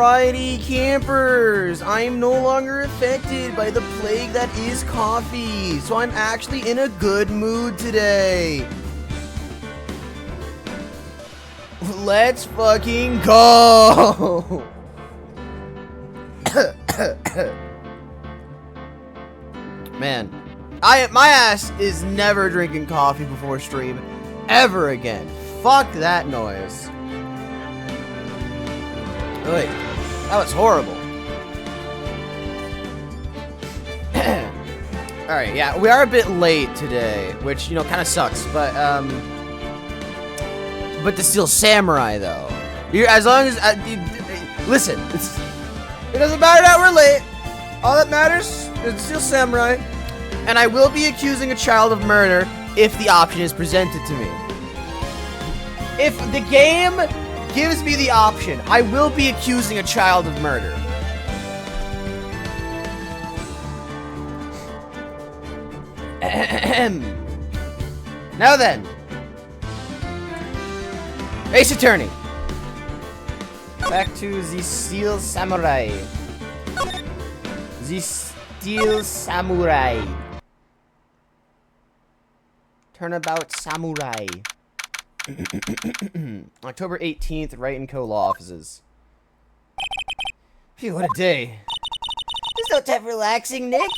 Alrighty, campers! I am no longer affected by the plague that is coffee, so I'm actually in a good mood today. Let's fucking go! Man, my ass is never drinking coffee before stream ever again. Fuck that noise. Wait, that was horrible. Alright, yeah, we are a bit late today, which, you know, kind of sucks, but to steal samurai, though. As long as, listen, it doesn't matter that we're late. All that matters is to steal samurai, and I will be accusing a child of murder if the option is presented to me. If the game gives me the option, I will be accusing a child of murder. Now then, Ace Attorney, back to the Steel Samurai. The Steel Samurai. Turnabout Samurai. October 18th, Wright & Co. Law Offices. Phew, what a day. There's no time for relaxing, Nick.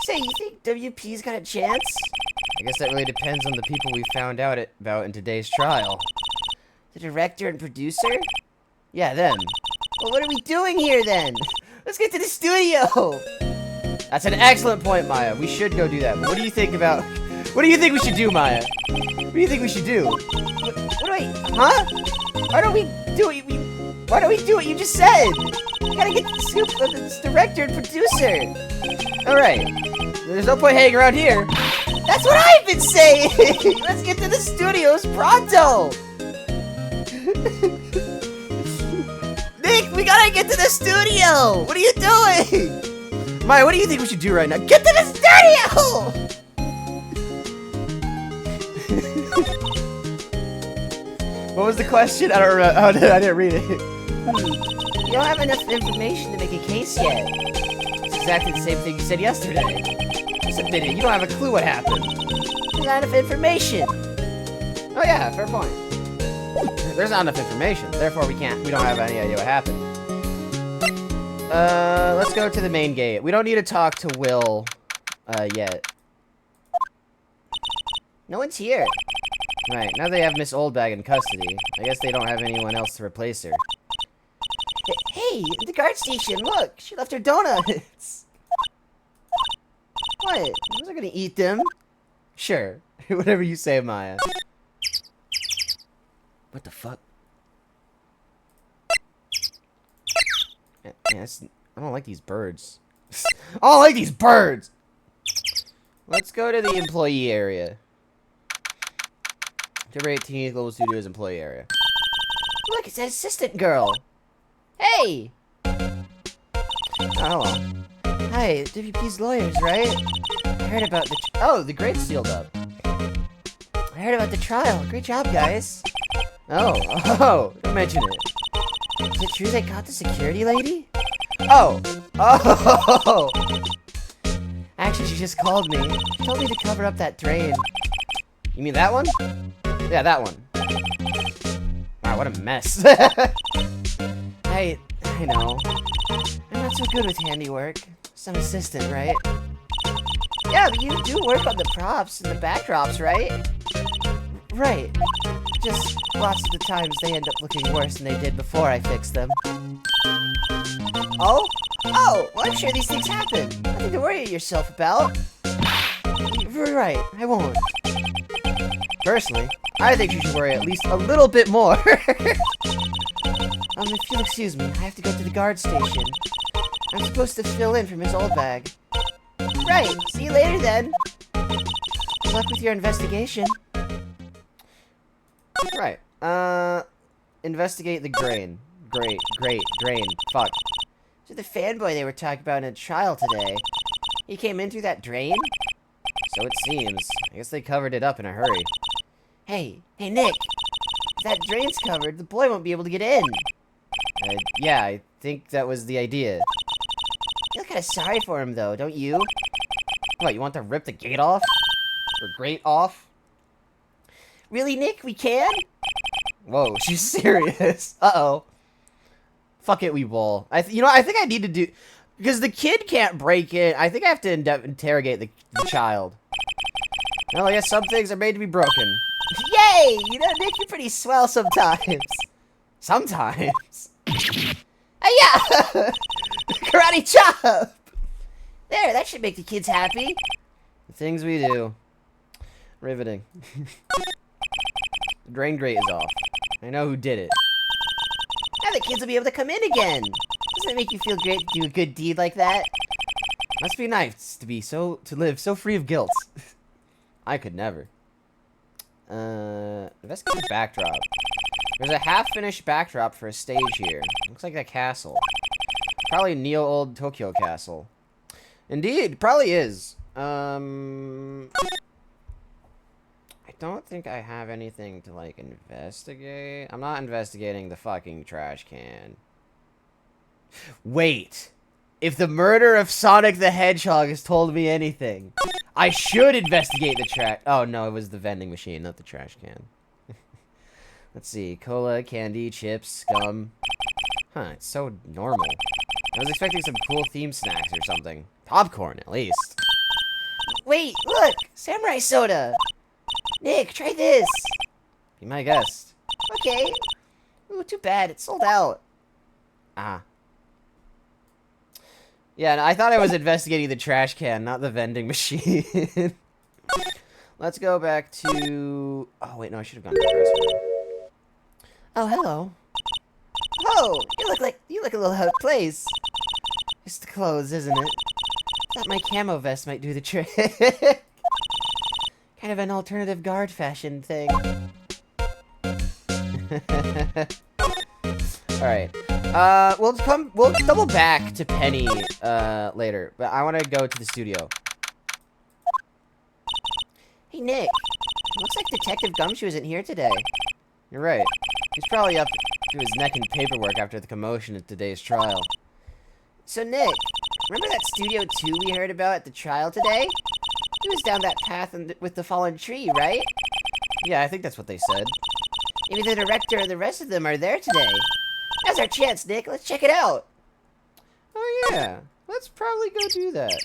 Say, you think WP's got a chance? I guess that really depends on the people we found out about in today's trial. The director and producer? Yeah, them. Well, what are we doing here, then? Let's get to the studio! That's an excellent point, Maya. We should go do that. But what do you think about... What do you think we should do, Maya? What do you think we should do? What do I... Huh? Why don't we do what you just said? We gotta get the scoop of this director and producer. Alright. There's no point hanging around here. That's what I've been saying! Let's get to the studios pronto! Nick, we gotta get to the studio! What are you doing? Maya, what do you think we should do right now? Get to the studio! What was the question? I don't remember. Oh, I didn't read it. You don't have enough information to make a case yet. It's exactly the same thing you said yesterday. Just admit it. You don't have a clue what happened. There's not enough information. Oh yeah, fair point. There's not enough information, therefore we don't have any idea what happened. Let's go to the main gate. We don't need to talk to Will, yet. No one's here. Right, now they have Miss Oldbag in custody. I guess they don't have anyone else to replace her. Hey, at the guard station, look! She left her donuts! What? I wasn't gonna eat them. Sure. Whatever you say, Maya. What the fuck? Yeah, I don't like these birds. I don't like these birds! Let's go to the employee area. October 18th, Global Studios employee area. Look, it's that assistant girl. Hey! Oh. Hi, WP's lawyers, right? I heard about the... Oh, the grate's sealed up. I heard about the trial. Great job, guys. Oh, don't mention it. Is it true they caught the security lady? Oh! Actually, she just called me. She told me to cover up that drain. You mean that one? Yeah, that one. Wow, what a mess. I know. I'm not so good with handiwork. Some assistant, right? Yeah, but you do work on the props and the backdrops, right? Right. Just lots of the times they end up looking worse than they did before I fixed them. Oh? Oh, well, I'm sure these things happen. Nothing to worry yourself about. You're right, I won't. Personally, I think you should worry at least a little bit more. If you'll excuse me, I have to go to the guard station. I'm supposed to fill in for Miss Oldbag. Right, see you later then. Good luck with your investigation. Right, investigate the drain. Drain. Fuck. So the fanboy they were talking about in a trial today, he came in through that drain? So it seems. I guess they covered it up in a hurry. Hey, Nick. If that drain's covered, the boy won't be able to get in. Yeah, I think that was the idea. I feel kind of sorry for him, though, don't you? What, you want to rip the gate off? Or grate off? Really, Nick? We can? Whoa, she's serious. Uh-oh. Fuck it, we will. You know, I think I need to do... Because the kid can't break in. I think I have to interrogate the child. Well, I guess some things are made to be broken. Yay! You know, Nick, you're pretty swell sometimes. Sometimes. Yeah! Karate chop! There, that should make the kids happy. The things we do. Riveting. The drain grate is off. I know who did it. Now the kids will be able to come in again. Doesn't it make you feel great to do a good deed like that? Must be nice to live so free of guilt. I could never. Investigate the backdrop. There's a half-finished backdrop for a stage here. Looks like a castle. Probably neo-old Tokyo castle. Indeed, probably is. I don't think I have anything to, like, investigate. I'm not investigating the fucking trash can. Wait. If the murder of Sonic the Hedgehog has told me anything, I should investigate the trash. Oh, no, it was the vending machine, not the trash can. Let's see. Cola, candy, chips, gum. Huh, it's so normal. I was expecting some cool theme snacks or something. Popcorn, at least. Wait, look! Samurai soda! Nick, try this! Be my guest. Okay. Ooh, too bad. It's sold out. Ah. Yeah, no, I thought I was investigating the trash can, not the vending machine. Let's go back to... Oh, wait, no, I should have gone to the restroom. Oh, hello. Oh, you look a little out of place. It's the clothes, isn't it? Thought my camo vest might do the trick. Kind of an alternative guard fashion thing. Alright. We'll double back to Penny, later. But I want to go to the studio. Hey, Nick. Looks like Detective Gumshoe isn't here today. You're right. He's probably up to his neck in paperwork after the commotion at today's trial. So, Nick, remember that Studio 2 we heard about at the trial today? It was down that path with the fallen tree, right? Yeah, I think that's what they said. Maybe the director and the rest of them are there today. Now's our chance, Nick. Let's check it out. Oh, yeah. Let's probably go do that.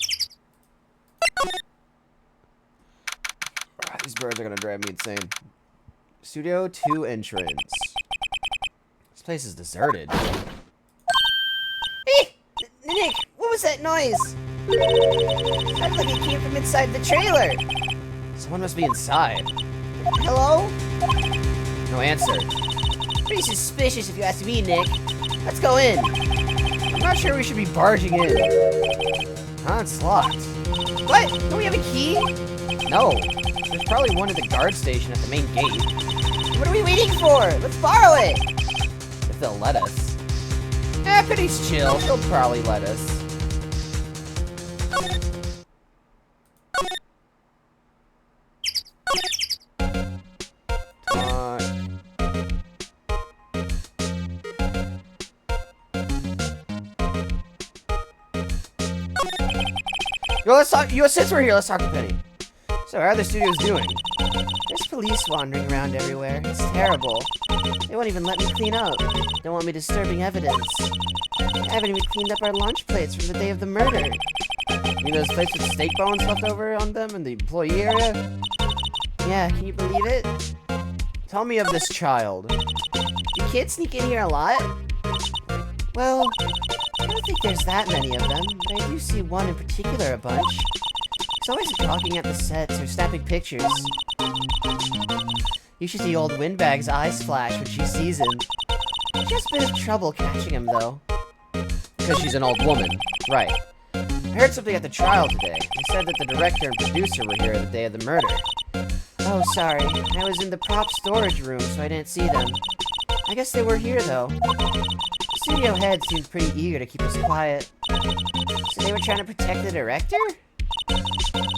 These birds are gonna drive me insane. Studio 2 entrance. This place is deserted. Hey! Nick, what was that noise? Sounded like it came from inside the trailer. Someone must be inside. Hello? No answer. Pretty suspicious if you ask me, Nick. Let's go in. I'm not sure we should be barging in. Huh, it's locked. What? Don't we have a key? No. There's probably one at the guard station at the main gate. What are we waiting for? Let's borrow it. If they'll let us. Penny's chill. She'll probably let us. Yo, let's talk. Since we're here, let's talk to Penny. So, how are the studios doing? There's police wandering around everywhere. It's terrible. They won't even let me clean up. Don't want me disturbing evidence. I haven't even cleaned up our lunch plates from the day of the murder. You mean those plates with steak bones left over on them in the employee area? Yeah, can you believe it? Tell me of this child. Do kids sneak in here a lot? Well, I don't think there's that many of them, but I do see one in particular a bunch. He's always gawking at the sets or snapping pictures. You should see old Windbag's eyes flash when she sees him. She has a bit of trouble catching him, though. Because she's an old woman. Right. I heard something at the trial today. They said that the director and producer were here the day of the murder. Oh, sorry. I was in the prop storage room, so I didn't see them. I guess they were here, though. The studio head seemed pretty eager to keep us quiet. So they were trying to protect the director?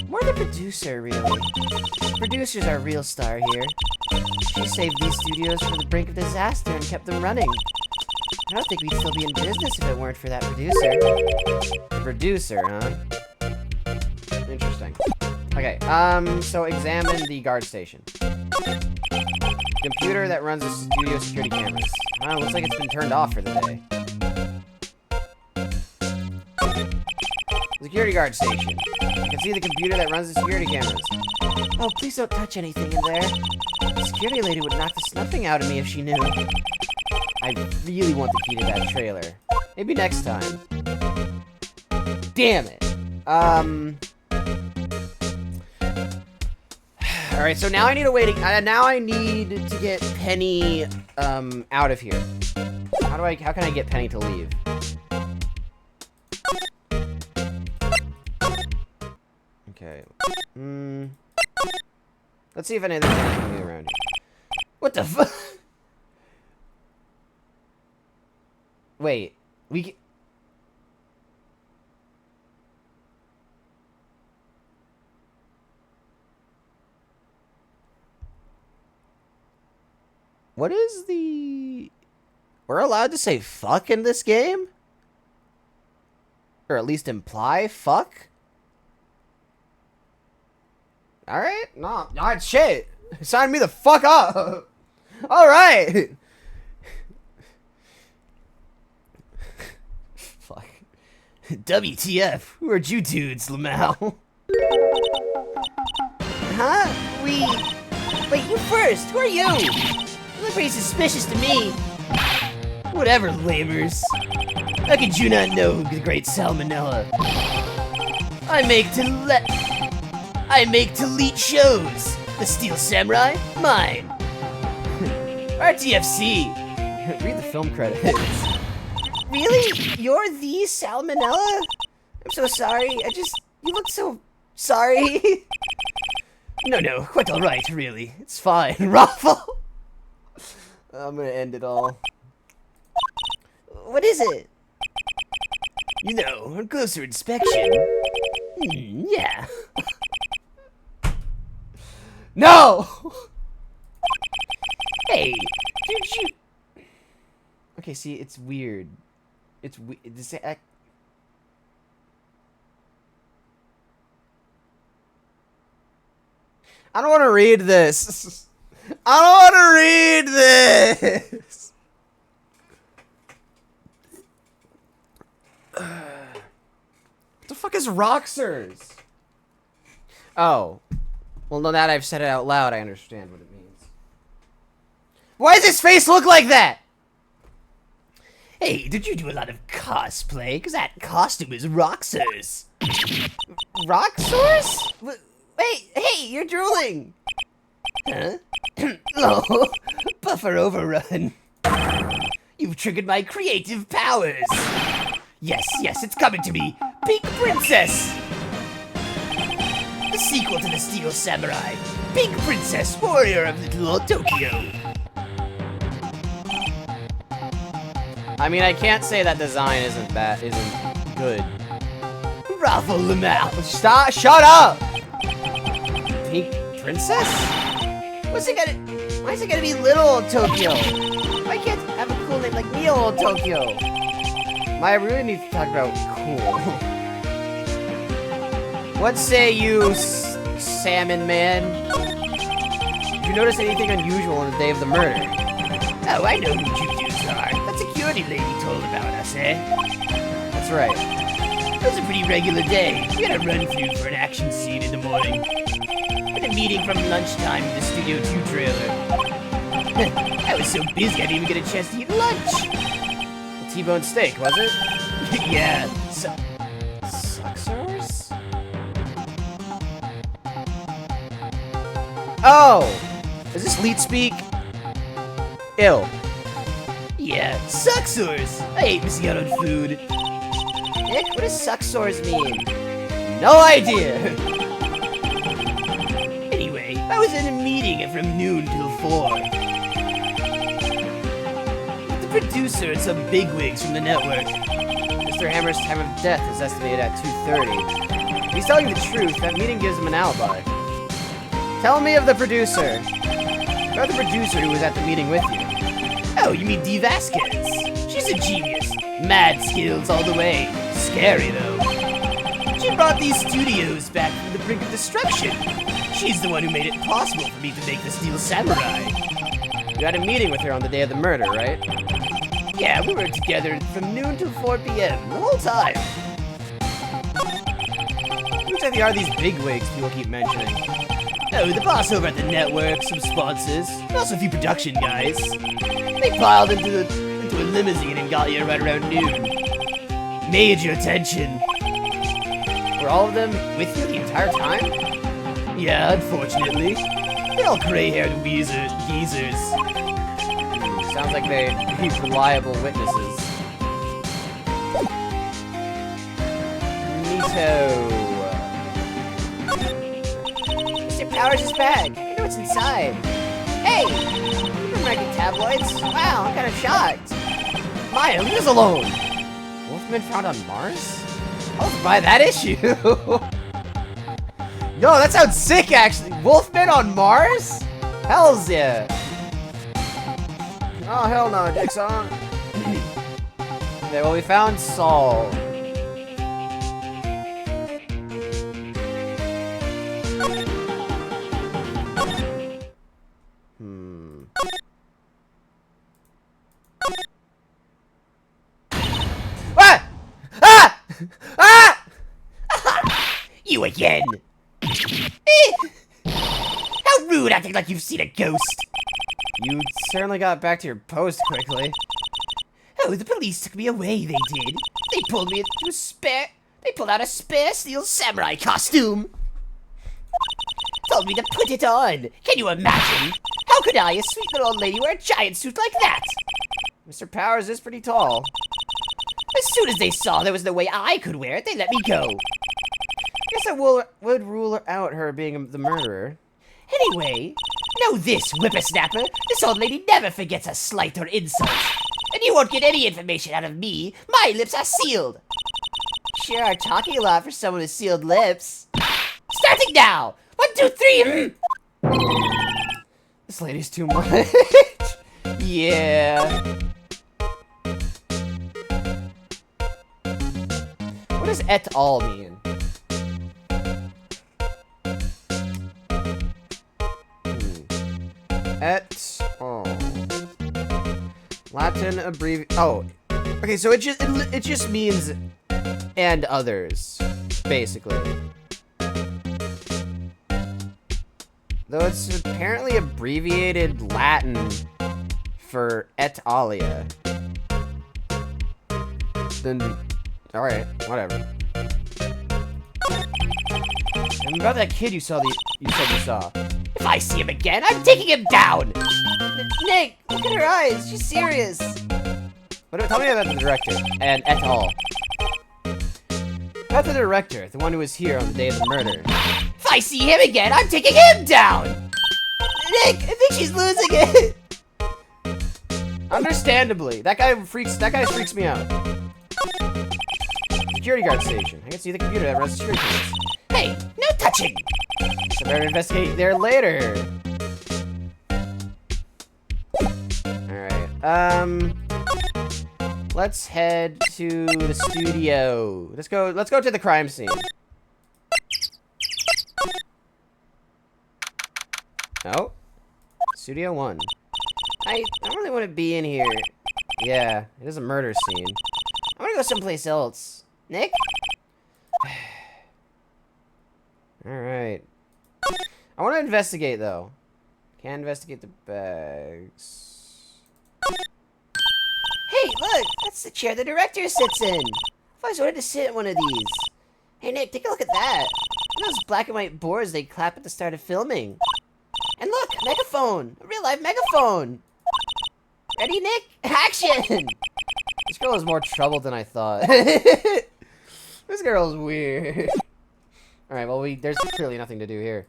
More the producer, really. The producer's our real star here. She saved these studios from the brink of disaster and kept them running. I don't think we'd still be in business if it weren't for that producer. Producer, huh? Interesting. Okay, so examine the guard station. Computer that runs the studio security cameras. Looks like it's been turned off for the day. Security guard station. I can see the computer that runs the security cameras. Oh, please don't touch anything in there. The security lady would knock the stuffing out of me if she knew. I really want the key to that trailer. Maybe next time. Damn it. Alright, so now I need a way to... now I need to get Penny, out of here. How can I get Penny to leave? Okay. Let's see if any of them are coming around here. What the fuck? Wait. What is the... We're allowed to say fuck in this game? Or at least imply fuck? Alright, no, not shit. Sign me the fuck up. Alright. Fuck. WTF, who are you dudes, Lamau? Huh? Wait, you first. Who are you? You look pretty suspicious to me. Whatever, lamers. How could you not know the great Salmonella? I make to lead shows. The Steel Samurai, mine. RTFC. Read the film credits. Really? You're the Salmonella? I'm so sorry. You look so sorry. No, quite alright, really. It's fine. Ruffle! I'm gonna end it all. What is it? You know, on closer inspection. Yeah. No! Hey, did you... Okay, see, it's weird. It's weird. I don't want to read this. I don't want to read this. What the fuck is Roxers? Oh. Well, now that I've said it out loud, I understand what it means. Why does his face look like that? Hey, did you do a lot of cosplay? Because that costume is Roxers. Roxers? Wait, hey, you're drooling. Huh? Oh, buffer overrun. You've triggered my creative powers. Yes, it's coming to me. Pink Princess. The sequel to the Steel Samurai. Pink Princess, warrior of Little Tokyo. I mean, I can't say that design isn't good. Raffle Lamau. Stop, shut up! Pink Princess? Why is it gonna be Little Tokyo? Why can't it have a cool name like Neo Tokyo? I really need to talk about cool. What say you, Salmon Man? Did you notice anything unusual on the day of the murder? Oh, I know who you dudes are. That security lady told about us, eh? That's right. It was a pretty regular day. We had a run-through for an action scene in the morning. Had a meeting from lunchtime in the Studio 2 trailer. I was so busy I didn't even get a chance to eat lunch. A T-bone steak, was it? Yeah. Suxers? Oh! Is this leet speak? Ew. Yeah, Suxers! I hate missing out on food. Nick, what does Suxers mean? No idea! Anyway, I was in a meeting from noon till 4. The producer and some bigwigs from the network. Mr. Hammer's time of death is estimated at 2:30. If he's telling the truth, that meeting gives him an alibi. Tell me of the producer. Or the producer who was at the meeting with you. Oh, you mean Dee Vasquez? She's She's a genius. Mad skills all the way. Scary, though. She brought these studios back from the brink of destruction. She's the one who made it possible for me to make the Steel Samurai. You had a meeting with her on the day of the murder, right? Yeah, we were together from noon till 4 p.m. the whole time. Who exactly are these bigwigs people keep mentioning? Oh, the boss over at the network, some sponsors, and also a few production guys. They piled into a limousine and got here right around noon. Major attention. Were all of them with you the entire time? Yeah, unfortunately. They're all gray-haired geezers. Sounds like they'd be reliable witnesses. Neato. Mr. Powers' bag. I know what's inside. Hey! You've been writing tabloids? Wow, I'm kind of shocked. Maya, leave us alone! Wolfman found on Mars? I'll buy that issue! Yo, that sounds sick, actually! Wolfman on Mars? Hells yeah! Oh, hell no, Dixon. Okay, well, we found Saul. Ah! Ah! Ah! You again! How rude acting like you've seen a ghost! You certainly got back to your post quickly. Oh, the police took me away, they did. They pulled me into a spare... They pulled out a spare Steel Samurai costume. Told me to put it on. Can you imagine? How could I, a sweet little old lady, wear a giant suit like that? Mr. Powers is pretty tall. As soon as they saw there was no way I could wear it, they let me go. Guess I would rule out her being the murderer. Anyway, know this, whippersnapper. This old lady never forgets a slight or insult. And you won't get any information out of me. My lips are sealed. Sure are talking a lot for someone with sealed lips. Starting now! 1, 2, 3! This lady's too much. Yeah. What does et al mean? Et al. Latin abbreviation. Oh, okay. So it just means and others, basically. Though it's apparently abbreviated Latin for et alia. Then, all right, whatever. And about that kid you said you saw. If I see him again, I'm taking him down! Nick, look at her eyes. She's serious. Tell me about the director and et al. About the director, the one who was here on the day of the murder. If I see him again, I'm taking him down! Nick, I think she's losing it. Understandably, that guy freaks me out. Security guard station. I can see the computer that runs security cameras. Hey, no touching! So better investigate there later. Alright, let's head to the studio. Let's go to the crime scene. Oh, Studio 1. I don't really want to be in here. Yeah, it is a murder scene. I want to go someplace else. Nick? Alright. I want to investigate, though. Can't investigate the bags. Hey, look! That's the chair the director sits in! I've always wanted to sit in one of these. Hey, Nick, take a look at that. Those black and white boards they clap at the start of filming. And look, a megaphone! A real-life megaphone! Ready, Nick? Action! This girl is more trouble than I thought. This girl's weird. Alright, well, there's clearly nothing to do here.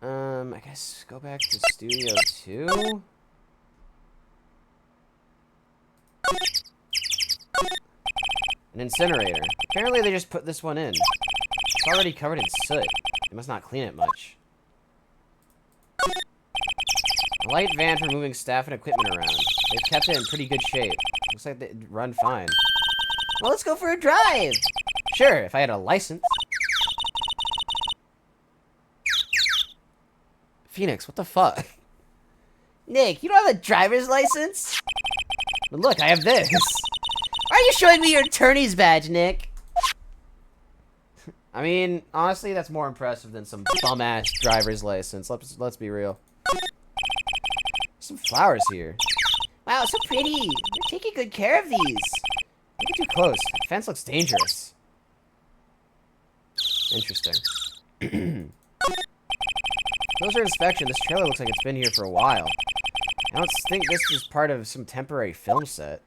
I guess go back to Studio 2? An incinerator. Apparently they just put this one in. It's already covered in soot. They must not clean it much. A light van for moving staff and equipment around. They've kept it in pretty good shape. Looks like they run fine. Well, let's go for a drive. Sure, if I had a license. Phoenix, what the fuck? Nick, you don't have a driver's license? But look, I have this. Why are you showing me your attorney's badge, Nick? I mean, honestly, that's more impressive than some bum-ass driver's license. Let's be real. Some flowers here. Wow, so pretty. You're taking good care of these. Don't get too close. The fence looks dangerous. Interesting. Closer inspection, this trailer looks like it's been here for a while. I don't think this is part of some temporary film set.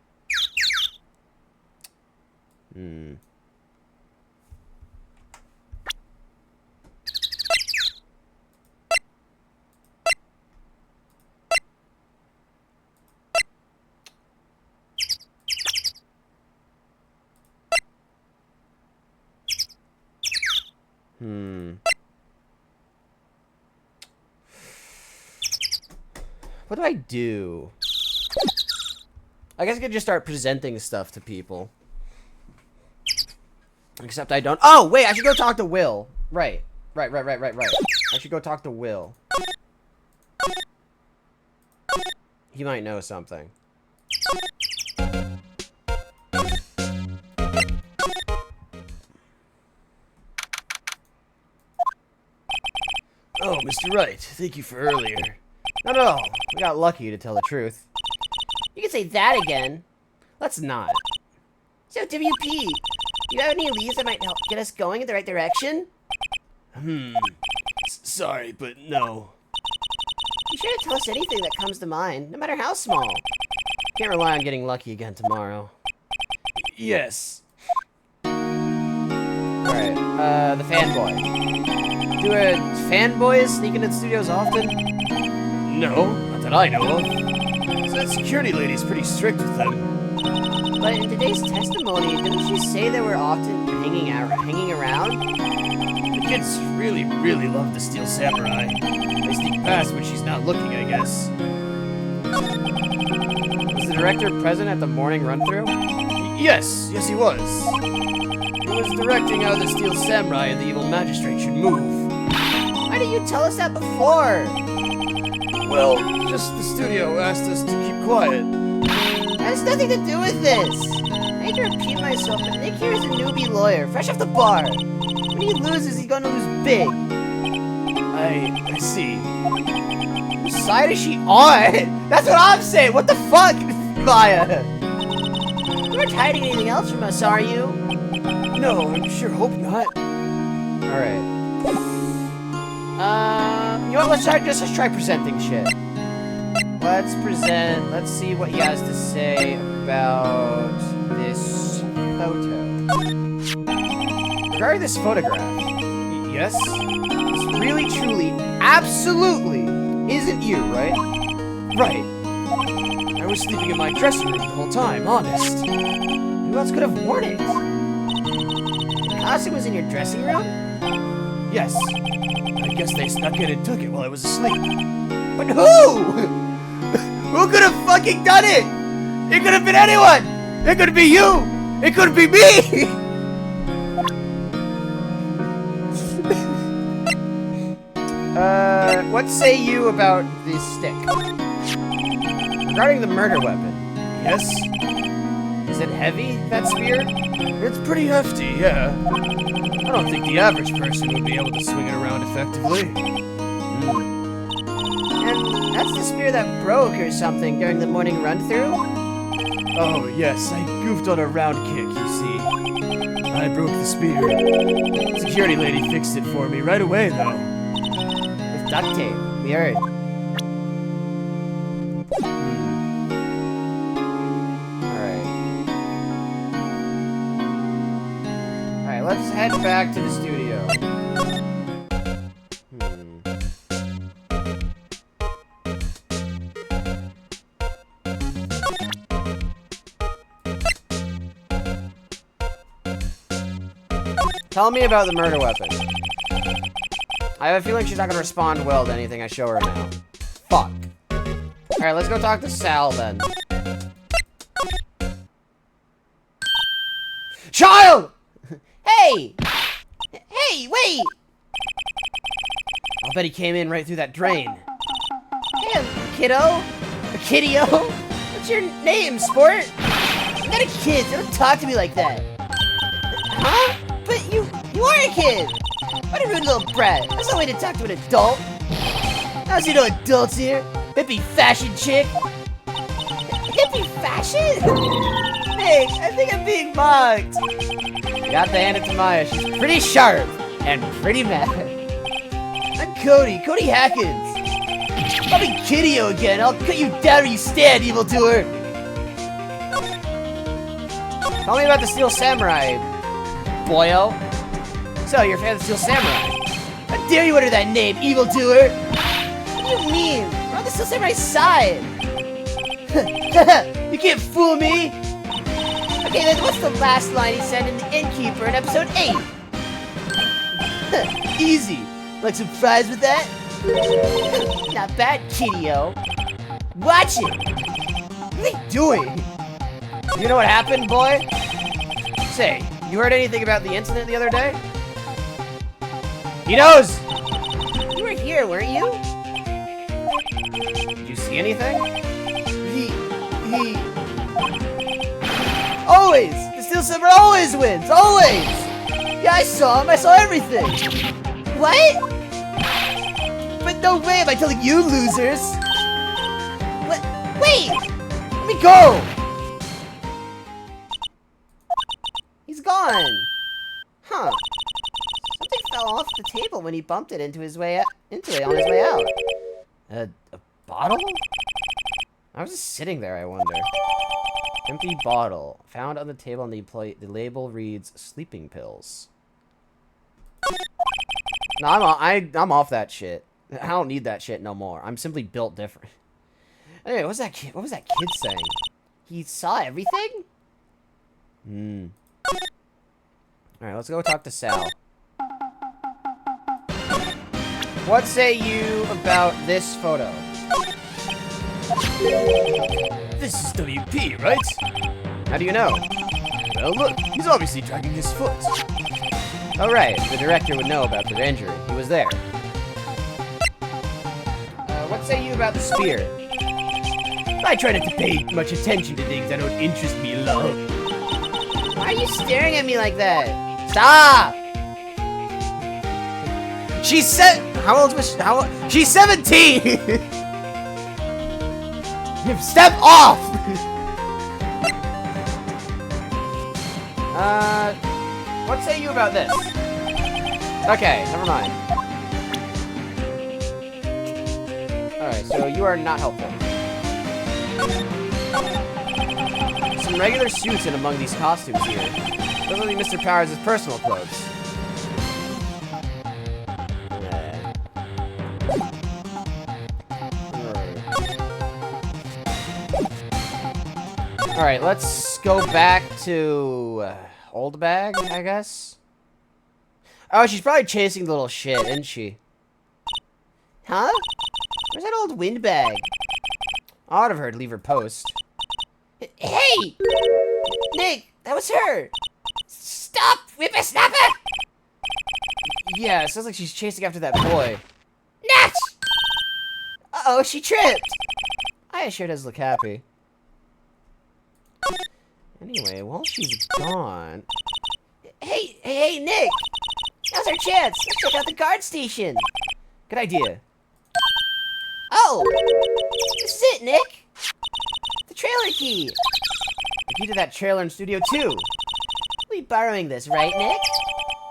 What do I do? I guess I could just start presenting stuff to people. Except I don't. Oh, wait, I should go talk to Will. Right. I should go talk to Will. He might know something. Oh, Mr. Wright, thank you for earlier. Not at all. We got lucky, to tell the truth. You can say that again. Let's not. So, WP, you have any leads that might help get us going in the right direction? Sorry, but no. Be sure to tell us anything that comes to mind, no matter how small. Can't rely on getting lucky again tomorrow. Yes. Alright, the fanboy. Do fanboys sneak into the studios often? No, not that I know of. So that security lady's pretty strict with them. But in today's testimony, didn't she say they were often hanging around? The kids really love the Steel Samurai. They sneak past when she's not looking, I guess. Was the director present at the morning run-through? Yes, he was. He was directing how the Steel Samurai and the evil magistrate should move. Why didn't you tell us that before? Well, just the studio asked us to keep quiet. That has nothing to do with this. I hate to repeat myself, but Nick here is a newbie lawyer, fresh off the bar. When he loses, he's going to lose big. I see. Whose side is she on? That's what I'm saying. What the fuck, Maya? You aren't hiding anything else from us, are you? No, I sure hope not. Alright. You know what, let's try presenting shit. Let's see what he has to say about this photo. Regarding this photograph, yes? This really, truly, absolutely isn't you, right? Right. I was sleeping in my dressing room the whole time, honest. Who else could have worn it? The costume was in your dressing room? Yes. I guess they snuck in and took it while I was asleep. But who? Who could have fucking done it? It could have been anyone! It could be you! It could be me! What say you about this stick? Regarding the murder weapon. Yes? Is it heavy, that spear? It's pretty hefty, yeah. I don't think the average person would be able to swing it around effectively. And that's the spear that broke or something during the morning run-through? Oh, yes, I goofed on a round kick, you see. I broke the spear. Security lady fixed it for me right away, though. With duct tape, we heard. Alright, let's head back to the studio. Tell me about the murder weapon. I have a feeling she's not gonna respond well to anything I show her now. Fuck. Alright, let's go talk to Sal then. Child! Hey! Hey, wait! I'll bet he came in right through that drain. Hey, kiddo. Kiddio? What's your name, sport? I'm not a kid. Don't talk to me like that. Huh? But you are a kid. What a rude little brat. That's no way to talk to an adult. How's you know adults here? Hippie fashion chick. Hippie fashion? Hey, I think I'm being mocked. You got to hand it to Maya. She's pretty sharp and pretty mad. I'm Cody Hackins. I'll be Kiddio again. I'll cut you down where you stand, evildoer. Tell me about the Steel Samurai, boyo. So, you're a fan of the Steel Samurai? How dare you utter that name, evildoer? What do you mean? We're on the Steel Samurai's side. You can't fool me. Okay, then what's the last line he said in The Innkeeper in episode 8? Easy. Like some fries with that? Not bad, Kiddio. Watch it! What are they doing? You know what happened, boy? Say, you heard anything about the incident the other day? He knows! You were here, weren't you? Did you see anything? He... Always! The Steel Samurai always wins! Always! Yeah, I saw him. I saw everything. What? But no way am I telling you losers! What? Wait! Let me go! He's gone! Huh. Something fell off the table when he bumped it on his way out. A bottle? I was just sitting there, I wonder. Empty bottle. Found on the table on the plate. The label reads sleeping pills. No, I'm off that shit. I don't need that shit no more. I'm simply built different. Anyway, what was that kid saying? He saw everything? Alright, let's go talk to Sal. What say you about this photo? This is WP, right? How do you know? Well, look, he's obviously dragging his foot. Oh right, the director would know about their injury. He was there. What say you about the spear? I try not to pay much attention to things that don't interest me, love. Why are you staring at me like that? Stop! She said, how old was she? She's 17! Step off! What say you about this? Okay, never mind. Alright, so you are not helpful. Some regular suits in among these costumes here. Those will be Mr. Powers' personal clothes. Alright, let's go back to Old Bag, I guess. Oh, she's probably chasing the little shit, isn't she? Huh? Where's that old windbag? I would have heard leave her post. Hey! Nick, that was her! Stop, whippersnapper! Yeah, it sounds like she's chasing after that boy. Natch! Uh-oh, she tripped! Aya sure does look happy. Anyway, while she's gone... Hey, Nick! Now's our chance! Let's check out the guard station! Good idea. Oh! This is it, Nick! The trailer key! The key to that trailer in Studio 2. We'll be borrowing this, right, Nick?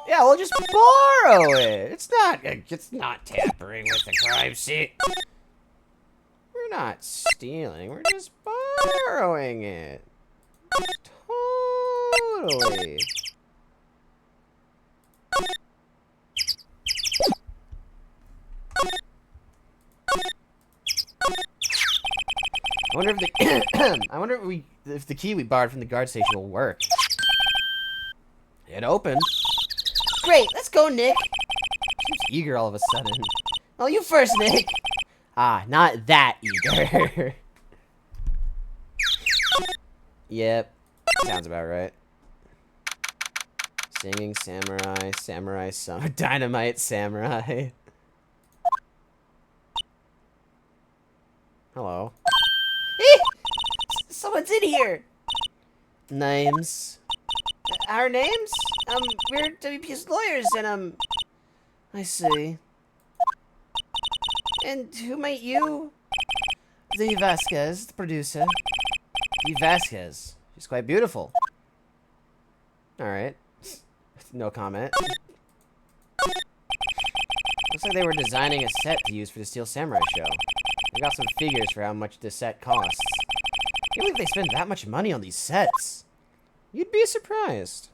Yeah, we'll just borrow it. It's not tampering with the crime scene. We're not stealing, we're just borrowing it. Totally. I wonder if if the key we borrowed from the guard station will work. It opened. Great, let's go, Nick. Seems eager all of a sudden. Oh, you first, Nick. Ah, not that eager. Yep, sounds about right. Singing samurai, samurai song, dynamite samurai. Hello. Someone's in here. Names. Our names? We're WP's lawyers, and I see. and who might you? The Vasquez, the producer. The Vasquez. She's quite beautiful. Alright. No comment. Looks like they were designing a set to use for the Steel Samurai show. I got some figures for how much this set costs. I can't believe they spend that much money on these sets. You'd be surprised.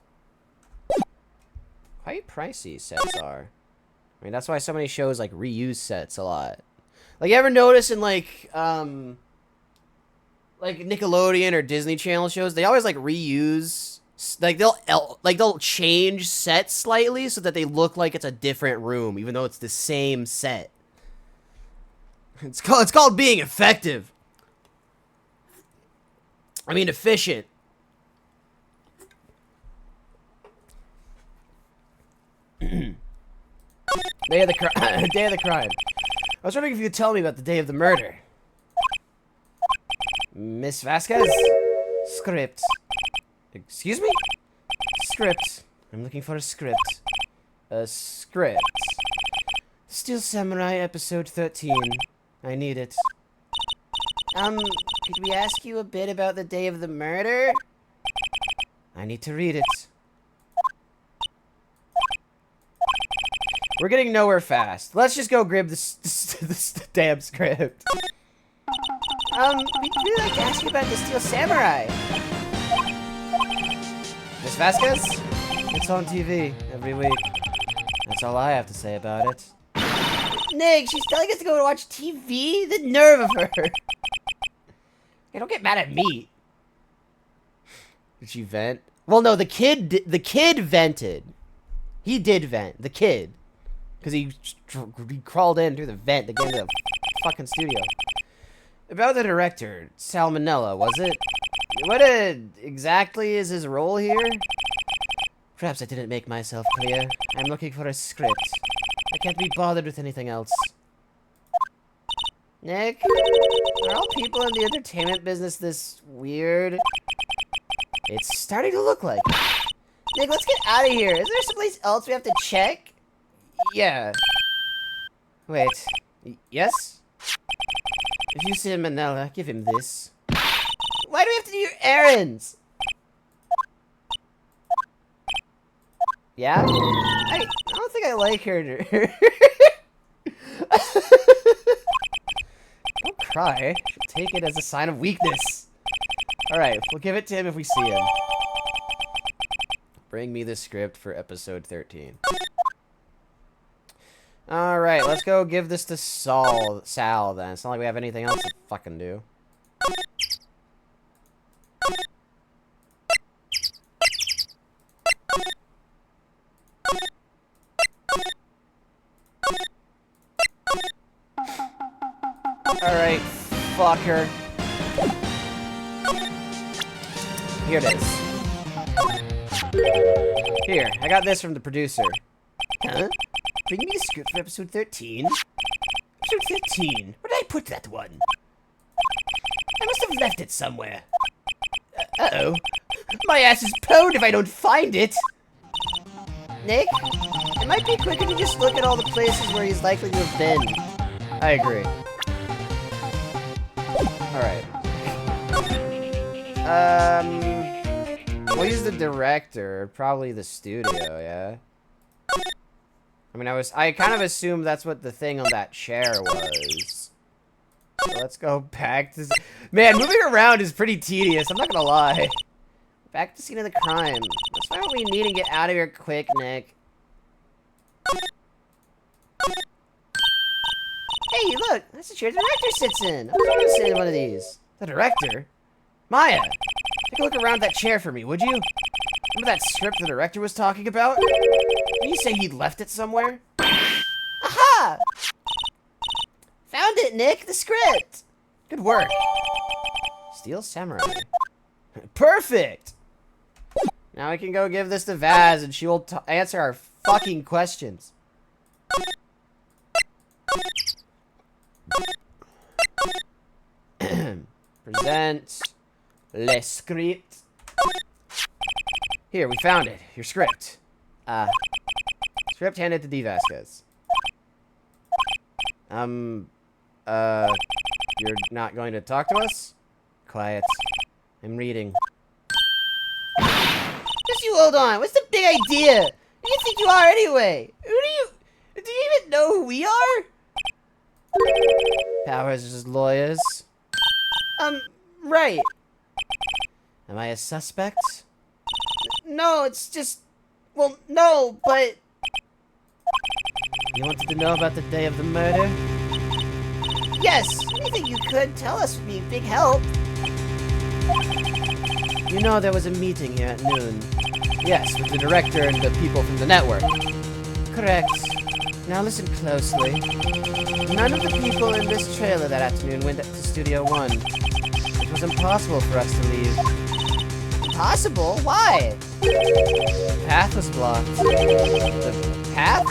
Quite pricey sets are. I mean, that's why so many shows, like, reuse sets a lot. Like, you ever notice in, like Nickelodeon or Disney Channel shows, they always, like, reuse... Like, they'll change sets slightly so that they look like it's a different room, even though it's the same set. It's called being effective. I mean, efficient. Day of the crime. I was wondering if you could tell me about the day of the murder. Miss Vasquez? Script. Excuse me? Script. I'm looking for a script. A script. Steel Samurai episode 13. I need it. Could we ask you a bit about the day of the murder? I need to read it. We're getting nowhere fast. Let's just go grab this damn script. We'd really like to ask you about the Steel Samurai. Miss Vasquez? It's on TV every week. That's all I have to say about it. Nick, she's telling us to go watch TV? The nerve of her. Hey, don't get mad at me. Did she vent? Well, no, the kid vented. He did vent. The kid. Because he crawled in through the vent to get into the fucking studio. About the director, Salmonella, was it? What exactly is his role here? Perhaps I didn't make myself clear. I'm looking for a script. I can't be bothered with anything else. Nick, are all people in the entertainment business this weird? It's starting to look like it. Nick, let's get out of here. Is there someplace else we have to check? Yeah. Wait. Yes? If you see Manila, give him this. Why do we have to do your errands? Yeah? I don't think I like her. Don't cry. She'll take it as a sign of weakness. Alright, we'll give it to him if we see him. Bring me the script for episode 13. Alright, let's go give this to Sal then. It's not like we have anything else to fucking do. Alright, fucker. Here it is. Here, I got this from the producer. Huh? Bring me the script for episode 13? Episode 13? Where did I put that one? I must have left it somewhere. Uh-oh. My ass is pwned if I don't find it! Nick, it might be quicker to just look at all the places where he's likely to have been. I agree. Alright. We'll use the director, probably the studio, yeah? I mean, I kind of assumed that's what the thing on that chair was. So let's go back to... Man, moving around is pretty tedious, I'm not gonna lie. Back to scene of the crime. Let's find what we need and get out of here quick, Nick. Hey, look! That's the chair the director sits in! I was going to sit in one of these. The director? Maya! Take a look around that chair for me, would you? Remember that script the director was talking about? Didn't you say he'd left it somewhere? Aha! Found it, Nick! The script! Good work. Steel Samurai. Perfect! Now we can go give this to Vaz, and she will answer our fucking questions. Present le script. Here, we found it. Your script. Script handed to D. Vasquez. You're not going to talk to us? Quiet. I'm reading. Just you hold on. What's the big idea? Who do you think you are anyway? Do you even know who we are? Powers as lawyers. Right. Am I a suspect? No, it's just... Well, no, but... You wanted to know about the day of the murder? Yes, anything you could tell us would be a big help. You know there was a meeting here at noon. Yes, with the director and the people from the network. Correct. Now listen closely. None of the people in this trailer that afternoon went to Studio 1. It was impossible for us to leave. Impossible? Why? The path was blocked. The path?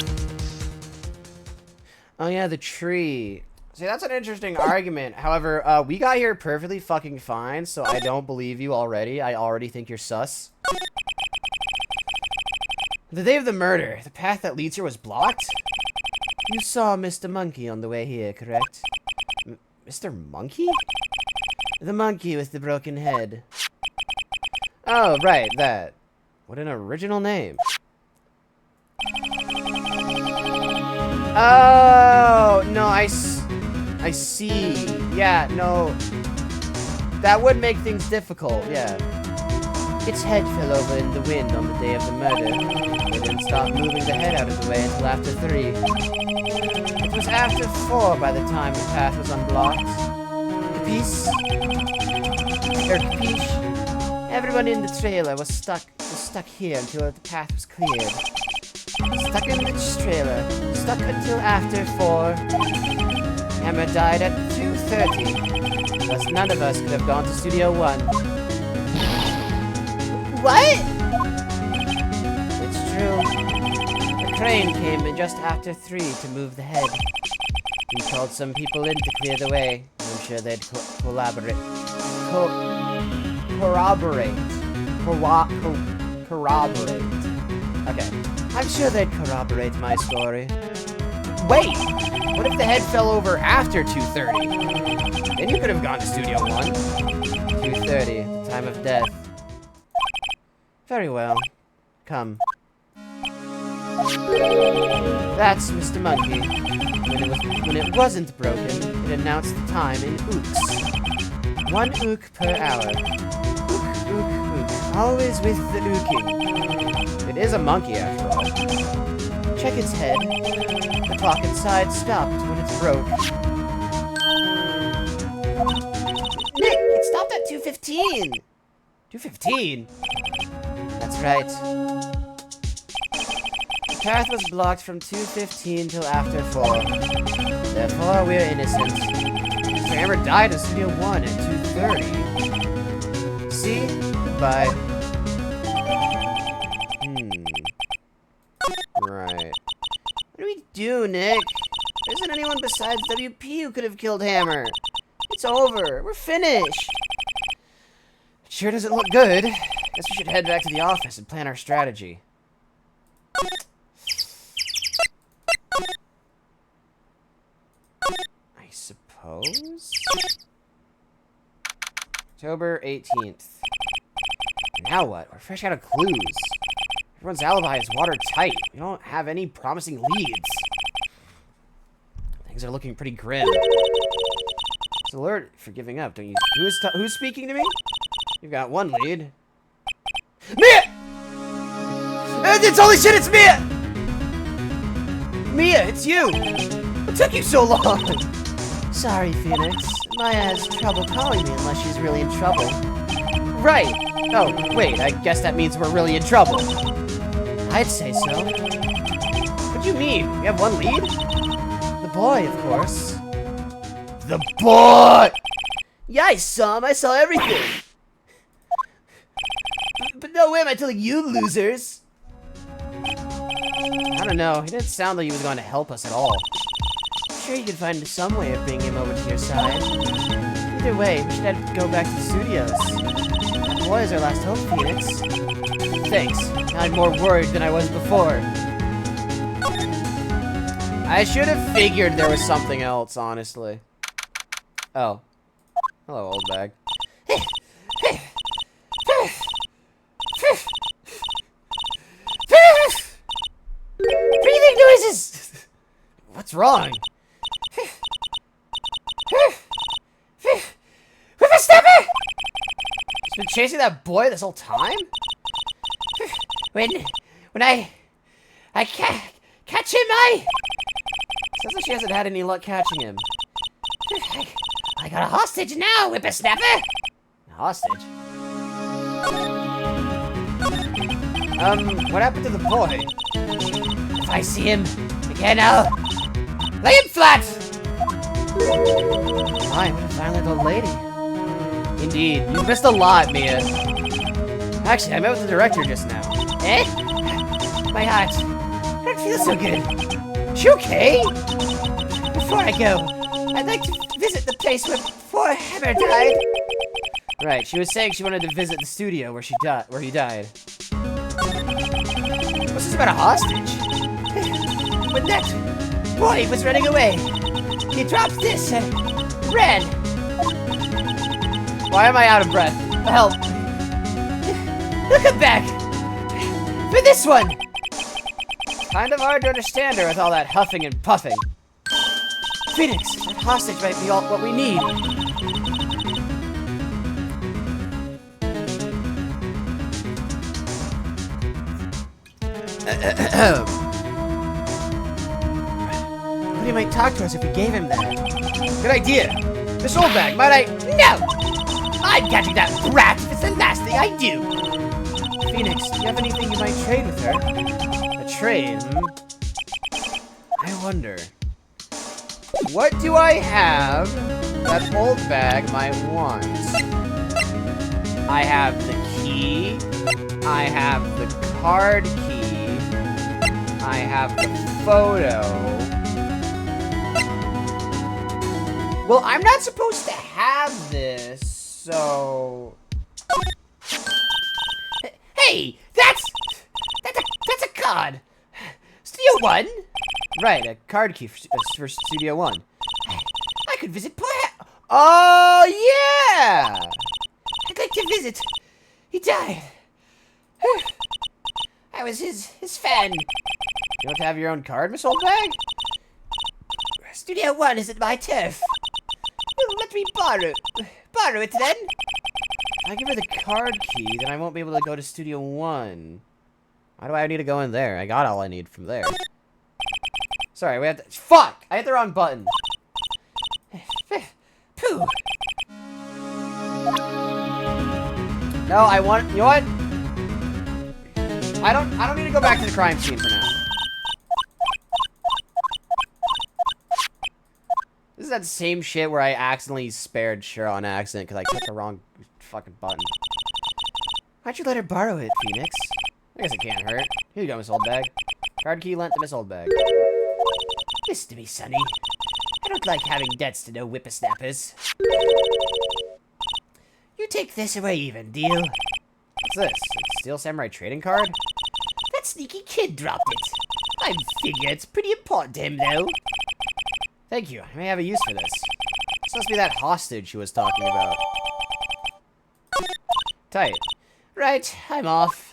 Oh yeah, the tree. See, that's an interesting argument. However, we got here perfectly fucking fine, so I don't believe you already. I already think you're sus. The day of the murder, the path that leads here was blocked? You saw Mr. Monkey on the way here, correct? Mr. Monkey? The monkey with the broken head. Oh, right, that. What an original name. Oh, no, I see. Yeah, no. That would make things difficult, yeah. Its head fell over in the wind on the day of the murder. It didn't stop moving the head out of the way until after 3. It was after 4 by the time the path was unblocked. Capiche? Everyone in the trailer was stuck here until the path was cleared. Stuck in the trailer. Stuck until after 4. Hammer died at 2:30. Thus none of us could have gone to Studio 1. What? It's true. The crane came in just after 3 to move the head. We called some people in to clear the way. I'm sure they'd corroborate. Okay. I'm sure they'd corroborate my story. Wait! What if the head fell over after 2:30? Then you could have gone to Studio 1. 2:30, the time of death. Very well. Come. That's Mr. Monkey. When it wasn't broken, it announced the time in ooks. 1 ook per hour. Ook, ook, ook. Always with the ooking. It is a monkey, after all. Check its head. The clock inside stopped when it broke. Nick, it stopped at 2:15. 2:15? That's right. The path was blocked from 2:15 till after 4. Therefore, we're innocent. Mr. Hammer died in Studio 1 at 2:30. See? Goodbye. Right. What do we do, Nick? There isn't anyone besides WP who could have killed Hammer. It's over. We're finished. Sure doesn't look good. Guess we should head back to the office and plan our strategy. I suppose? October 18th. Now what? We're fresh out of clues. Everyone's alibi is watertight. We don't have any promising leads. Things are looking pretty grim. It's alert for giving up, don't you? Who's speaking to me? You've got one lead. Mia! It's holy shit, it's Mia! Mia, it's you! What took you so long? Sorry, Phoenix. Maya has trouble calling me unless she's really in trouble. Right. Oh, wait, I guess that means we're really in trouble. I'd say so. What do you mean? We have one lead? The boy, of course. The boy! Yeah, I saw him. I saw everything. but no way am I telling you losers. I don't know. He didn't sound like he was going to help us at all. I'm sure you could find some way of bringing him over to your side. Either way, we should go back to the studios. That boy is our last hope, Phoenix. Thanks. I'm more worried than I was before. I should have figured there was something else, honestly. Oh. Hello, old bag. Breathing noises! What's wrong? Whippersnapper! He's been chasing that boy this whole time? When I catch him, Sounds like she hasn't had any luck catching him. I got a hostage now, Whippersnapper! Hostage? What happened to the boy? If I see him again, I'll lay him flat! My, what a violent old lady. Indeed, you missed a lot, Mia. Actually, I met with the director just now. Eh? My heart. I don't feel so good. Is you okay? Before I go, I'd like to visit the place where poor Hammer died. Right, she was saying she wanted to visit the studio where he died. What's this about a hostage? When that boy was running away, he dropped this and ran. Why am I out of breath? Help! He'll come back for this one. Kind of hard to understand her with all that huffing and puffing. Phoenix, That hostage might be all what we need. but he might talk to us if we gave him that. Good idea. Miss Oldbag, might I? No! I'm catching that brat if it's the last thing I do. Phoenix, do you have anything you might trade with her? A trade, I wonder. What do I have that Oldbag might want? I have the key. I have the card key. I have the photo. Well, I'm not supposed to have this, so... Hey, that's a card. Studio One. Right, a card key for Studio One. I could visit poor. Oh, yeah! I'd like to visit. He died. I was his fan. You don't have your own card, Miss Oldbag? Studio One isn't my turf. Let me borrow it then. If I give her the card key, then I won't be able to go to Studio One. Why do I need to go in there? I got all I need from there. Sorry, we have to... Fuck! I hit the wrong button. Pooh. No, I want... You know what? I don't need to go back to the crime scene for now. This is that same shit where I accidentally spared Cheryl on accident because I clicked the wrong fucking button. Why'd you let her borrow it, Phoenix? I guess it can't hurt. Here you go, Miss Oldbag. Card key lent to Miss Oldbag. Listen to me, Sonny. I don't like having debts to no whippersnappers. You take this away even, deal? What's this? Steel Samurai trading card? That sneaky kid dropped it. I figure it's pretty important to him, though. Thank you. I may have a use for this. This must be that hostage she was talking about. Tight. Right, I'm off.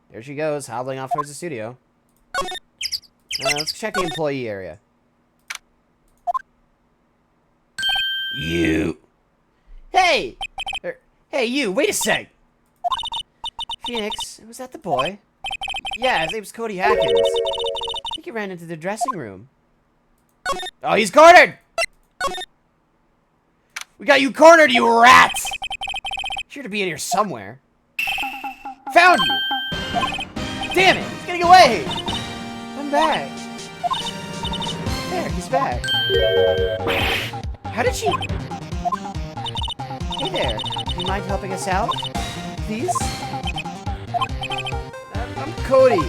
There she goes, hobbling off towards the studio. Let's check the employee area. You. Hey! Hey, you, wait a sec. Phoenix, was that the boy? Yeah, his name's Cody Hackins. I think he ran into the dressing room. Oh, he's cornered! We got you cornered, you rat! Sure to be in here somewhere. Found you! Damn it, he's getting away! I'm back. There, he's back. How did she... Hey there, do you mind helping us out? Please? Cody.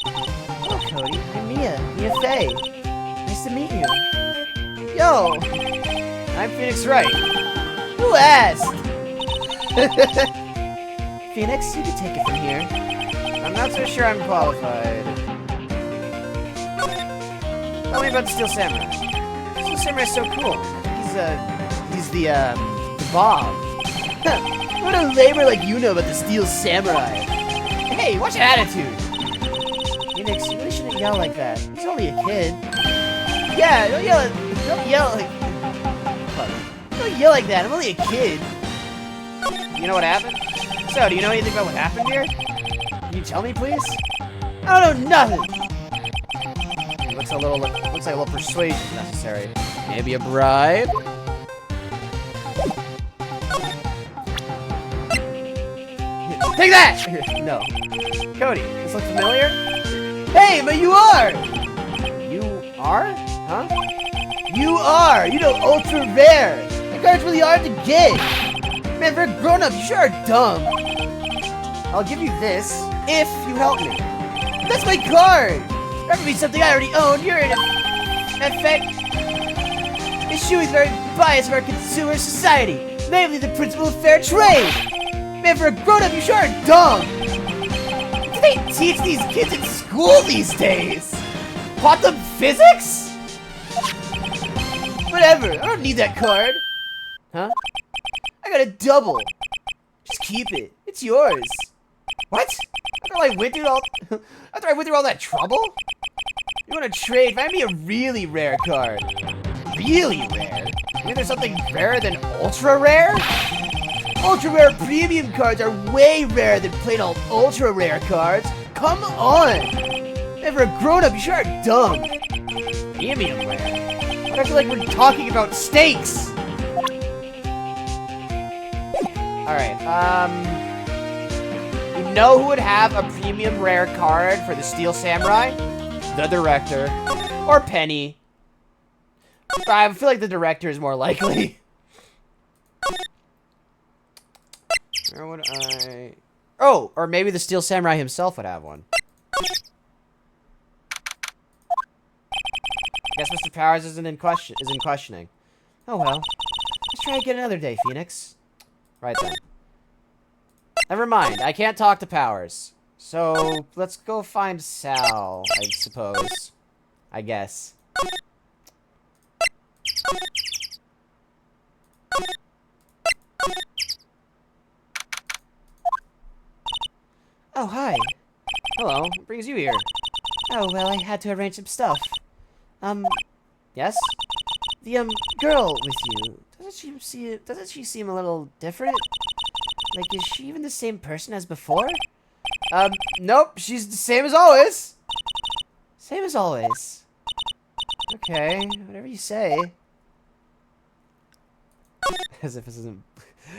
Hello, Cody. I'm Mia Fey. Nice to meet you. Yo, I'm Phoenix Wright. Who asked? Phoenix, you can take it from here. I'm not so sure I'm qualified. Tell me about the Steel Samurai. Steel Samurai's so cool. He's the Bob. What a lamer like you know about the Steel Samurai. Hey, what's your attitude? Phoenix, you really shouldn't yell like that. He's only a kid. Yeah, don't yell like that. I'm only a kid. You know what happened? So, do you know anything about what happened here? Can you tell me, please? I don't know nothing. Looks like a little persuasion is necessary. Maybe a bribe? Take that! No. Cody, this look familiar? Hey, but you are! You are? Huh? You are! You know, ultra rare! That card's really hard to get! Man, for a grown-up, you sure are dumb! I'll give you this if you help me. That's my card! That would be something I already own. You're in effect issue is very biased of our consumer society, namely the principle of fair trade! Man, for a grown-up, you sure are dumb! What do they teach these kids in school these days? Quantum physics? Whatever, I don't need that card. Huh? I got a double. Just keep it. It's yours. What? After I went through all that trouble? You want to trade? Find me a really rare card. Really rare? You think there's something rarer than ultra rare? Ultra rare premium cards are way rarer than plain old ultra rare cards. Come on! Never a grown-up, you sure are dumb. Premium rare? I feel like we're talking about steaks! Alright, you know who would have a premium rare card for the Steel Samurai? The director. Or Penny. I feel like the director is more likely. Where would I... Oh, or maybe the Steel Samurai himself would have one. Guess Mr. Powers is in questioning. Oh well. Let's try again another day, Phoenix. Right then. Never mind, I can't talk to Powers. So, let's go find Sal, I suppose. I guess. Oh, hi. Hello, what brings you here? Oh, well, I had to arrange some stuff. Yes? The, girl with you, doesn't she seem a little different? Like, is she even the same person as before? Nope, she's the same as always. Same as always. Okay, whatever you say. As if this isn't...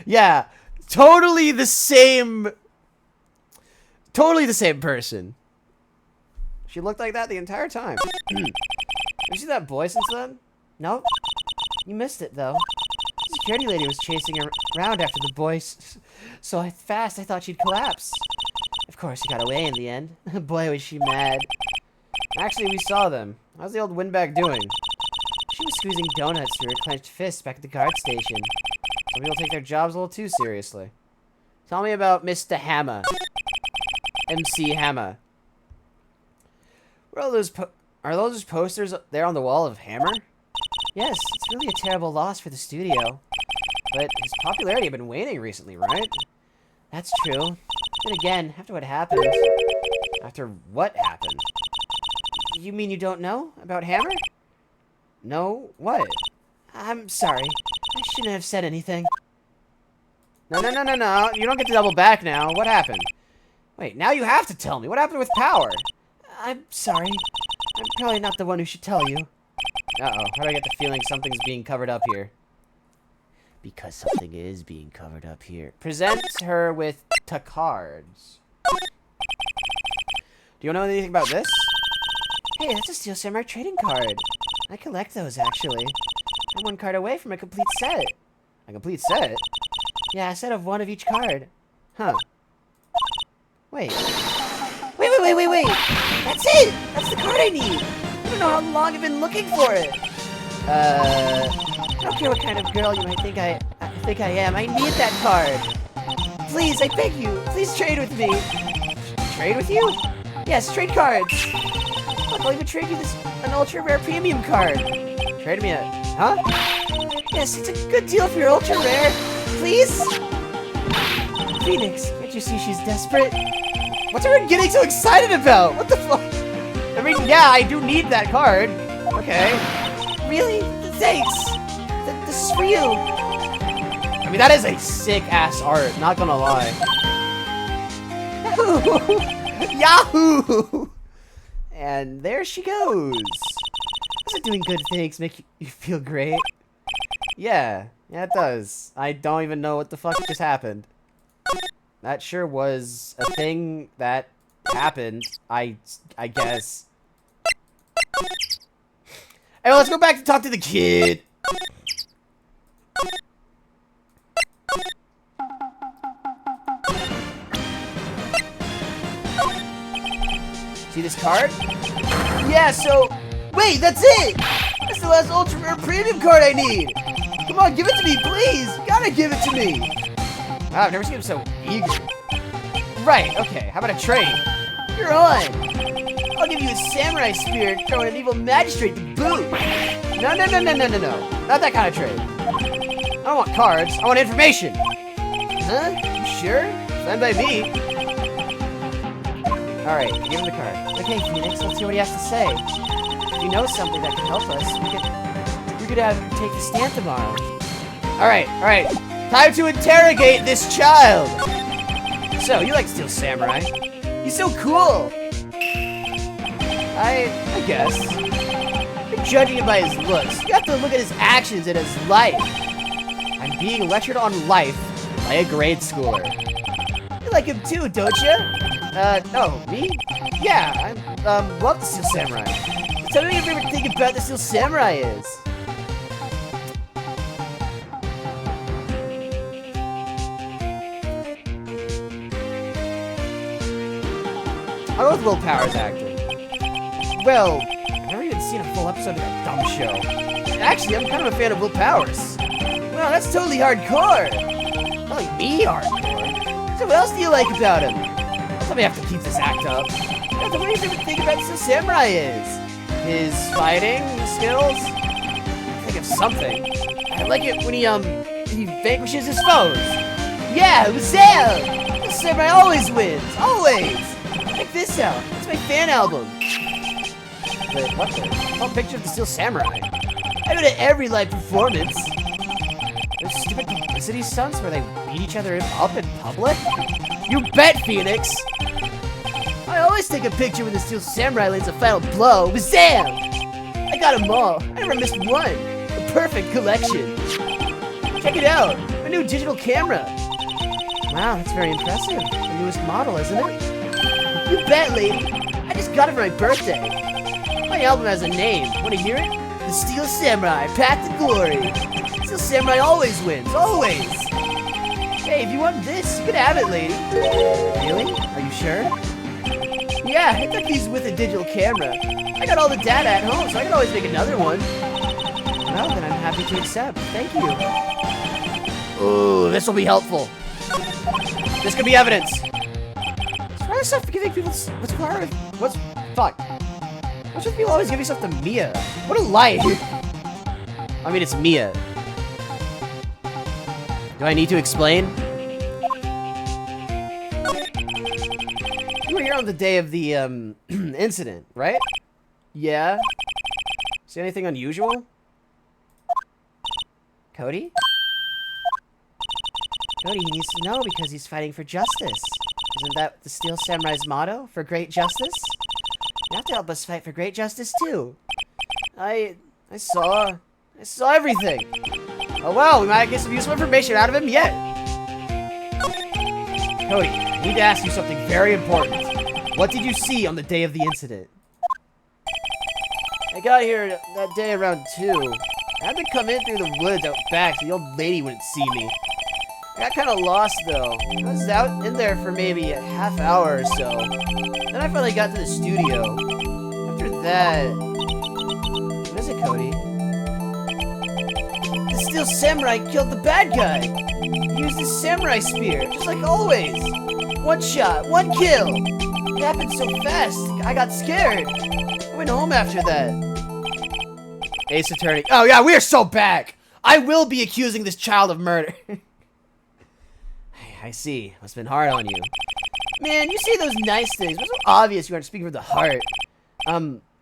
Yeah, totally the same... Totally the same person. She looked like that the entire time. Have you seen that boy since then? Nope. You missed it, though. The security lady was chasing her around after the boy so fast I thought she'd collapse. Of course, she got away in the end. Boy, was she mad. Actually, we saw them. How's the old windbag doing? She was squeezing donuts through her clenched fists back at the guard station. Some people take their jobs a little too seriously. Tell me about Mr. Hammer. MC Hammer. What are those posters there on the wall of Hammer? Yes, it's really a terrible loss for the studio. But his popularity had been waning recently, right? That's true. Then again, after what happened... After what happened? You mean you don't know about Hammer? No, what? I'm sorry. I shouldn't have said anything. No. You don't get to double back now. What happened? Wait, now you have to tell me. What happened with Power? I'm sorry. I'm probably not the one who should tell you. Uh-oh. How do I get the feeling something's being covered up here? Because something is being covered up here. Present her with cards. Do you know anything about this? Hey, that's a Steel Samurai trading card. I collect those, actually. I'm one card away from a complete set. A complete set? Yeah, a set of one of each card. Huh. Wait. Wait. That's it! That's the card I need! I don't know how long I've been looking for it. I don't care what kind of girl you might think I am. I need that card. Please, I beg you. Please trade with me. Trade with you? Yes, trade cards. Look, I'll even trade you an ultra rare premium card. Trade me a... Huh? Yes, it's a good deal for your ultra rare. Please? Phoenix, can't you see she's desperate? What's everyone getting so excited about? What the fuck? I mean, yeah, I do need that card. Okay. Really? Thanks. This is for you. I mean, that is a sick-ass art, not gonna lie. Yahoo! And there she goes. Doesn't doing good things make you feel great? Yeah, it does. I don't even know what the fuck just happened. That sure was a thing that happened, I guess. Hey, let's go back to talk to the kid. See this card? Yeah, so... Wait, that's it! That's the last ultra rare premium card I need! Come on, give it to me, please! You gotta give it to me! Wow, I've never seen him so eager. Right, okay, how about a trade? You're on! I'll give you a samurai spear and throw in an evil magistrate to boot! No. Not that kind of trade. I don't want cards, I want information! Huh? You sure? Fine by me. Alright, give him the card. Okay, Phoenix, let's see what he has to say. If you know something that can help us, we could have you take the stand tomorrow. Alright. Time to interrogate this child! So, you like Steel Samurai? He's so cool! I guess. You're judging him by his looks. You have to look at his actions and his life. I'm being lectured on life by a grade schooler. You like him too, don't you? No, me? Yeah, I love the Steel Samurai. Tell me what your favorite thing about the Steel Samurai is. I'll go with Will Power's acting. Well, I've never even seen a full episode of that dumb show. Actually, I'm kind of a fan of Will Power's. Wow, that's totally hardcore. Not like me hardcore. So what else do you like about him? Don't tell me I have to keep this act up. Tell me what your favorite thing about the Steel Samurai is. His fighting skills? Think of something. I like it when he vanquishes his foes. Yeah, Wazam! The Samurai always wins, always! Check this out, it's my fan album. Wait, what the? It's all picture of the Steel Samurai. I go to every live performance. Those stupid publicity stunts where they beat each other up in public? You bet, Phoenix! I always take a picture when the Steel Samurai lands a final blow. Bazam! I got them all. I never missed one. A perfect collection. Check it out. My new digital camera. Wow, that's very impressive. The newest model, isn't it? You bet, lady. I just got it for my birthday. My album has a name. Want to hear it? The Steel Samurai, Path to Glory. Steel Samurai always wins. Always. Hey, if you want this, you can have it, lady. Really? Are you sure? Yeah, I took these with a digital camera. I got all the data at home, so I can always make another one. Well, then I'm happy to accept. Thank you. Ooh, this will be helpful. This could be evidence. Why is stuff giving people... Fuck. What's with people always giving stuff to Mia? What a life. I mean, it's Mia. Do I need to explain? You were here on the day of the, incident, right? Yeah. See anything unusual? Cody? Cody, he needs to know because he's fighting for justice. Isn't that the Steel Samurai's motto? For great justice? You have to help us fight for great justice, too. I saw everything. Oh, wow, we might get some useful information out of him yet. Cody, I need to ask you something very important. What did you see on the day of the incident? I got here that day around 2. I had to come in through the woods out back so the old lady wouldn't see me. I got kind of lost though. I was out in there for maybe a half hour or so. Then I finally got to the studio. After that... What is it, Cody? The Steel Samurai killed the bad guy! He used his samurai spear, just like always! One shot, one kill! It happened so fast, I got scared. I went home after that. Ace Attorney. Oh yeah, we are so back! I will be accusing this child of murder. I see. Must have been hard on you. Man, you say those nice things, but it's so obvious you aren't speaking from the heart.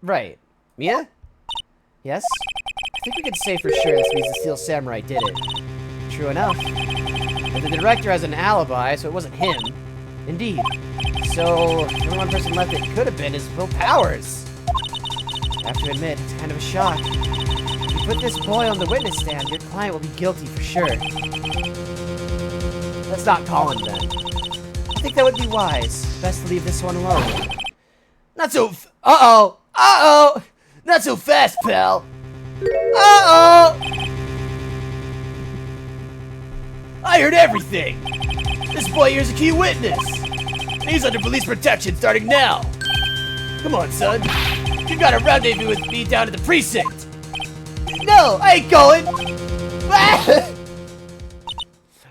Right. Mia? Yes? I think we can say for sure this means the Steel Samurai did it. True enough. But the director has an alibi, so it wasn't him. Indeed. So, the only one person left it could have been is Will Powers. I have to admit, it's kind of a shock. If you put this boy on the witness stand, your client will be guilty for sure. Let's not call him then. I think that would be wise. Best to leave this one alone. Not so uh-oh! Uh-oh! Not so fast, pal! Uh-oh! I heard everything! This boy here's a key witness! He's under police protection starting now! Come on, son. You got a rendezvous with me down at the precinct! No, I ain't going!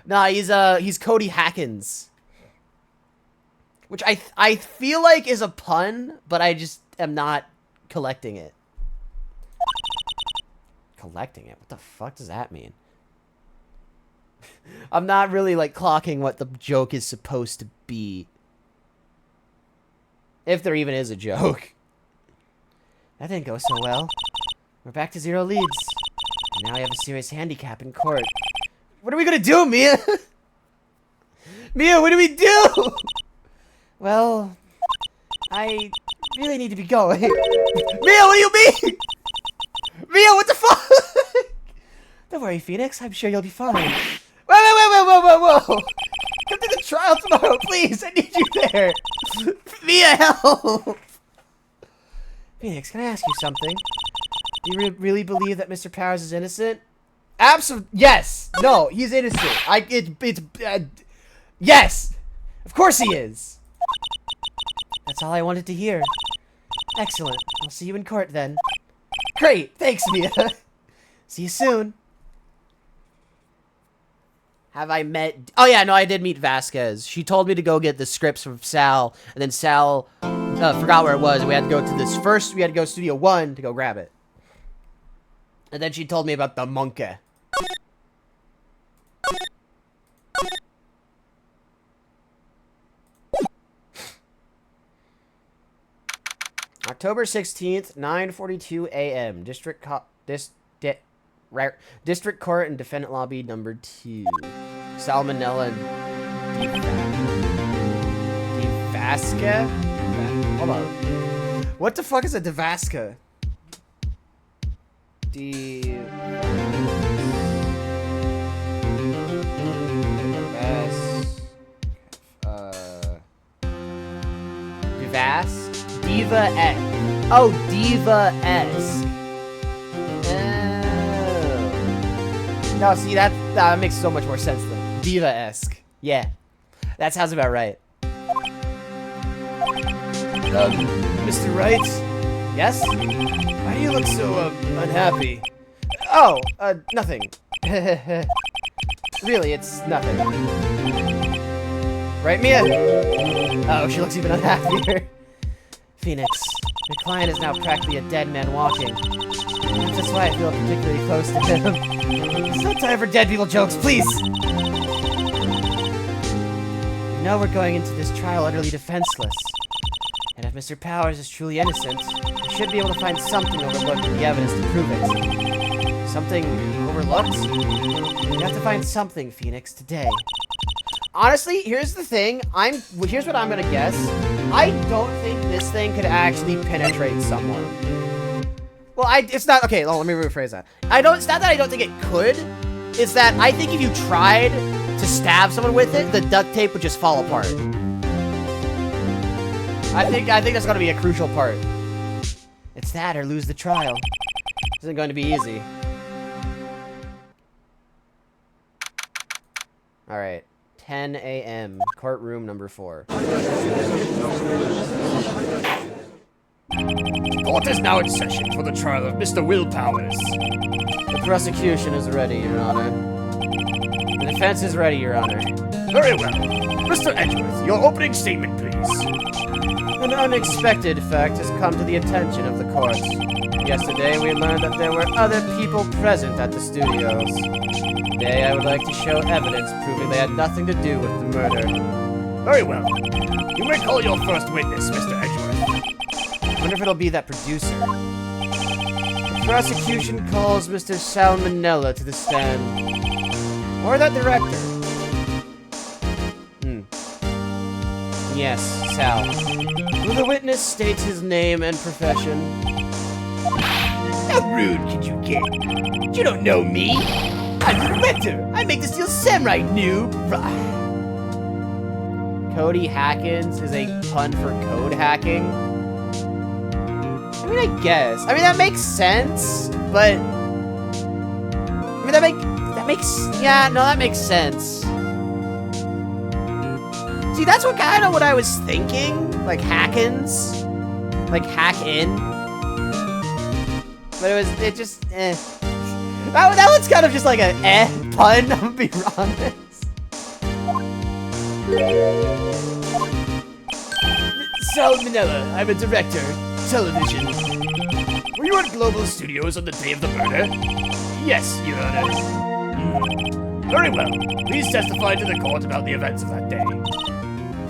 Nah, he's Cody Hackins. Which I feel like is a pun, but I just am not collecting it. Collecting it? What the fuck does that mean? I'm not really, like, clocking what the joke is supposed to be. If there even is a joke. That didn't go so well. We're back to 0 leads. And now we have a serious handicap in court. What are we gonna do, Mia? Mia, what do we do? Well, I really need to be going. Mia, what do you mean? Mia, what the fuck? Don't worry, Phoenix. I'm sure you'll be fine. Whoa. Come to the trial tomorrow, please. I need you there. Mia, help. Phoenix, can I ask you something? Do you really believe that Mr. Powers is innocent? Absolutely. Yes. No, he's innocent. Yes. Of course he is. That's all I wanted to hear. Excellent. I'll see you in court then. Great. Thanks, Mia. See you soon. Have I met... Oh, yeah, no, I did meet Vasquez. She told me to go get the scripts from Sal, and then Sal forgot where it was, and we had to go to this first... We had to go to Studio 1 to go grab it. And then she told me about the monkey. October 16th, 9:42 a.m. District Court and Defendant Lobby number 2. Salmonella Devasca? Hold on. What the fuck is a Devasca? Diva-esque. Oh, Diva-esque. Oh. No, see, that makes so much more sense then. Diva-esque. Yeah. That sounds about right. Mr. Wright? Yes? Why do you look so, unhappy? Oh, nothing. Really, it's nothing. Right, Mia? Oh, she looks even unhappier. Phoenix, your client is now practically a dead man walking. That's why I feel particularly close to him. It's not time for dead people jokes, please! You know we're going into this trial utterly defenseless. And if Mr. Powers is truly innocent, we should be able to find something overlooked in the evidence to prove it. Something overlooked? We have to find something, Phoenix, today. Honestly, here's the thing. Here's what I'm gonna guess. I don't think this thing could actually penetrate someone. Well, it's not, okay, let me rephrase that. It's not that I don't think it could. It's that I think if you tried to stab someone with it, the duct tape would just fall apart. I think that's gonna be a crucial part. It's that or lose the trial. This isn't going to be easy. Alright. 10 a.m. Courtroom number 4. Court is now in session for the trial of Mr. Will Powers. The prosecution is ready, Your Honor. The defense is ready, Your Honor. Very well. Mr. Edgeworth, your opening statement, please. An unexpected fact has come to the attention of the court. Yesterday, we learned that there were other people present at the studios. Today, I would like to show evidence proving they had nothing to do with the murder. Very well. You may call your first witness, Mr. Edgeworth. I wonder if it'll be that producer. The prosecution calls Mr. Salmonella to the stand. Or that director. Yes, Sal. Will the witness state his name and profession? How rude could you get? You don't know me. I'm the director. I make the Steel Samurai, noob. Cody Hackins is a pun for code hacking. I mean, I guess. I mean, that makes sense, but... I mean, that makes sense. See, that's kind of what I was thinking. Like, Hackins. Like, hack in. But it just, That one's kind of just like a pun, I'm gonna be honest. Salmonella, I'm a director. Television. Were you at Global Studios on the day of the murder? Yes, Your Honor. Very well. Please testify to the court about the events of that day.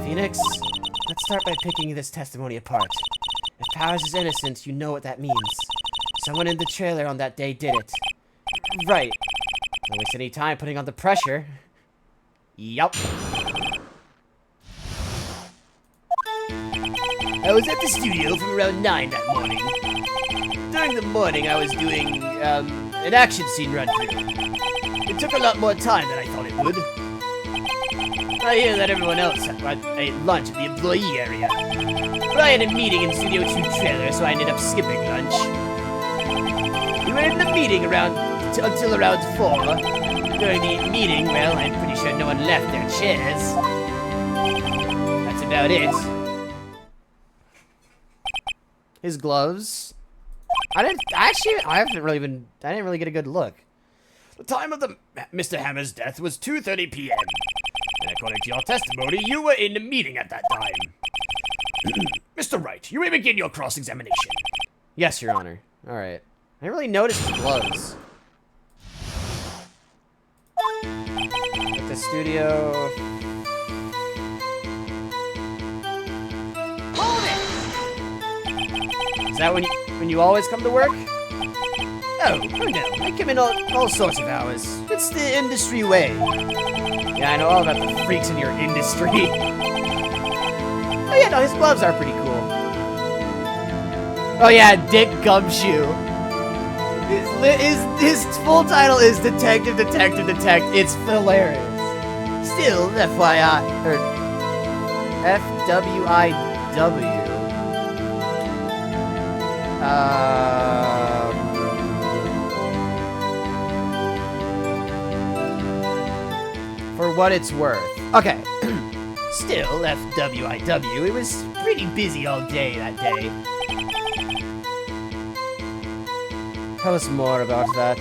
Phoenix, let's start by picking this testimony apart. If Powers is innocent, you know what that means. Someone in the trailer on that day did it. Right. Don't waste any time putting on the pressure. Yup. I was at the studio from around 9 that morning. During the morning, I was doing, an action scene run-through. It took a lot more time than I thought it would. I hear that everyone else ate lunch at the employee area. But I had a meeting in Studio 2 trailer, so I ended up skipping lunch. We were in the meeting until around 4. During the meeting, well, I'm pretty sure no one left their chairs. That's about it. His gloves. I didn't really get a good look. The time of Mr. Hammer's death was 2:30 p.m. And according to your testimony, you were in the meeting at that time. Mr. Wright, you may begin your cross-examination. Yes, Your Honor. Alright. I didn't really notice his gloves. At the studio... Hold it! Is that when you always come to work? Oh no, I come in all sorts of hours. It's the industry way. Yeah, I know all about the freaks in your industry. Oh yeah, no, his gloves are pretty cool. Oh yeah, Dick Gumshoe. His full title is Detective. It's hilarious. Still, FYI, or FWIW. For what it's worth. Okay. Still, FWIW, it was pretty busy all day that day. Tell us more about that.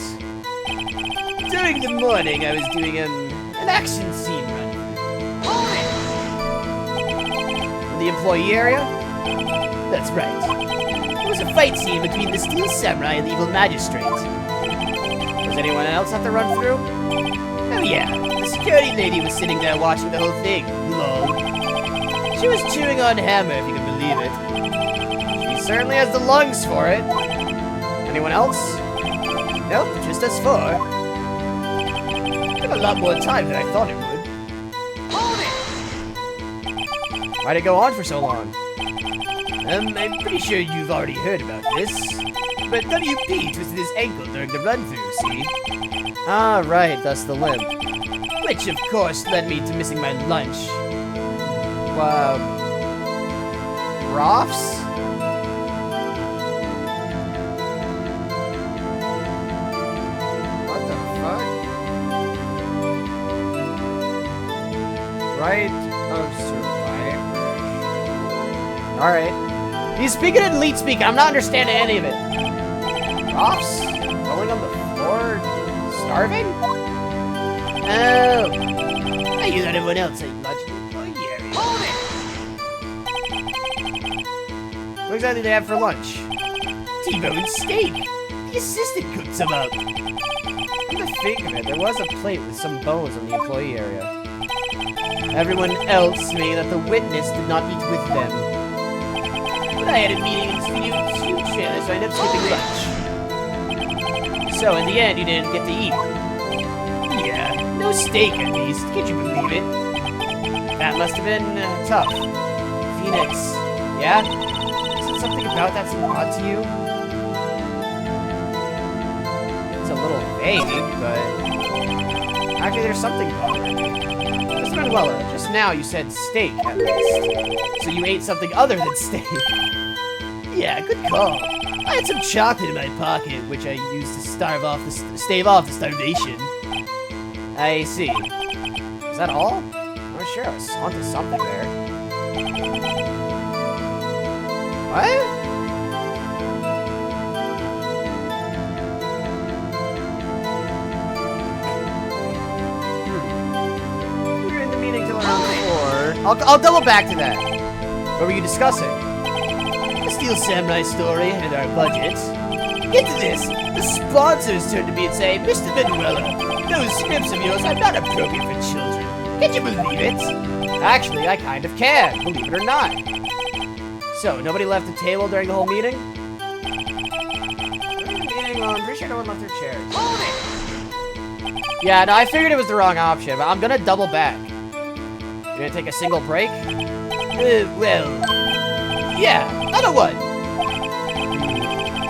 During the morning, I was doing an action scene run. In the employee area? That's right. There was a fight scene between the Steel Samurai and the Evil Magistrate. Was anyone else at the run-through? Oh yeah, the security lady was sitting there watching the whole thing. Lol. She was chewing on Hammer, if you can believe it. She certainly has the lungs for it. Anyone else? Nope, just us 4. Took a lot more time than I thought it would. Hold it! Why'd it go on for so long? I'm pretty sure you've already heard about this. But WP twisted his ankle during the run-through, see? Ah, right, thus the limp. Which, of course, led me to missing my lunch. Rofs? What the fuck? Alright. He's speaking in elite speak. I'm not understanding any of it. Profs? Rolling on the floor? Starving? Oh. I knew that everyone else ate lunch in the employee area. Hold it! What exactly do they have for lunch? T-bone steak. The assistant cooked some up. Come to think of it, there was a plate with some bones in the employee area. Everyone else may that the witness did not eat with them. But I had a meeting in studio 2 trailer, so I ended up skipping lunch. So in the end, you didn't get to eat. Yeah, no steak at least. Can't you believe it? That must have been tough. Phoenix, yeah? Is it something about that seem odd to you? It's a little vague, but actually there's something bothering me. Miss Manuela, just now you said steak at least. So you ate something other than steak. Yeah, good call. I had some chocolate in my pocket, which I used to stave off the starvation. I see. Is that all? I'm not sure. I was onto something there. What? We were in the meeting till around 4. I'll double back to that. What were you discussing? The Steel Samurai story and our budget. Get to this! The sponsors turn to me and say, Mr. Manuela, those scripts of yours are not appropriate for children. Can't you believe it? Actually, I kind of can, believe it or not. So, nobody left the table during the whole meeting? I'm pretty sure no one left their chairs. Yeah, no, I figured it was the wrong option, but I'm gonna double back. You gonna take a single break? Well... yeah, another one!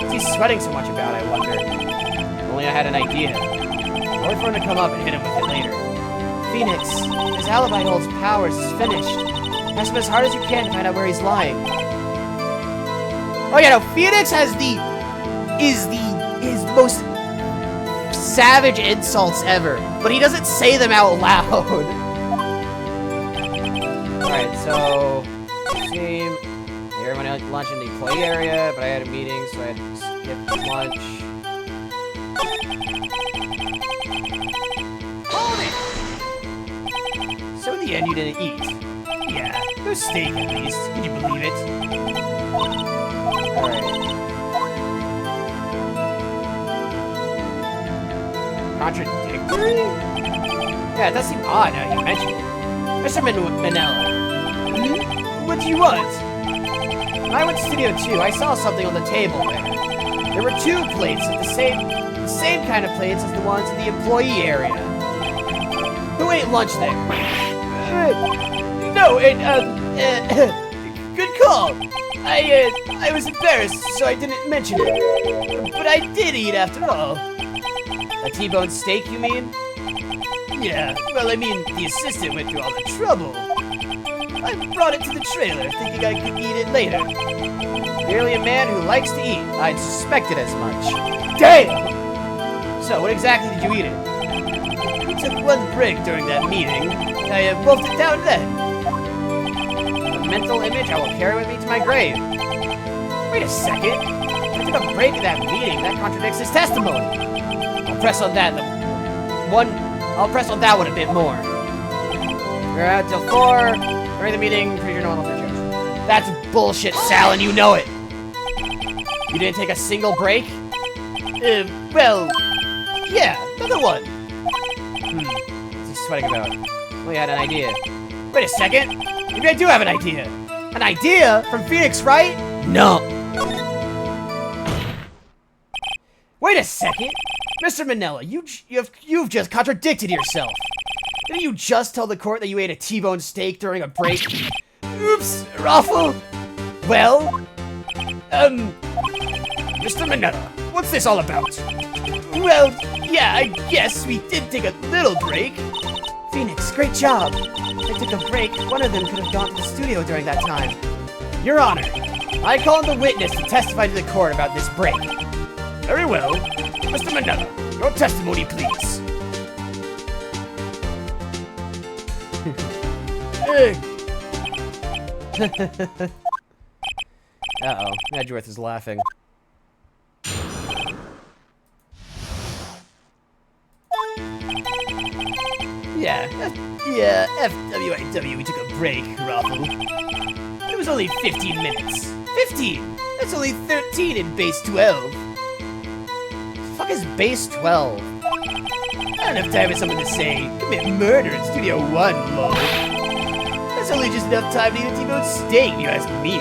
What's he sweating so much about, I wonder? If only I had an idea. Or for him to come up and hit him with it later. Phoenix, his alibi holds powers is finished. Press him as hard as you can to find out where he's lying. Oh yeah, no, Phoenix has his most savage insults ever, but he doesn't say them out loud. Alright, so team. Everyone had lunch in the employee area, but I had a meeting, so I had to skip lunch. So in the end, you didn't eat. Yeah, no steak at least. Can you believe it? Alright. Contradictory? Yeah, it does seem odd now you mention it. Mr. Manella. What do you want? When I went to Studio 2, I saw something on the table there. There were 2 plates of the same kind of plates as the ones in the employee area. Who ate lunch there? No, good call. I was embarrassed, so I didn't mention it. But I did eat after all. A T-bone steak, you mean? Yeah, well, I mean, the assistant went through all the trouble. I brought it to the trailer, thinking I could eat it later. Merely a man who likes to eat. I'd suspected as much. Damn! So, what exactly did you eat it? We took 1 break during that meeting. I wolfed it down then. A mental image I will carry with me to my grave. Wait a second. I took a break at that meeting. That contradicts his testimony. I'll press on that one a bit more. We're out till 4. During the meeting, pretty sure no one left their chairs. That's bullshit, Sal, and you know it. You didn't take a single break? Well, yeah, another one. What's he sweating about? Well, he had an idea. Wait a second. Maybe I do have an idea. An idea? From Phoenix, right? No. Wait a second. Mr. Manella, you've just contradicted yourself. Didn't you just tell the court that you ate a T-bone steak during a break? Oops, Raffle. Well, Mr. Manella, what's this all about? Well, yeah, I guess we did take a little break. Phoenix, great job. If they took a break, one of them could have gone to the studio during that time. Your Honor, I call on the witness to testify to the court about this break. Very well. Mr. Manella, your testimony, please. Uh-oh, Edgeworth is laughing. Yeah, FWIW, we took a break, Raffle. It was only 15 minutes. 15! That's only 13 in base 12. The fuck is base 12? I don't have time for someone to say, commit murder in Studio 1, lol. That's only just enough time to eat a T-bone steak, if you ask me.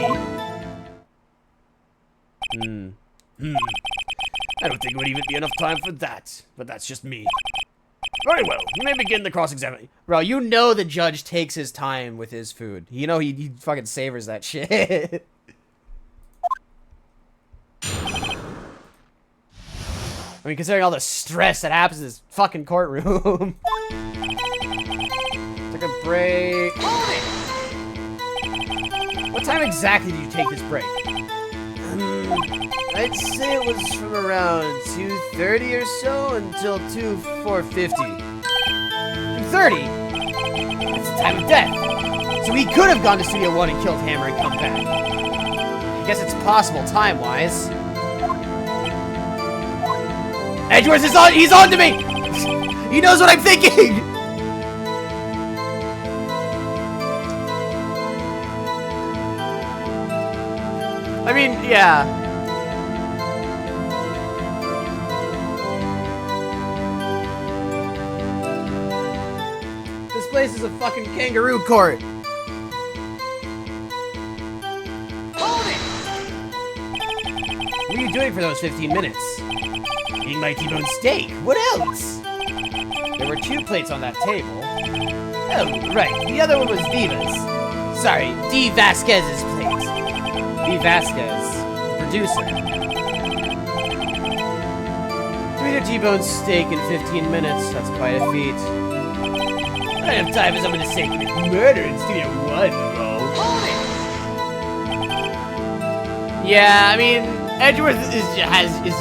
I don't think it would even be enough time for that, but that's just me. Very well, you may begin the cross-examination. Bro, you know the judge takes his time with his food. You know he fucking savors that shit. I mean, considering all the stress that happens in this fucking courtroom. Took a break. What time exactly did you take this break? I'd say it was from around 2:30 or so until 4:50. 2:30? That's the time of death. So he could have gone to Studio 1 and killed Hammer and come back. I guess it's possible time-wise. Edgeworth is on! He's on to me! He knows what I'm thinking! I mean, yeah. This place is a fucking kangaroo court. Hold it! What are you doing for those 15 minutes? Eating my T-bone steak. What else? There were 2 plates on that table. Oh, right. The other one was Diva's. Sorry, D. Vasquez's plate. B. Vasquez, the producer. To eat a T-bone steak in 15 minutes, that's quite a feat. I don't have time for someone to say commit murder in Studio 1, bro. Yeah, I mean, Edgeworth is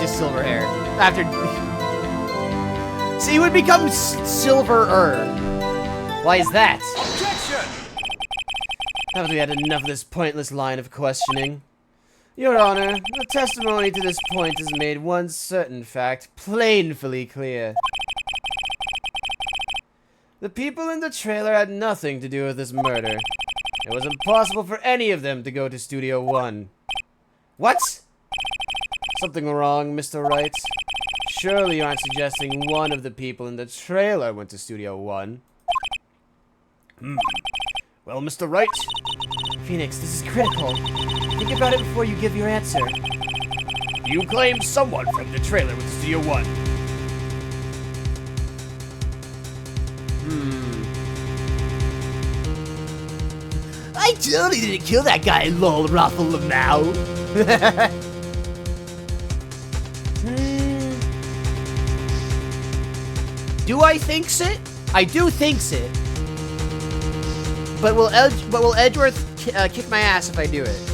just silver hair. After, so he would become silver-er. Why is that? Objection! Haven't we had enough of this pointless line of questioning? Your Honor, the testimony to this point has made one certain fact plainly clear. The people in the trailer had nothing to do with this murder. It was impossible for any of them to go to Studio 1. What? Something wrong, Mr. Wright? Surely you aren't suggesting one of the people in the trailer went to Studio 1. Well, Mr. Wright, Phoenix, this is critical. Think about it before you give your answer. you claim someone from the trailer with Studio 1. I totally didn't kill that guy, lol, Raffle Lamau. Do I thinks it? I do thinks it. But will Edgeworth kick my ass if I do it?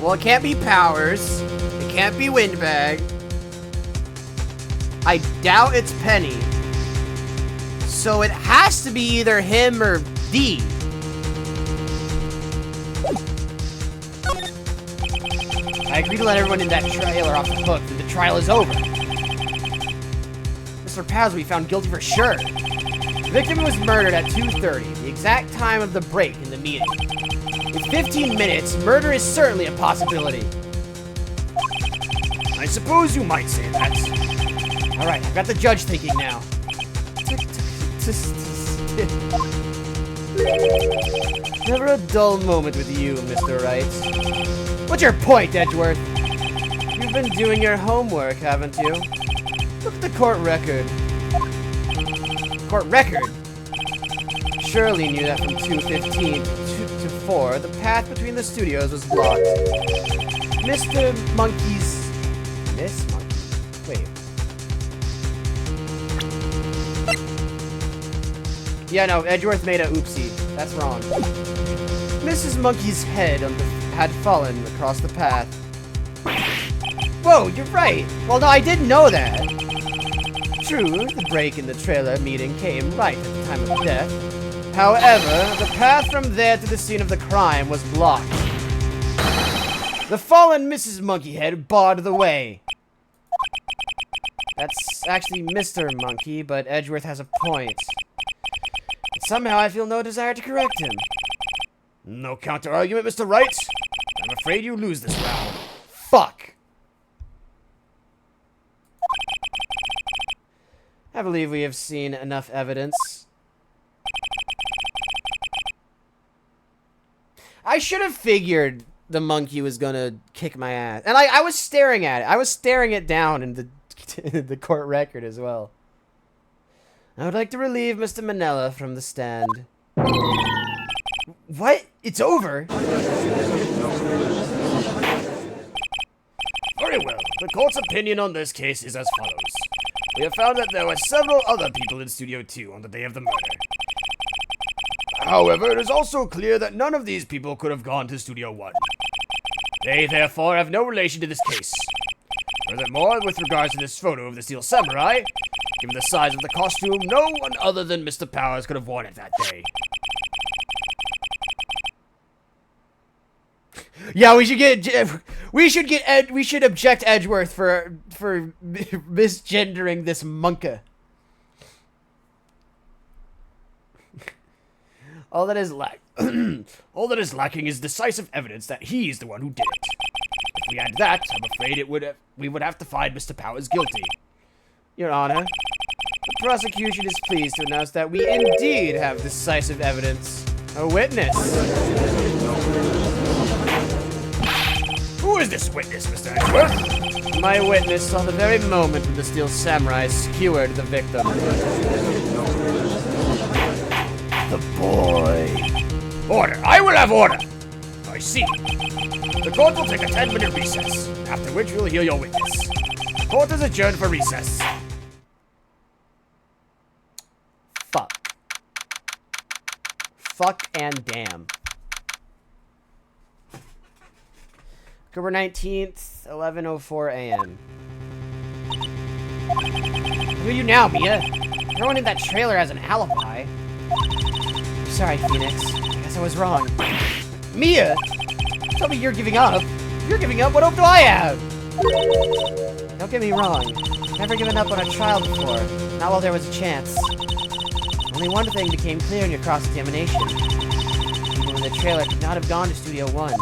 Well, it can't be Powers. It can't be Windbag. I doubt it's Penny. So it has to be either him or D. I agree to let everyone in that trailer off the hook when the trial is over. Mr. Powers will be found guilty for sure. The victim was murdered at 2:30, the exact time of the break in the meeting. With 15 minutes, murder is certainly a possibility. I suppose you might say that. Alright, I've got the judge thinking now. Never a dull moment with you, Mr. Wright. What's your point, Edgeworth? You've been doing your homework, haven't you? Look at the court record. court record. Surely knew that from 2:15 to 4, the path between the studios was blocked. Mr. Monkey's... Miss Monkey? Wait. Yeah, no, Edgeworth made a oopsie. That's wrong. Mrs. Monkey's head had fallen across the path. Whoa, you're right. Well, no, I didn't know that. True, the break in the trailer meeting came right at the time of death. However, the path from there to the scene of the crime was blocked. The fallen Mrs. Monkeyhead barred the way. That's actually Mr. Monkey, but Edgeworth has a point. But somehow I feel no desire to correct him. No counter-argument, Mr. Wright. I'm afraid you lose this round. Fuck. I believe we have seen enough evidence. I should have figured the monkey was gonna kick my ass. And I was staring at it. I was staring it down in the court record as well. I would like to relieve Mr. Manella from the stand. What? It's over? Very well. The court's opinion on this case is as follows. We have found that there were several other people in Studio 2 on the day of the murder. However, it is also clear that none of these people could have gone to Studio 1. They, therefore, have no relation to this case. Furthermore, with regards to this photo of the Steel Samurai, given the size of the costume, no one other than Mr. Powers could have worn it that day. Yeah, we should object Edgeworth for misgendering this monka. All that is lacking is decisive evidence that he's the one who did it. If we had that, I'm afraid we would have to find Mr. Powers guilty. Your Honor, the prosecution is pleased to announce that we indeed have decisive evidence. A witness. Who is this witness, Mr. Edgeworth? My witness saw the very moment when the Steel Samurai skewered the victim. The boy. Order. I will have order. I see. The court will take a 10-minute recess, after which we'll hear your witness. Court is adjourned for recess. Fuck. Fuck and damn. October 19th, 11:04 a.m. Who are you now, Mia? Everyone in that trailer has an alibi. Sorry, Phoenix. I guess I was wrong. Mia! Tell me you're giving up. If you're giving up, what hope do I have? Don't get me wrong. I've never given up on a trial before. Not while there was a chance. Only one thing became clear in your cross-examination. People in the trailer could not have gone to Studio 1. I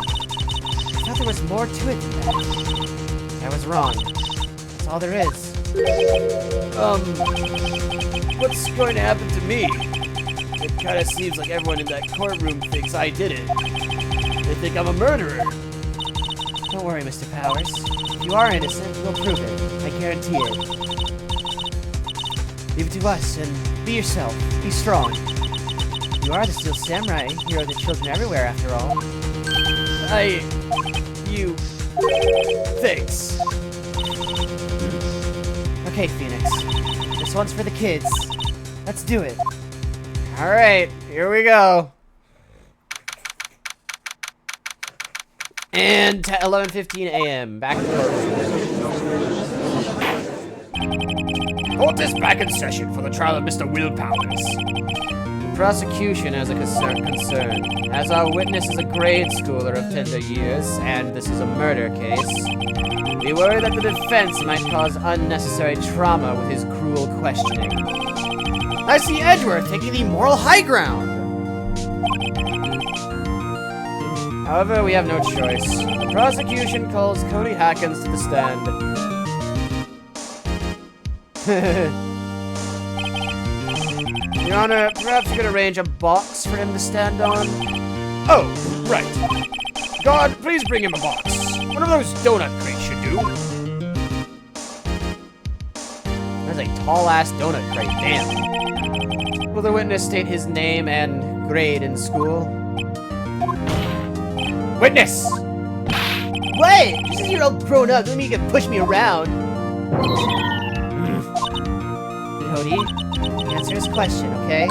thought there was more to it than that. I was wrong. That's all there is. What's going to happen to me? It kind of seems like everyone in that courtroom thinks I did it. They think I'm a murderer. Don't worry, Mr. Powers. If you are innocent, we'll prove it. I guarantee it. Leave it to us, and be yourself. Be strong. You are the Steel Samurai, hero of the children everywhere, after all. Thanks. Okay, Phoenix. This one's for the kids. Let's do it. Alright, here we go. And 11:15 a.m. Back in the courtroom. Court is back in session for the trial of Mr. Will Powers. The prosecution has a concern. As our witness is a grade schooler of tender years, and this is a murder case, we worry that the defense might cause unnecessary trauma with his cruel questioning. I see Edgeworth taking the moral high ground. However, we have no choice. The prosecution calls Cody Hackins to the stand. Your Honor, perhaps you could arrange a box for him to stand on? Oh, right. Guard, please bring him a box. One of those donut crates should do. There's a tall-ass donut crate. Damn. Will the witness state his name and grade in school? Witness! What? Just because you're all grown up doesn't mean you can push me around. Cody, answer his question, okay?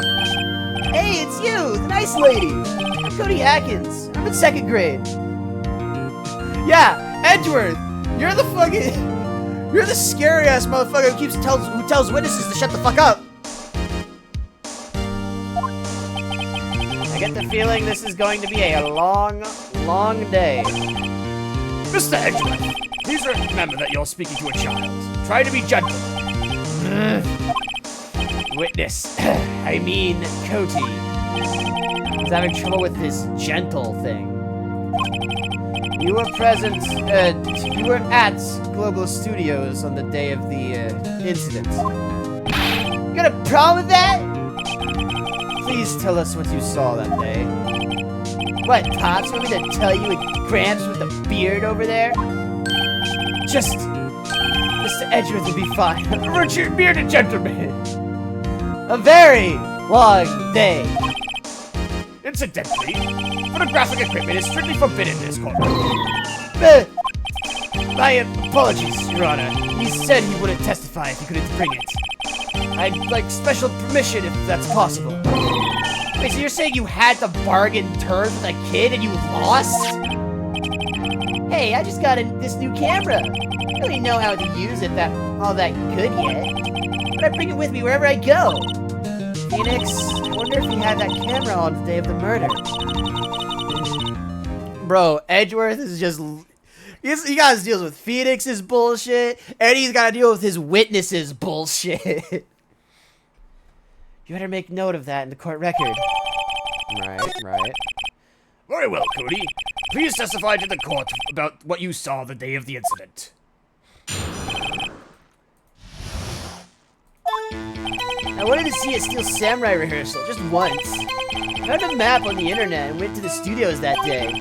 Hey, it's you, the nice lady. I'm Cody Atkins. I'm in 2nd grade. Yeah, Edgeworth! You're the fucking... You're the scary-ass motherfucker who tells witnesses to shut the fuck up! I get the feeling this is going to be a long, long day. Mr. Edgeworth, please remember that you're speaking to a child. Try to be gentle. Witness, I mean Cody. He's having trouble with this gentle thing. You were present, you were at Global Studios on the day of the incident. You got a problem with that? Please tell us what you saw that day. What, Pops? Want me to tell you with Gramps with the beard over there? Just, Mr. Edgeworth would be fine. Richard, bearded gentleman. A very long day. Incidentally, photographic equipment is strictly forbidden in this courtroom. My apologies, Your Honor. He said he wouldn't testify if he couldn't bring it. I'd like special permission if that's possible. Wait, so you're saying you had to bargain terms with a kid and you lost? Hey, I just got this new camera. I don't really know how to use it all that good yet. But I bring it with me wherever I go. Phoenix, I wonder if he had that camera on the day of the murder. Bro, Edgeworth is just... He got to deal with Phoenix's bullshit, and he's got to deal with his witnesses' bullshit. You better make note of that in the court record. Right. Very well, Cody. Please testify to the court about what you saw the day of the incident. I wanted to see a Steel Samurai rehearsal, just once. I found a map on the internet and went to the studios that day.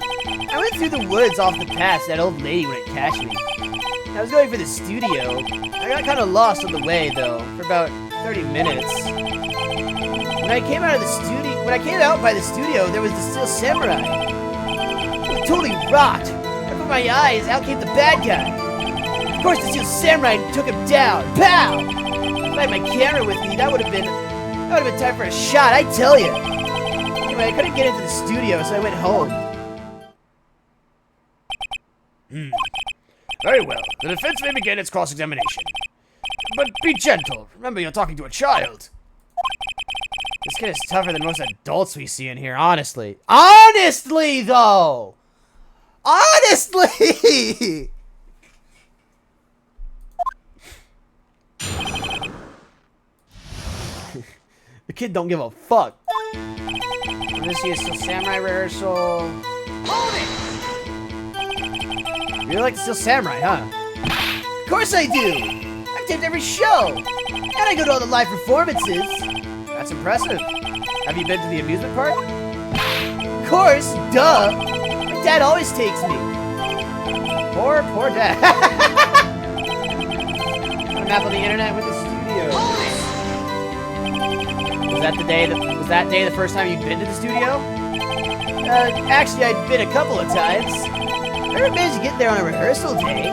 I went through the woods off the path so that old lady wouldn't catch me. I was going for the studio. I got kind of lost on the way, though, for about 30 minutes. When I came out by the studio, there was the Steel Samurai. It was totally rocked. Right before my eyes, out came the bad guy. Of course, the Steel Samurai took him down. Pow! If I had my camera with me, that would have been time for a shot, I tell you. Anyway, I couldn't get into the studio, so I went home. Very well. The defense may begin its cross-examination. But be gentle. Remember, you're talking to a child. This kid is tougher than most adults we see in here, honestly. Honestly, though! Honestly! The kid don't give a fuck. I'm gonna see a Steel Samurai rehearsal. Hold it! You really like the Steel Samurai, huh? Of course I do! I've taped every show! And I go to all the live performances! That's impressive. Have you been to the amusement park? Of course, duh! My dad always takes me! Poor dad. Got a map on the internet with the studio. Was that day the first time you'd been to the studio? Actually, I'd been a couple of times. I never managed to get there on a rehearsal day.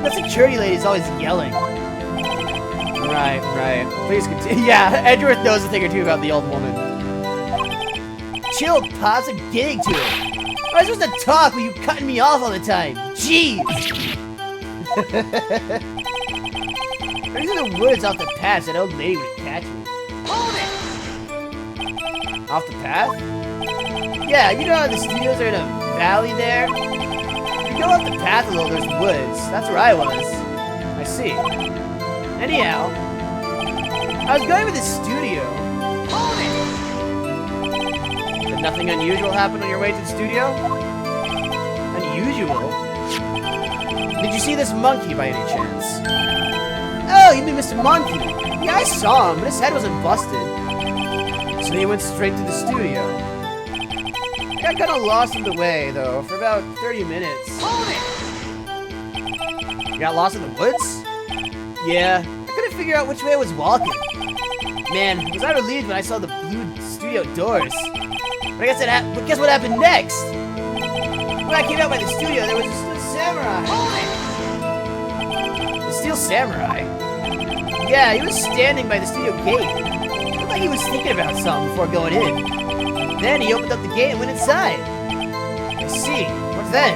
That security lady's always yelling. Right. Please continue. Yeah, Edgeworth knows a thing or two about the old woman. Chill, Pops, I'm getting to it. How am I supposed to talk when you cutting me off all the time? Jeez! Right through the woods off the path, that old lady would catch me. Hold it! Off the path? Yeah, you know how the studios are in a valley there? If you go up the path a little, there's woods. That's where I was. I see. Anyhow, I was going to the studio. Hold it! Did nothing unusual happen on your way to the studio? Unusual? Did you see this monkey by any chance? Oh, you mean Mr. Monkey? Yeah, I saw him, but his head wasn't busted. So you went straight to the studio. I got kind of lost in the way, though, for about 30 minutes. Hold it! You got lost in the woods? Yeah, I couldn't figure out which way I was walking. Man, was I relieved when I saw the blue studio doors. But guess what happened next? When I came out by the studio, there was a steel samurai. The steel samurai? Yeah, he was standing by the studio gate. Looked like he was thinking about something before going in. Then he opened up the gate and went inside. I see. What's then?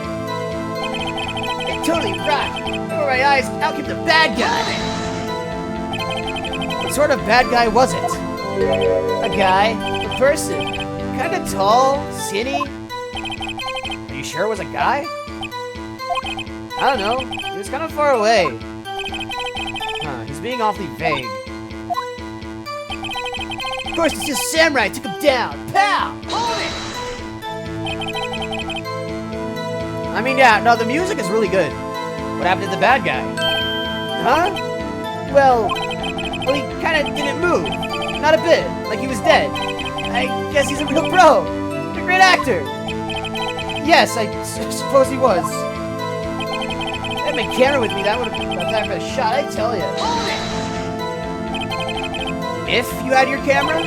It totally rocked. Before my eyes, out came the bad guy. What sort of bad guy was it? A guy? A person? Kinda tall? Skinny? Are you sure it was a guy? I don't know. He was kind of far away. Huh, he's being awfully vague. Of course, it's just samurai took him down. Pow! Hold it! I mean, yeah, no, the music is really good. What happened to the bad guy? Huh? Well, he kind of didn't move. Not a bit. Like he was dead. I guess he's a real pro. A great actor. Yes, I suppose he was. I had my camera with me. That would have been a time for a shot, I tell you. If you had your camera?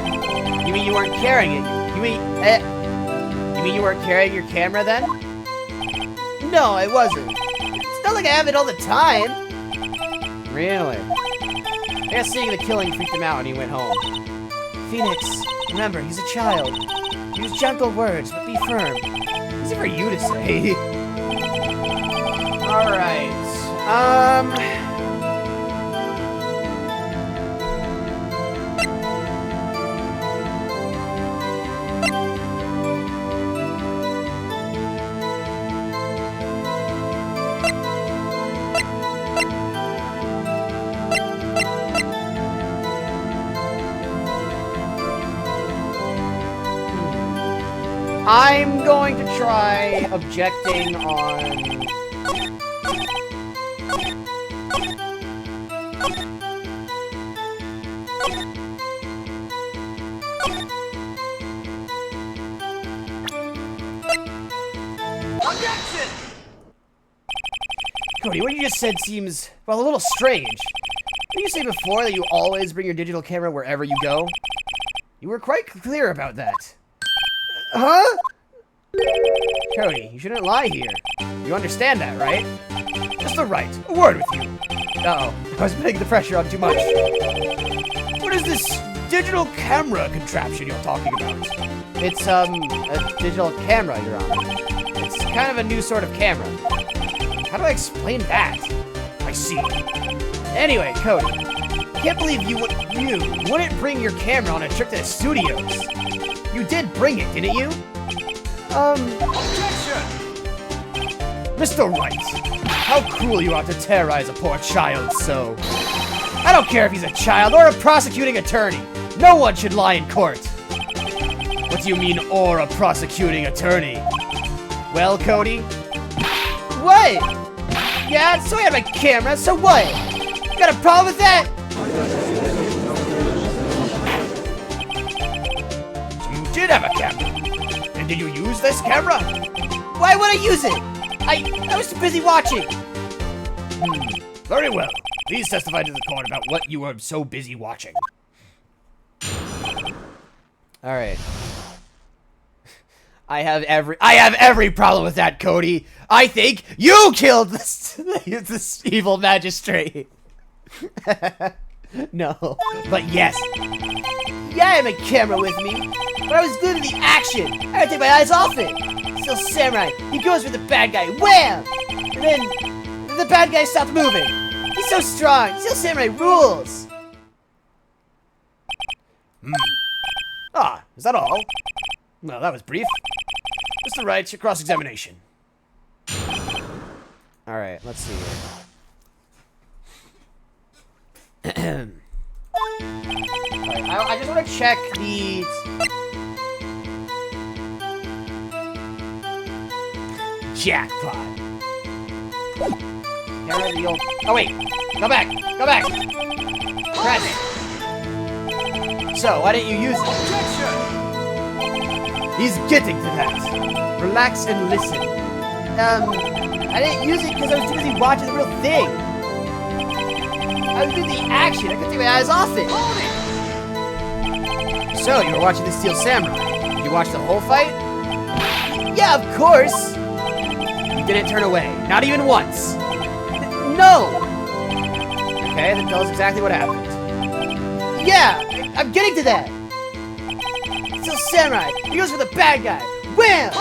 You mean you weren't carrying it? You mean you weren't carrying your camera then? No, I wasn't. It's not like I have it all the time. Really? I guess seeing the killing freaked him out and he went home. Phoenix, remember, he's a child. Use gentle words, but be firm. Easy for you to say. Alright. I'm going to try objecting on... Objection! Cody, what you just said seems, well, a little strange. Didn't you say before that you always bring your digital camera wherever you go? You were quite clear about that. Huh? Cody, you shouldn't lie here. You understand that, right? Mr. Wright, a word with you. Uh-oh, I was putting the pressure on too much. What is this digital camera contraption you're talking about? It's, a digital camera, Your Honor. It's kind of a new sort of camera. How do I explain that? I see. Anyway, Cody, I can't believe you wouldn't bring your camera on a trip to the studios. You did bring it, didn't you? Objection! Mr. Wright, how cruel you are to terrorize a poor child so. I don't care if he's a child or a prosecuting attorney. No one should lie in court. What do you mean, or a prosecuting attorney? Well, Cody? What? Yeah, so I had my camera, so what? You got a problem with that? You did have a camera. And did you use this camera? Why would I use it? I was too busy watching. Very well. Please testify to the court about what you were so busy watching. All right. I have every problem with that, Cody. I think you killed this evil magistrate. No, but yes. Yeah, I had my camera with me, but I was glued to the action. I had to take my eyes off it. Still samurai. He goes for the bad guy. Wham! And then the bad guy stopped moving. He's so strong. Still samurai rules. Ah, is that all? Well, that was brief. Mr. Wright, your cross-examination. All right, let's see here. Alright, I just want to check the... Jackpot. Oh wait, go back. Press. So, why didn't you use it? He's getting to that. Relax and listen. I didn't use it because I was too busy watching the real thing. I was doing the action. I couldn't take my eyes off it. So, you were watching the Steel Samurai. Did you watch the whole fight? Yeah, of course. You didn't turn away. Not even once. No. Okay, then tell us exactly what happened. Yeah, I'm getting to that. Steel Samurai. He goes for the bad guy. Wham!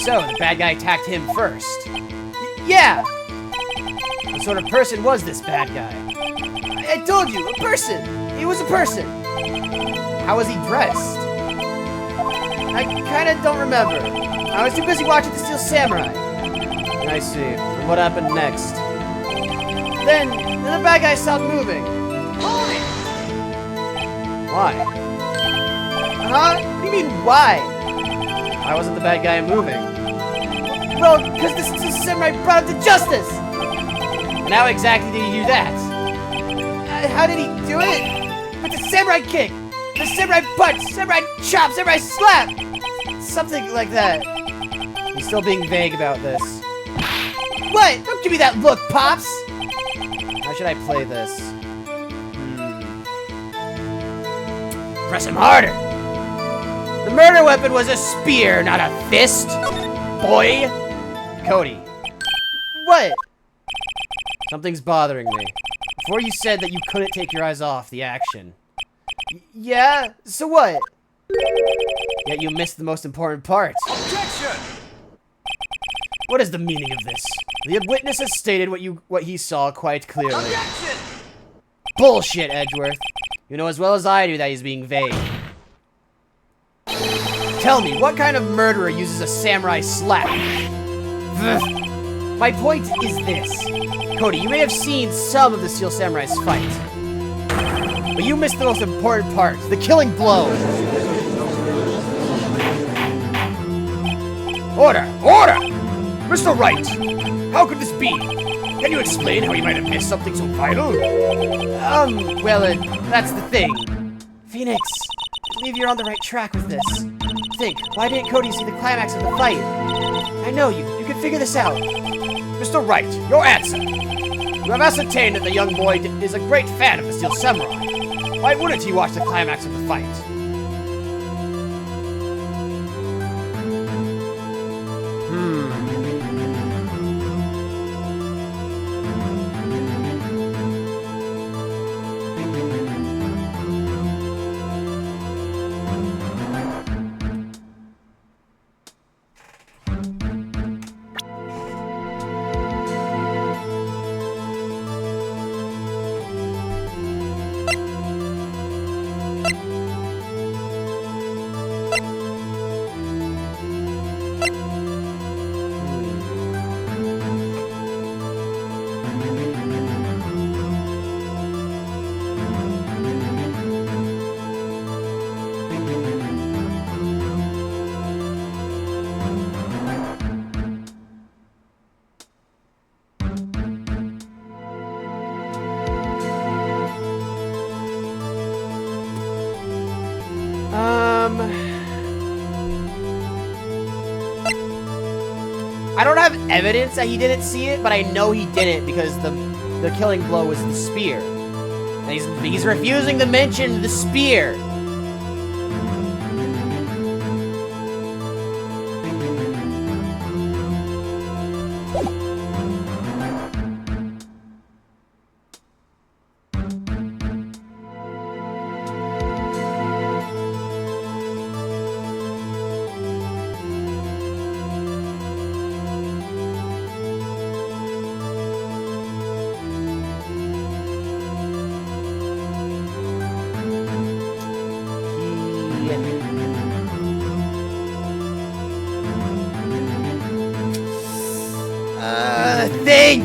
So, the bad guy attacked him first. Yeah. What sort of person was this bad guy? I told you, a person. He was a person. How was he dressed? I kind of don't remember. I was too busy watching the Steel Samurai. I see. And what happened next? Then the bad guy stopped moving. Why? Huh? What do you mean, why? Why wasn't the bad guy moving? Well, because the Steel Samurai brought him to justice. And how exactly did he do that? How did he do it? With the samurai kick, the samurai punch, samurai chop, samurai slap. Something like that. He's still being vague about this. What? Don't give me that look, Pops. How should I play this? Press him harder! The murder weapon was a spear, not a fist! Boy! Cody, What? something's bothering me. Before you said that you couldn't take your eyes off the action. Yeah? So what? Yet you missed the most important part. Objection! What is the meaning of this? The witness has stated what he saw quite clearly. Objection! Bullshit, Edgeworth. You know as well as I do that he's being vague. Tell me, what kind of murderer uses a samurai slap? My point is this. Cody, you may have seen some of the Steel Samurai's fight. But you missed the most important part, the killing blow. Order! Order! Mr. Wright! How could this be? Can you explain how you might have missed something so vital? Well, that's the thing. Phoenix, I believe you're on the right track with this. Think, why didn't Cody see the climax of the fight? I know you can figure this out. Mr. Wright, your answer. You have ascertained that the young boy is a great fan of the Steel Samurai. Why wouldn't he watch the climax of the fight? I don't have evidence that he didn't see it, but I know he didn't because the killing blow was the spear. And he's refusing to mention the spear. Think!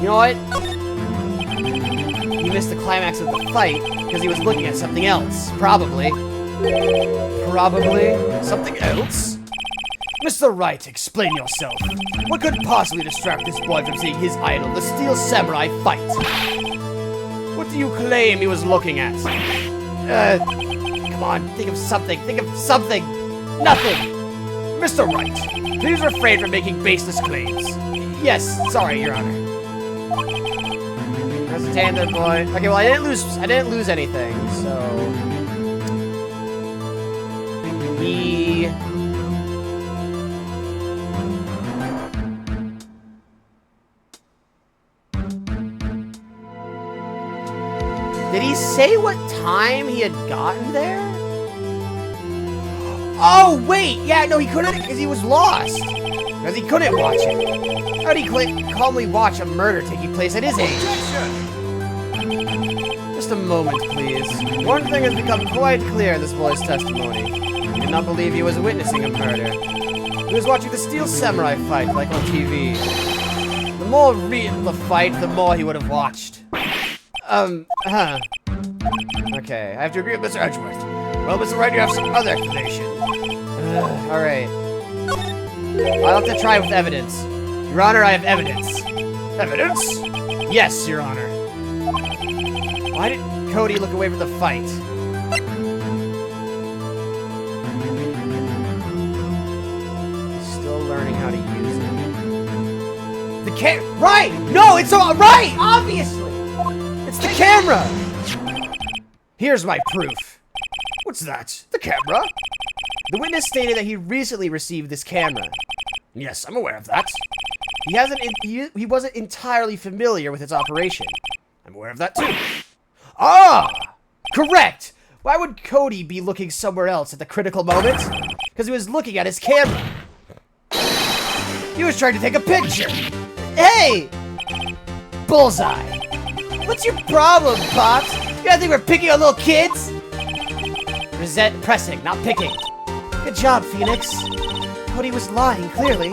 You know what? he missed the climax of the fight because he was looking at something else. Probably. Probably. Something else? Mr. Wright, explain yourself. What could possibly distract this boy from seeing his idol, the Steel Samurai, fight? What do you claim he was looking at? Come on, think of something. Think of something. Nothing. Mr. Wright, please refrain from making baseless claims. Yes, sorry, Your Honor. That's a tandem boy. Okay, well I didn't lose anything, so he did he say what time he had gotten there? Oh wait, yeah, no, he couldn't because he was lost. Because he couldn't watch it. How did he calmly watch a murder taking place at his age? Just a moment, please. One thing has become quite clear in this boy's testimony. He did not believe he was witnessing a murder. He was watching the Steel Samurai fight, like on TV. The more real the fight, the more he would have watched. Okay, I have to agree with Mr. Edgeworth. Well, Mr. Wright, you have some other explanation. Alright. I'll have to try with evidence. Your Honor, I have evidence. Evidence? Yes, Your Honor. Why did Cody look away from the fight? He's still learning how to use it. Right! No, it's all right! Obviously! It's the camera! Here's my proof. What's that? The camera? The witness stated that he recently received this camera. Yes, I'm aware of that. He wasn't entirely familiar with its operation. I'm aware of that too. Ah! Correct! Why would Cody be looking somewhere else at the critical moment? Because he was looking at his camera. He was trying to take a picture. Hey! Bullseye. What's your problem, Pops? You guys think we're picking on little kids? Pressing, not picking. Good job, Phoenix. Cody was lying, clearly.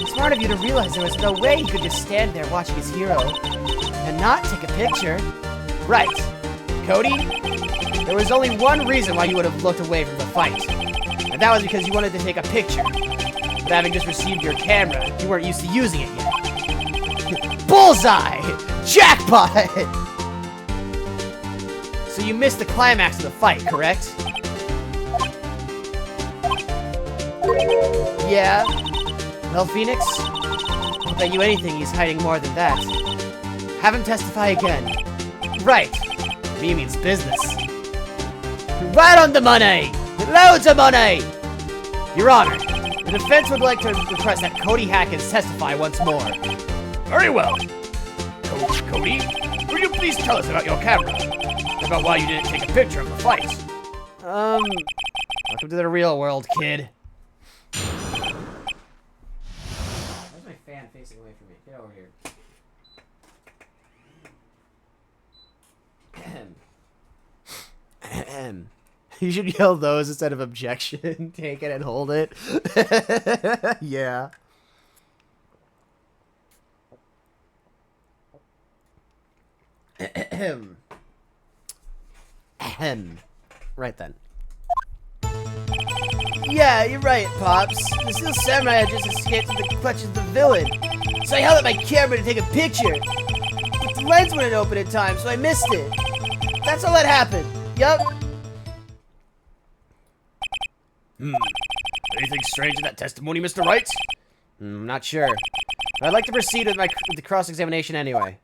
Smart of you to realize there was no way he could just stand there watching his hero and not take a picture. Right. Cody, there was only one reason why you would have looked away from the fight. And that was because you wanted to take a picture. But having just received your camera, you weren't used to using it yet. Bullseye! Jackpot! So you missed the climax of the fight, correct? Yeah. Well, Phoenix, I'll bet you anything he's hiding more than that. Have him testify again. Right. Me means business. Right on the money! Loads of money! Your Honor, the defense would like to request that Cody Hackins testify once more. Very well. Cody, will you please tell us about your camera? About why you didn't take a picture of the fight? Welcome to the real world, kid. Where's my fan facing away from me? Get over here. You should yell those instead of objection. Take it and hold it. Yeah. Right then. Yeah, you're right, Pops. The Steel Samurai had just escaped from the clutches of the villain. So I held up my camera to take a picture. But the lens wouldn't open in time, so I missed it. That's all that happened. Yup. Anything strange in that testimony, Mr. Wright? I'm not sure. But I'd like to proceed with the cross-examination anyway.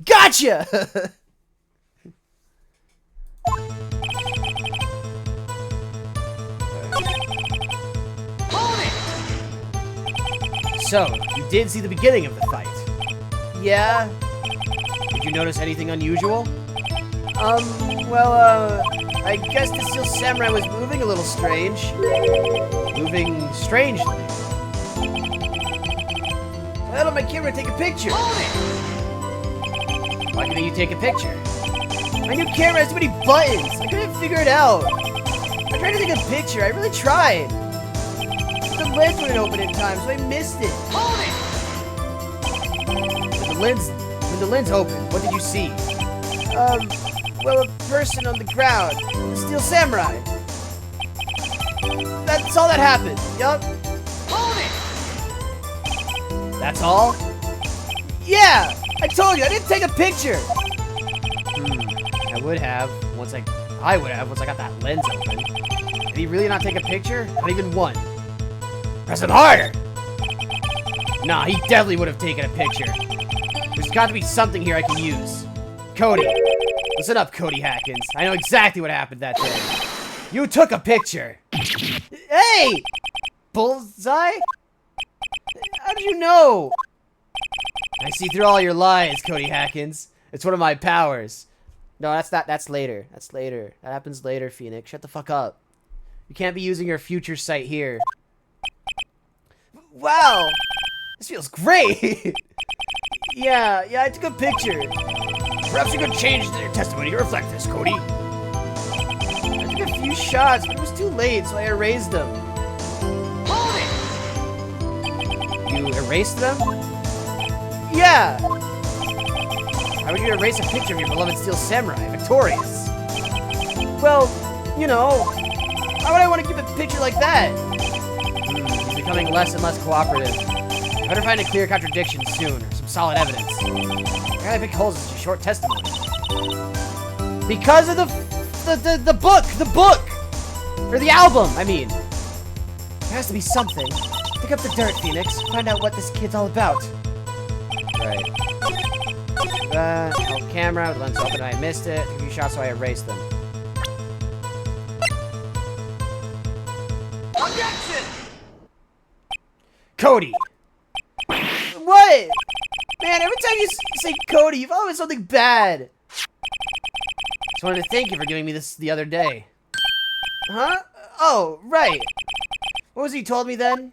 Gotcha! So, you did see the beginning of the fight? Yeah. Did you notice anything unusual? I guess the Steel Samurai was moving a little strange. Moving strangely. I held up my camera to take a picture. Why couldn't you take a picture? My new camera has too many buttons. I couldn't figure it out. I tried to take a picture. I really tried. The lens wouldn't open in time, so I missed it. When the lens opened, what did you see? Well, a person on the ground. The Steel Samurai. That's all that happened. Yup. Hold it! That's all? Yeah! I told you, I didn't take a picture! I would have once I got that lens open. Did he really not take a picture? Not even one. Press him harder! Nah, he definitely would have taken a picture. There's got to be something here I can use. Cody. Listen up, Cody Hackins. I know exactly what happened that day. You took a picture. Hey! Bullseye? How did you know? I see through all your lies, Cody Hackins. It's one of my powers. No, that's not. That's later. That's later. That happens later, Phoenix. Shut the fuck up. You can't be using your future sight here. Wow! This feels great! yeah, I took a picture. Perhaps you could change your testimony to reflect this, Cody. I took a few shots, but it was too late, so I erased them. Hold it! You erased them? Yeah! Why would you erase a picture of your beloved Steel Samurai, victorious? Well, you know, why would I want to keep a picture like that? He's becoming less and less cooperative. I better find a clear contradiction soon, or some solid evidence. I gotta pick holes in such a short testimony. Because of the book! The book! Or the album, I mean. There has to be something. Pick up the dirt, Phoenix. Find out what this kid's all about. Right. Held camera, the lens open, I missed it. Took a few shots, so I erased them. Objection! Cody! What? Man, every time you say Cody, you've always something bad. Just wanted to thank you for giving me this the other day. Huh? Oh, right. What was it you told me then?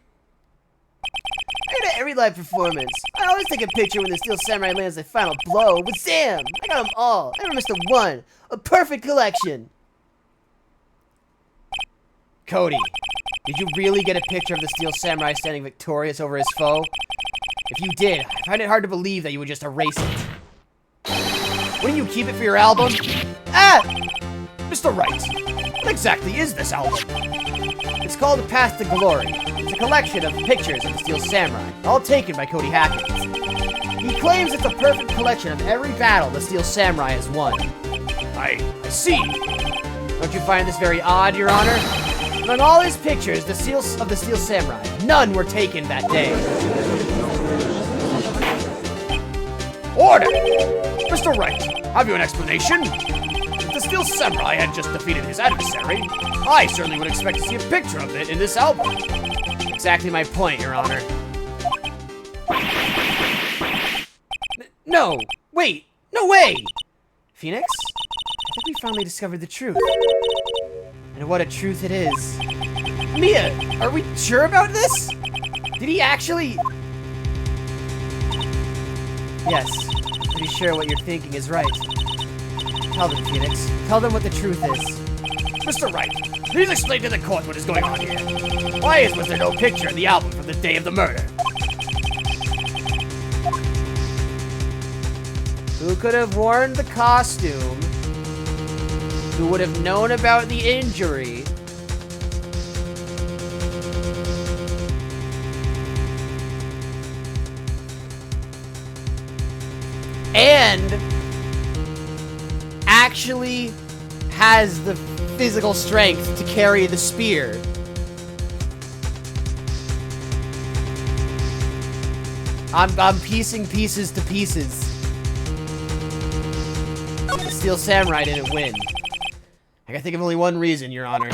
I did it every live performance. I always take a picture when the Steel Samurai lands their final blow, but Sam, I got them all. I never missed a one. A perfect collection. Cody, did you really get a picture of the Steel Samurai standing victorious over his foe? If you did, I find it hard to believe that you would just erase it. Wouldn't you keep it for your album? Ah! Mr. Wright, what exactly is this album? It's called The Path to Glory. It's a collection of pictures of the Steel Samurai, all taken by Cody Hackins. He claims it's a perfect collection of every battle the Steel Samurai has won. I see. Don't you find this very odd, Your Honor? Among all his pictures of the Steel Samurai, none were taken that day. Order! Mr. Wright, have you an explanation? If the Steel Samurai had just defeated his adversary, I certainly would expect to see a picture of it in this album. Exactly my point, Your Honor. No! Wait! No way! Phoenix? I think we finally discovered the truth. And what a truth it is. Mia, are we sure about this? Did he actually... Yes, I'm pretty sure what you're thinking is right. Tell them, Phoenix. Tell them what the truth is. Mr. Wright, please explain to the court what is going on here. Why was there no picture in the album from the day of the murder? Who could have worn the costume? Who would have known about the injury? And actually has the physical strength to carry the spear. I'm piecing pieces to pieces. The Steel Samurai didn't win. I can think of only one reason, Your Honor.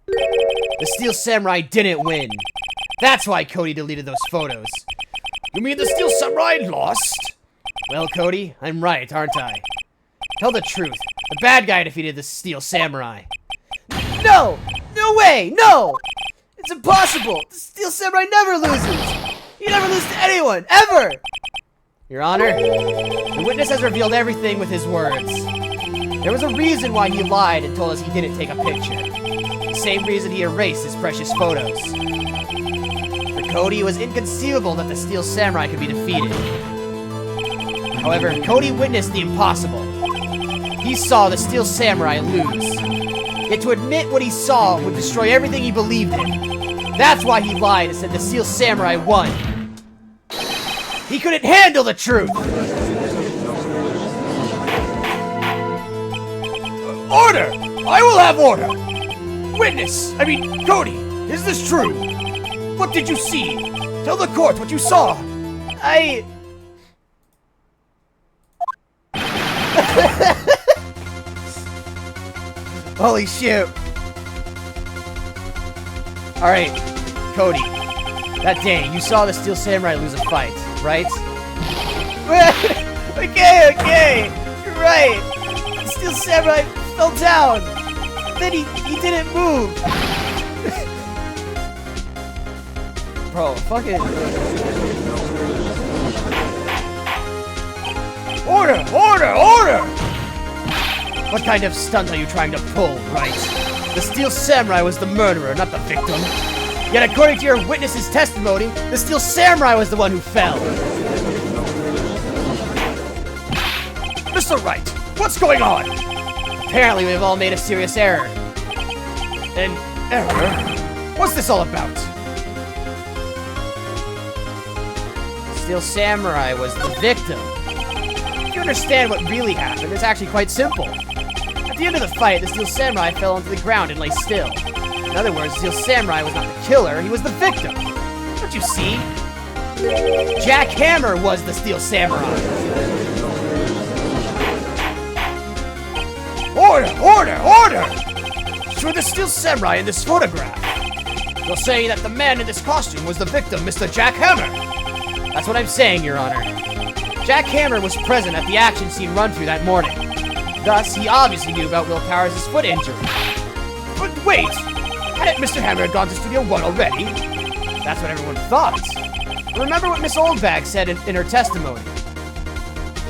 The Steel Samurai didn't win. That's why Cody deleted those photos. You mean the Steel Samurai lost? Well, Cody, I'm right, aren't I? Tell the truth. The bad guy defeated the Steel Samurai. No! No way! No! It's impossible! The Steel Samurai never loses! He never loses to anyone! Ever! Your Honor, the witness has revealed everything with his words. There was a reason why he lied and told us he didn't take a picture. The same reason he erased his precious photos. For Cody, it was inconceivable that the Steel Samurai could be defeated. However, Cody witnessed the impossible. He saw the Steel Samurai lose. Yet to admit what he saw would destroy everything he believed in. That's why he lied and said the Steel Samurai won. He couldn't handle the truth! Order! I will have order! Witness! Cody, is this true? What did you see? Tell the court what you saw! Holy shit. Alright, Cody. That day, you saw the Steel Samurai lose a fight, right? okay. You're right. The Steel Samurai fell down. Then he didn't move. Bro, fucking... Order! What kind of stunt are you trying to pull, Wright? The Steel Samurai was the murderer, not the victim. Yet according to your witness's testimony, the Steel Samurai was the one who fell. Mr. Wright, what's going on? Apparently we've all made a serious error. An error? What's this all about? The Steel Samurai was the victim. If you understand what really happened, it's actually quite simple. At the end of the fight, the Steel Samurai fell onto the ground and lay still. In other words, the Steel Samurai was not the killer, he was the victim. Don't you see? Jack Hammer was the Steel Samurai. Order! Show the Steel Samurai in this photograph. You're saying that the man in this costume was the victim, Mr. Jack Hammer. That's what I'm saying, Your Honor. Jack Hammer was present at the action scene run-through that morning. Thus, he obviously knew about Will Powers' foot injury. But wait! Hadn't Mr. Hammer gone to Studio 1 already? That's what everyone thought. Remember what Miss Oldbag said in her testimony.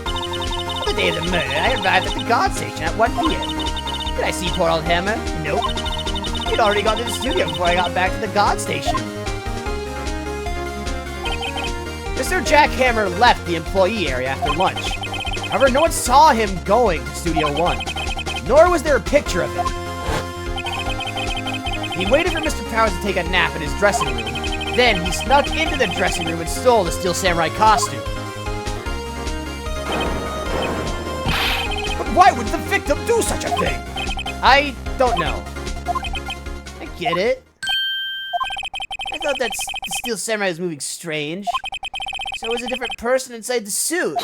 On the day of the murder, I arrived at the guard station at 1 p.m. Did I see poor old Hammer? Nope. He'd already gone to the studio before I got back to the guard station. Mr. Jack Hammer left the employee area after lunch. However, no one saw him going to Studio 1. Nor was there a picture of him. He waited for Mr. Powers to take a nap in his dressing room. Then he snuck into the dressing room and stole the Steel Samurai costume. But why would the victim do such a thing? I don't know. I get it. I thought that the Steel Samurai was moving strange. So it was a different person inside the suit.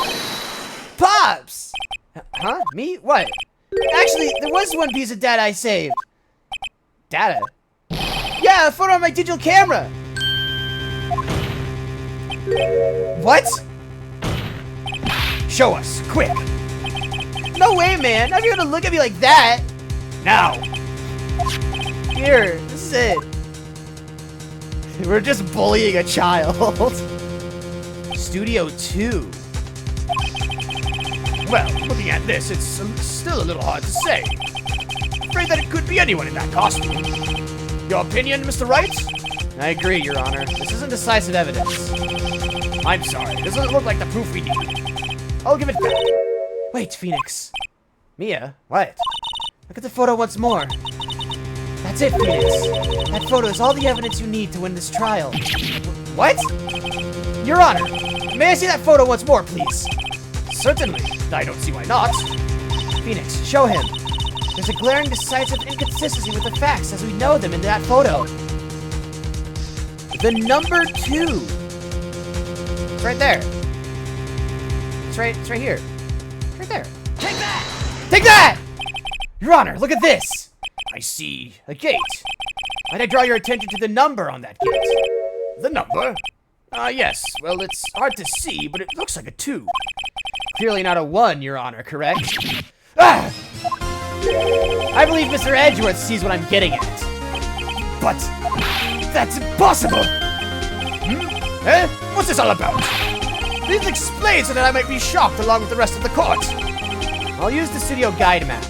Pops! Huh? Me? What? Actually, there was one piece of data I saved. Data? Yeah, a photo on my digital camera! What? Show us, quick! No way, man! Not even gonna look at me like that! Now! Here, this is it. We're just bullying a child. Studio 2. Well, looking at this, it's still a little hard to say. Afraid that it could be anyone in that costume. Your opinion, Mr. Wright? I agree, Your Honor. This isn't decisive evidence. I'm sorry, this doesn't look like the proof we need. I'll give it back. Wait, Phoenix. Mia, what? Look at the photo once more. That's it, Phoenix. That photo is all the evidence you need to win this trial. What? Your Honor, may I see that photo once more, please? Certainly. I don't see why not. Phoenix, show him. There's a glaring decisive inconsistency with the facts as we know them in that photo. The number 2. It's right there. It's right here. It's right there. Take that! Take that! Your Honor, look at this. I see. A gate. Might I draw your attention to the number on that gate? The number? Yes. Well, it's hard to see, but it looks like a 2. Clearly not a 1, Your Honor, correct? Ah! I believe Mr. Edgeworth sees what I'm getting at. But that's impossible! Eh? What's this all about? Please explain so that I might be shocked along with the rest of the court. I'll use the studio guide map.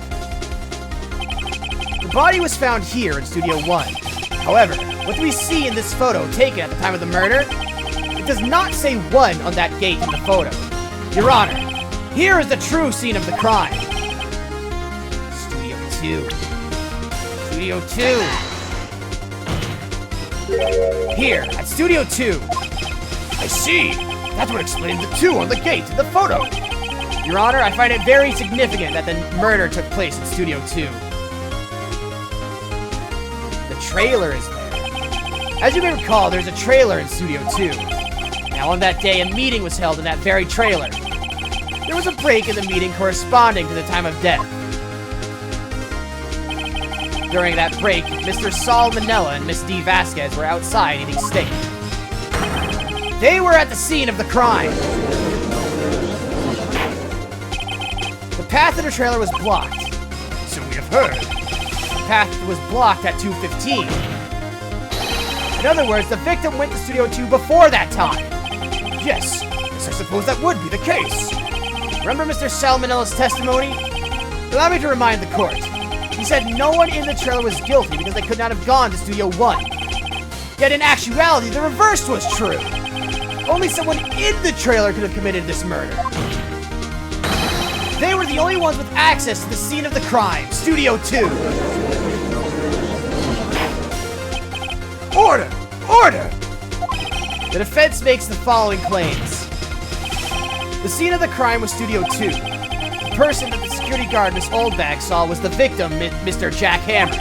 The body was found here in Studio 1. However, What do we see in this photo taken at the time of the murder? It does not say 1 on that gate in the photo. Your Honor, here is the true scene of the crime. Studio 2. Studio 2. Here, at Studio 2. I see. That's what explains the 2 on the gate in the photo. Your Honor, I find it very significant that the murder took place in Studio 2. The trailer is there. As you may recall, there's a trailer in Studio 2. Now, on that day, a meeting was held in that very trailer. There was a break in the meeting corresponding to the time of death. During that break, Mr. Saul Manella and Miss D. Vasquez were outside eating steak. They were at the scene of the crime. The path to the trailer was blocked. So we have heard. The path was blocked at 2:15. In other words, the victim went to Studio 2 before that time. Yes, I suppose that would be the case. Remember Mr. Salmonella's testimony? Allow me to remind the court. He said no one in the trailer was guilty because they could not have gone to Studio 1. Yet in actuality, the reverse was true. Only someone in the trailer could have committed this murder. They were the only ones with access to the scene of the crime, Studio 2. Order! Order! The defense makes the following claims. The scene of the crime was Studio 2. The person that the security guard, Miss Oldbag, saw was the victim, Mr. Jack Hammer.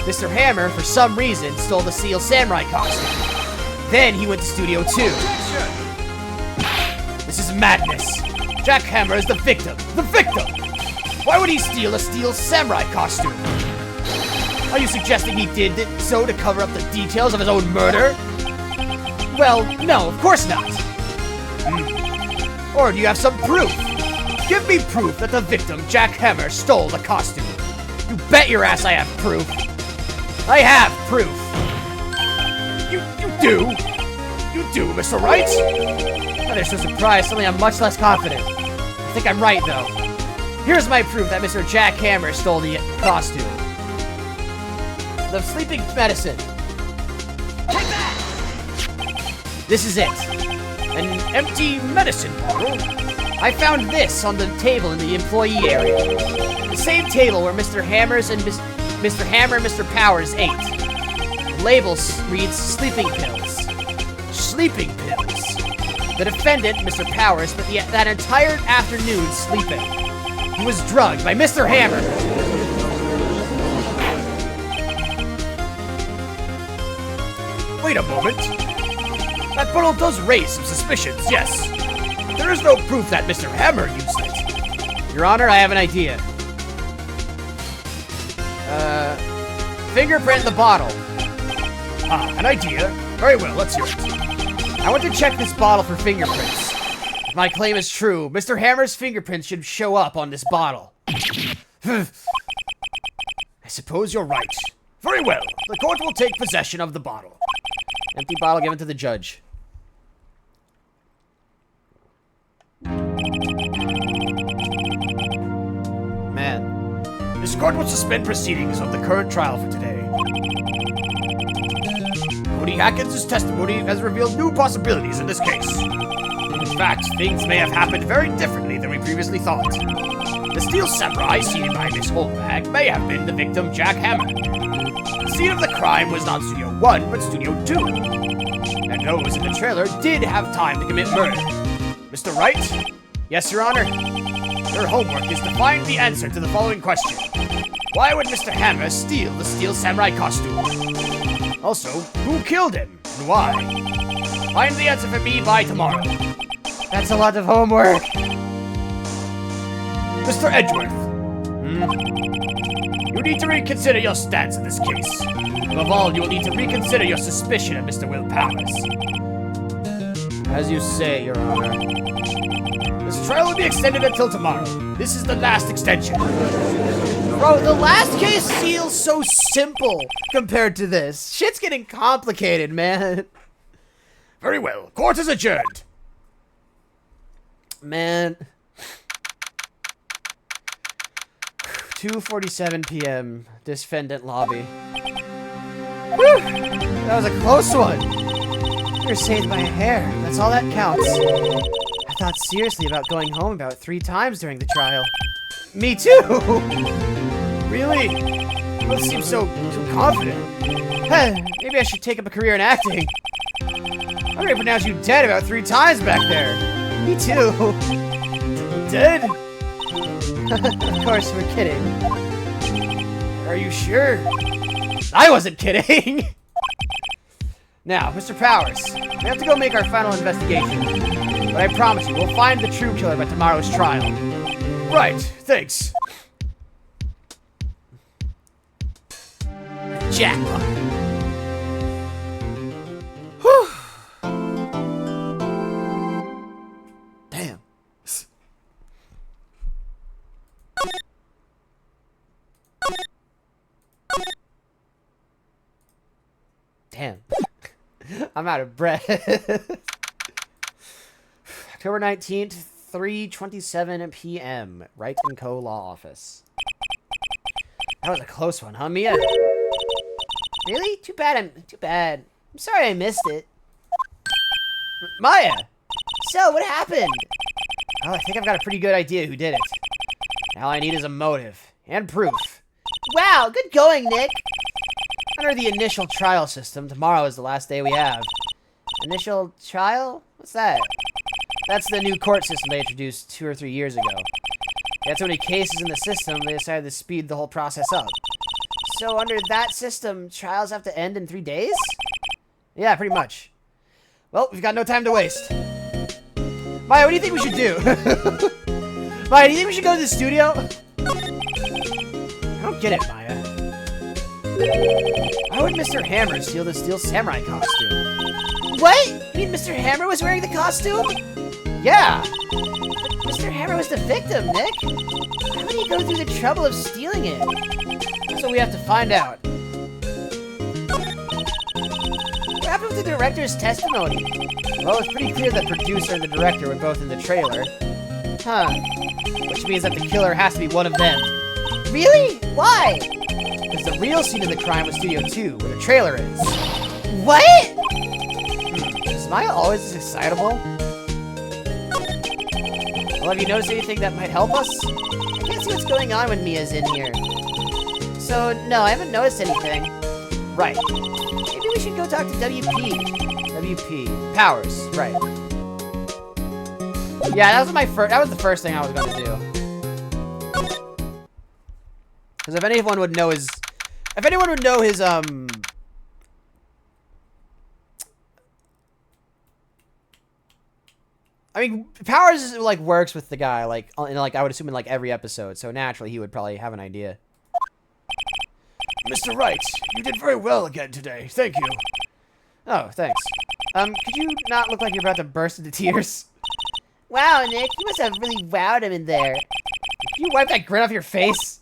Mr. Hammer, for some reason, stole the Steel Samurai costume. Then he went to Studio 2. This is madness. Jack Hammer is the victim. The victim! Why would he steal a Steel Samurai costume? Are you suggesting he did so to cover up the details of his own murder? Well, no, of course not. Or do you have some proof? Give me proof that the victim, Jack Hammer, stole the costume. You bet your ass I have proof. I have proof. You do? You do, Mr. Wright? Oh, they're so surprised, suddenly I'm much less confident. I think I'm right, though. Here's my proof that Mr. Jack Hammer stole the costume. The sleeping medicine. Take that! This is it. An empty medicine bottle. I found this on the table in the employee area. The same table where Mr. Hammer and Mr. Powers ate. The label reads sleeping pills. Sleeping pills. The defendant, Mr. Powers, spent that entire afternoon sleeping. He was drugged by Mr. Hammer. Wait a moment. That bottle does raise some suspicions, yes. There is no proof that Mr. Hammer used it. Your Honor, I have an idea. Fingerprint in the bottle. Ah, an idea. Very well, let's hear it. I want to check this bottle for fingerprints. If my claim is true, Mr. Hammer's fingerprints should show up on this bottle. I suppose you're right. Very well. The court will take possession of the bottle. Empty bottle given to the judge. Man. This court will suspend proceedings of the current trial for today. Cody Hackins' testimony has revealed new possibilities in this case. In fact, things may have happened very differently than we previously thought. The Steel Samurai seen by Miss Oldbag may have been the victim, Jack Hammer. The scene of the crime was not Studio 1, but Studio 2. And those in the trailer did have time to commit murder. Mr. Wright? Yes, Your Honor? Your homework is to find the answer to the following question. Why would Mr. Hammer steal the Steel Samurai costume? Also, who killed him and why? Find the answer for me by tomorrow. That's a lot of homework. Mr. Edgeworth. You need to reconsider your stance in this case. Above all, you will need to reconsider your suspicion of Mr. Will Powers. As you say, Your Honor. This trial will be extended until tomorrow. This is the last extension. Bro, the last case feels so simple compared to this. Shit's getting complicated, man. Very well. Court is adjourned. Man. 2:47 p.m. Defendant lobby. Whew. That was a close one. You're saved by a hair. That's all that counts. I thought seriously about going home about 3 times during the trial. Me too! Really? You both seem so confident. Maybe I should take up a career in acting. I'm gonna pronounce you dead about 3 times back there. Me too. Dead? Of course, we're kidding. Are you sure? I wasn't kidding! Now, Mr. Powers, we have to go make our final investigation. But I promise you, we'll find the true killer by tomorrow's trial. Right, thanks. Jackpot. Whew. Damn. Damn. I'm out of breath. October 19th, 3:27 p.m. Wright & Co. Law Office. That was a close one, huh, Mia? Really? Too bad. I'm sorry I missed it. Maya! So, what happened? Oh, I think I've got a pretty good idea who did it. All I need is a motive. And proof. Wow, good going, Nick! Under the initial trial system, tomorrow is the last day we have. Initial trial? What's that? That's the new court system they introduced 2 or 3 years ago. They had so many cases in the system, they decided to speed the whole process up. So under that system, trials have to end in 3 days? Yeah, pretty much. Well, we've got no time to waste. Maya, what do you think we should do? Maya, do you think we should go to the studio? I don't get it, Maya. Why would Mr. Hammer steal the Steel Samurai costume? What? You mean Mr. Hammer was wearing the costume? Yeah! But Mr. Hammer was the victim, Nick! How did he go through the trouble of stealing it? That's what we have to find out. What happened with the director's testimony? Well, it's pretty clear that the producer and the director were both in the trailer. Huh. Which means that the killer has to be one of them. Really? Why? Because the real scene of the crime was Studio 2, where the trailer is. What? Is Maya always this excitable? Well, have you noticed anything that might help us? I can't see what's going on when Mia's in here. So, no, I haven't noticed anything. Right. Maybe we should go talk to WP. WP. Powers, right. Yeah, that was the first thing I was gonna do. Because if anyone would know his... I mean, Powers, like, works with the guy, like, I would assume in, like, every episode, so naturally he would probably have an idea. Mr. Wright, you did very well again today. Thank you. Oh, thanks. Could you not look like you're about to burst into tears? Wow, Nick, you must have really wowed him in there. Can you wipe that grin off your face?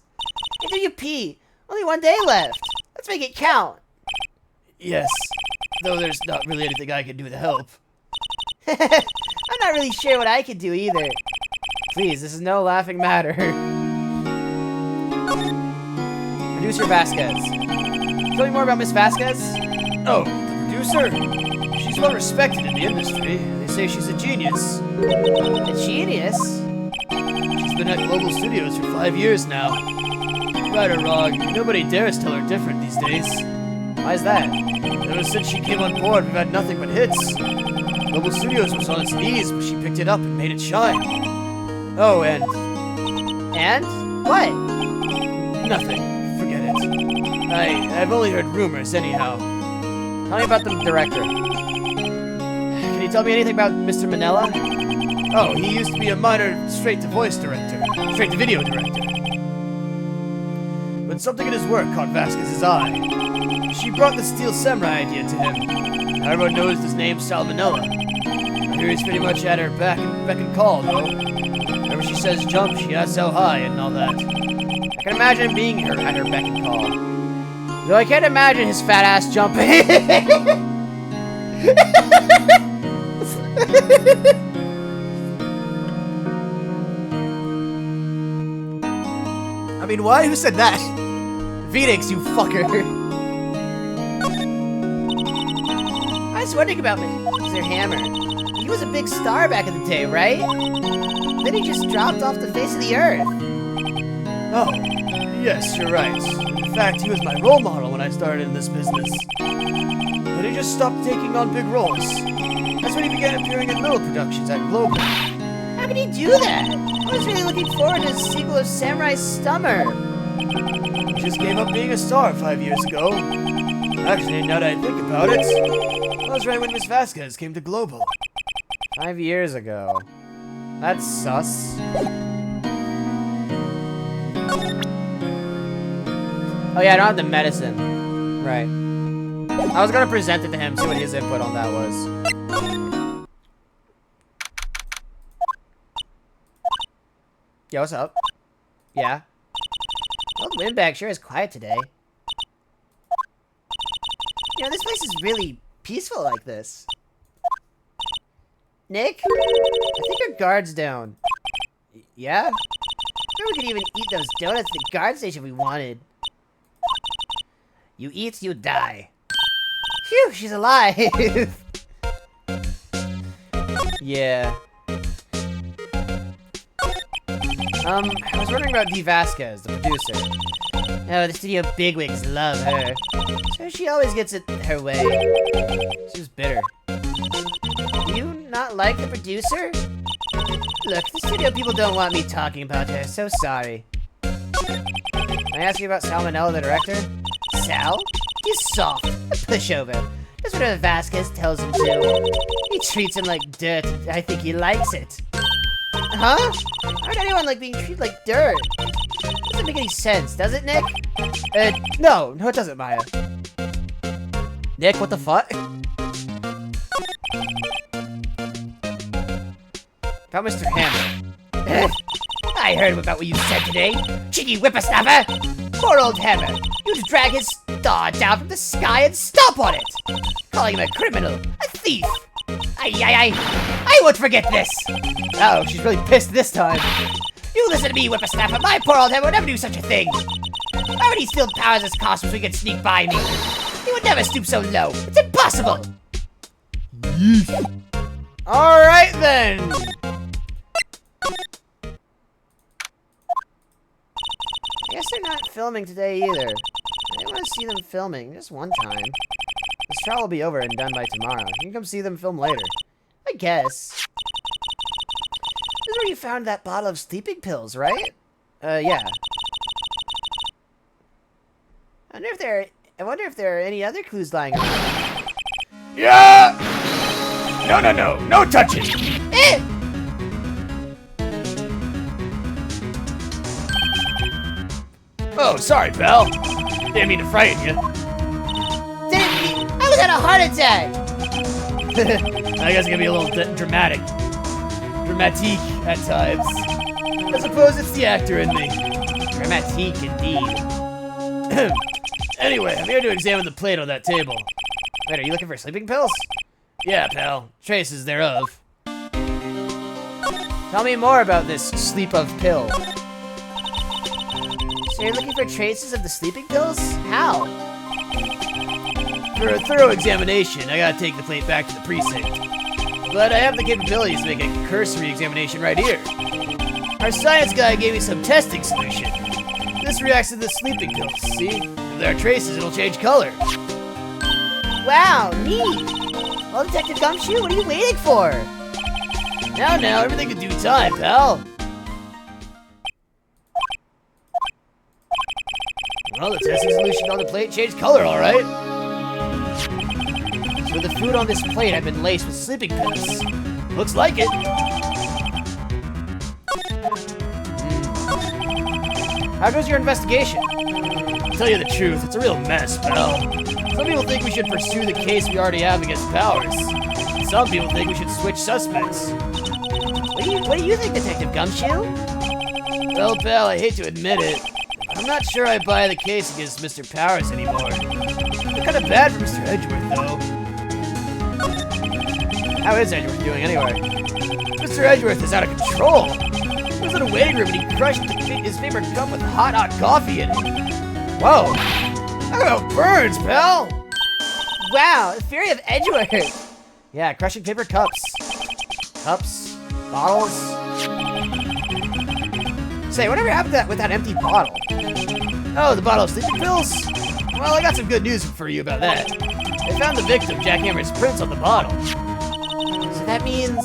Hey, WP, only 1 day left. Let's make it count. Yes, though there's not really anything I can do to help. I'm not really sure what I could do either. Please, this is no laughing matter. Producer Vasquez. Tell me more about Miss Vasquez? Oh, the producer? She's well respected in the industry. They say she's a genius. A genius? She's been at Global Studios for 5 years now. Right or wrong, nobody dares tell her different these days. Why is that? Ever since she came on board, we've had nothing but hits. Global Studios was on its knees, but she picked it up and made it shine. Oh, and... And? What? Nothing. Forget it. I've only heard rumors, anyhow. Tell me about the director. Can you tell me anything about Mr. Manella? Oh, he used to be a minor straight-to-voice director. Straight-to-video director. But something in his work caught Vasquez's eye. She brought the Steel Samurai idea to him. Everyone knows his name's Salmonella. I hear he's pretty much at her beck and call, though. Whenever she says jump, she asks how high and all that. I can imagine being at her beck and call. Though I can't imagine his fat ass jumping. I mean, why? Who said that? Phoenix, you fucker. was wondering about Mr. Hammer. He was a big star back in the day, right? Then he just dropped off the face of the earth. Oh, yes, you're right. In fact, he was my role model when I started in this business. But he just stopped taking on big roles. That's when he began appearing in little productions at Global. How could he do that? I was really looking forward to a sequel of Samurai Stummer. He just gave up being a star 5 years ago. Actually, now that I think about it, that was right when Miss Vasquez came to Global. 5 years ago. That's sus. Oh yeah, I don't have the medicine. Right. I was gonna present it to him, see what his input on that was. Yo, what's up? Yeah? Old Windbag sure is quiet today. You know, this place is really peaceful like this. Nick? I think our guard's down. Yeah? Sure, we could even eat those donuts at the guard station if we wanted. You eat, you die. Phew, she's alive! Yeah. I was wondering about Dee Vasquez, the producer. Oh, the studio bigwigs love her. So she always gets it her way. She was bitter. Do you not like the producer? Look, the studio people don't want me talking about her, so sorry. Can I ask you about Salmonella, the director? Sal? He's soft, a pushover. That's whatever Vasquez tells him to. He treats him like dirt. I think he likes it. Huh? How'd anyone like being treated like dirt? Doesn't make any sense, does it, Nick? No, it doesn't, Maya. Nick, what the fuck? About Mr. Hammer. I heard about what you said today. Cheeky whippersnapper! Poor old Hammer. You just drag his star down from the sky and stomp on it! Calling him a criminal, a thief! I won't forget this! Oh, she's really pissed this time. You listen to me, whippersnapper. My poor old Hammer would never do such a thing. Why would he steal Powers' costume so he could sneak by me? He would never stoop so low. It's impossible! Alright then! I guess they're not filming today either. I want to see them filming just one time. This trial will be over and done by tomorrow. You can come see them film later. I guess. This is where you found that bottle of sleeping pills, right? Yeah. I wonder if there are any other clues lying around. Yeah! No touching! Eh! Oh, sorry, pal. Didn't mean to frighten you. I was at a heart attack! I guess it can be a little dramatic. Dramatique at times. I suppose it's the actor in me. Dramatique indeed. Anyway, I'm here to examine the plate on that table. Wait, are you looking for sleeping pills? Yeah, pal. Traces thereof. Tell me more about this sleep of pill. So you're looking for traces of the sleeping pills? How? For a thorough examination, I gotta take the plate back to the precinct. But I have the capabilities to make a cursory examination right here. Our science guy gave me some testing solution. This reacts to the sleeping pills, see? If there are traces, it'll change color. Wow, neat! Well, Detective Gumshoe, what are you waiting for? Now, everything in due time, pal. Well, the testing solution on the plate changed color, all right. So the food on this plate had been laced with sleeping pills. Looks like it. How goes your investigation? To tell you the truth, it's a real mess, pal. Some people think we should pursue the case we already have against Powers. Some people think we should switch suspects. What do you think, Detective Gumshoe? Well, pal, I hate to admit it, but I'm not sure I buy the case against Mr. Powers anymore. They're kind of bad for Mr. Edgeworth, though. How is Edgeworth doing anyway? Mr. Edgeworth is out of control. He was in a waiting room and he crushed his favorite cup with hot coffee in it. Whoa! Look how it burns, pal! Wow, the Fury of Edgework. Yeah, crushing paper cups. Cups, bottles. Say, whatever happened to that with that empty bottle? Oh, the bottle of sleeping pills? Well, I got some good news for you about that. They found the victim, Jackhammer's prints on the bottle. So that means...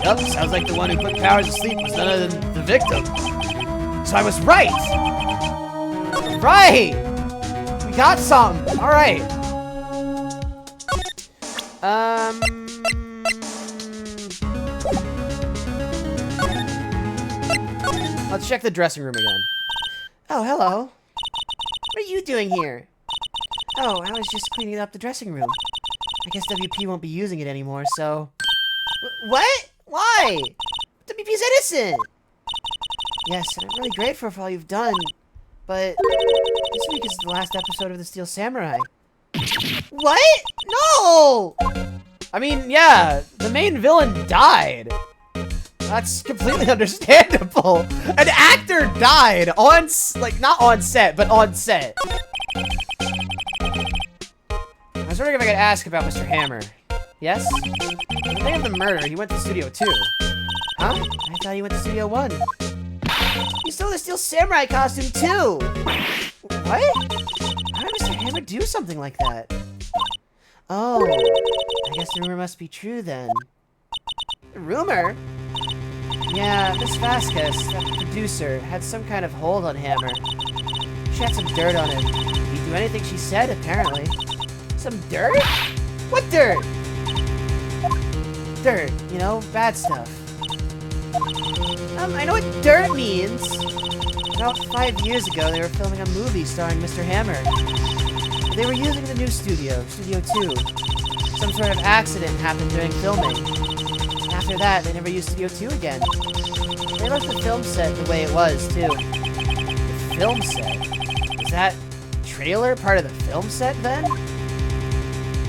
Yup, sounds like the one who put Powers to sleep was none other than the victim. So I was right! Right! We got something! Alright. Let's check the dressing room again. Oh, hello. What are you doing here? Oh, I was just cleaning up the dressing room. I guess WP won't be using it anymore, so... What? Why? WP's innocent! Yes, and I'm really grateful for all you've done, but this week is the last episode of The Steel Samurai. What? No! I mean, yeah, the main villain died. That's completely understandable. An actor died on, like, not on set, but on set. I was wondering if I could ask about Mr. Hammer. Yes? On the day of the murder, he went to Studio 2. Huh? I thought he went to Studio 1. He stole the Steel Samurai costume, too! What? How did Mr. Hammer do something like that? Oh, I guess the rumor must be true, then. Rumor? Yeah, Miss Vasquez, that producer, had some kind of hold on Hammer. She had some dirt on him. He'd do anything she said, apparently. Some dirt? What dirt? Dirt, you know, bad stuff. I know what dirt means. About 5 years ago, they were filming a movie starring Mr. Hammer. They were using the new studio, Studio 2. Some sort of accident happened during filming. After that, they never used Studio 2 again. They left the film set the way it was, too. The film set? Is that trailer part of the film set, then?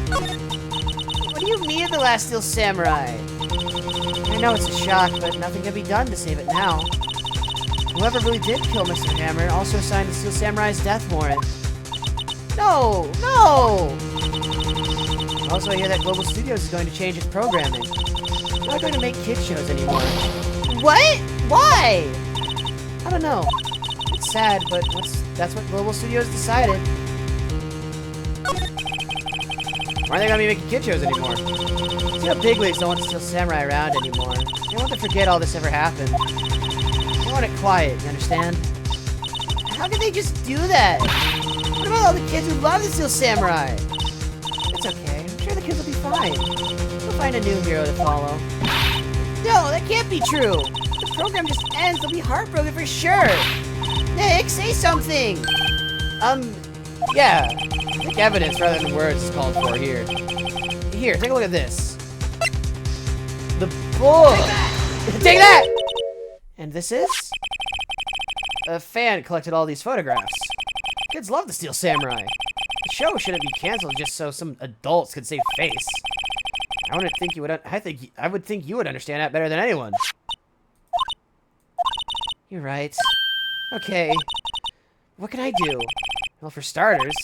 What do you mean, The Last Steel Samurai? I know it's a shock, but nothing can be done to save it now. Whoever really did kill Mr. Hammer also signed the Steel Samurai's death warrant. No! No! Also, I hear that Global Studios is going to change its programming. They're not going to make kid shows anymore. What? Why? I don't know. It's sad, but that's what Global Studios decided. Why are they gonna be making kid shows anymore? See how bigwigs don't want Steel Samurai around anymore. They want to forget all this ever happened. They want it quiet, you understand? How can they just do that? What about all the kids who love the Steel Samurai? It's okay. I'm sure the kids will be fine. They'll find a new hero to follow. No, that can't be true. The program just ends. They'll be heartbroken for sure. Nick, say something. Yeah. I think evidence rather than words is called for here. Here, take a look at this. The book. Take that! And this is? A fan collected all these photographs. Kids love the Steel Samurai. The show shouldn't be canceled just so some adults could save face. I would think you would understand that better than anyone. You're right. Okay. What can I do? Well, for starters,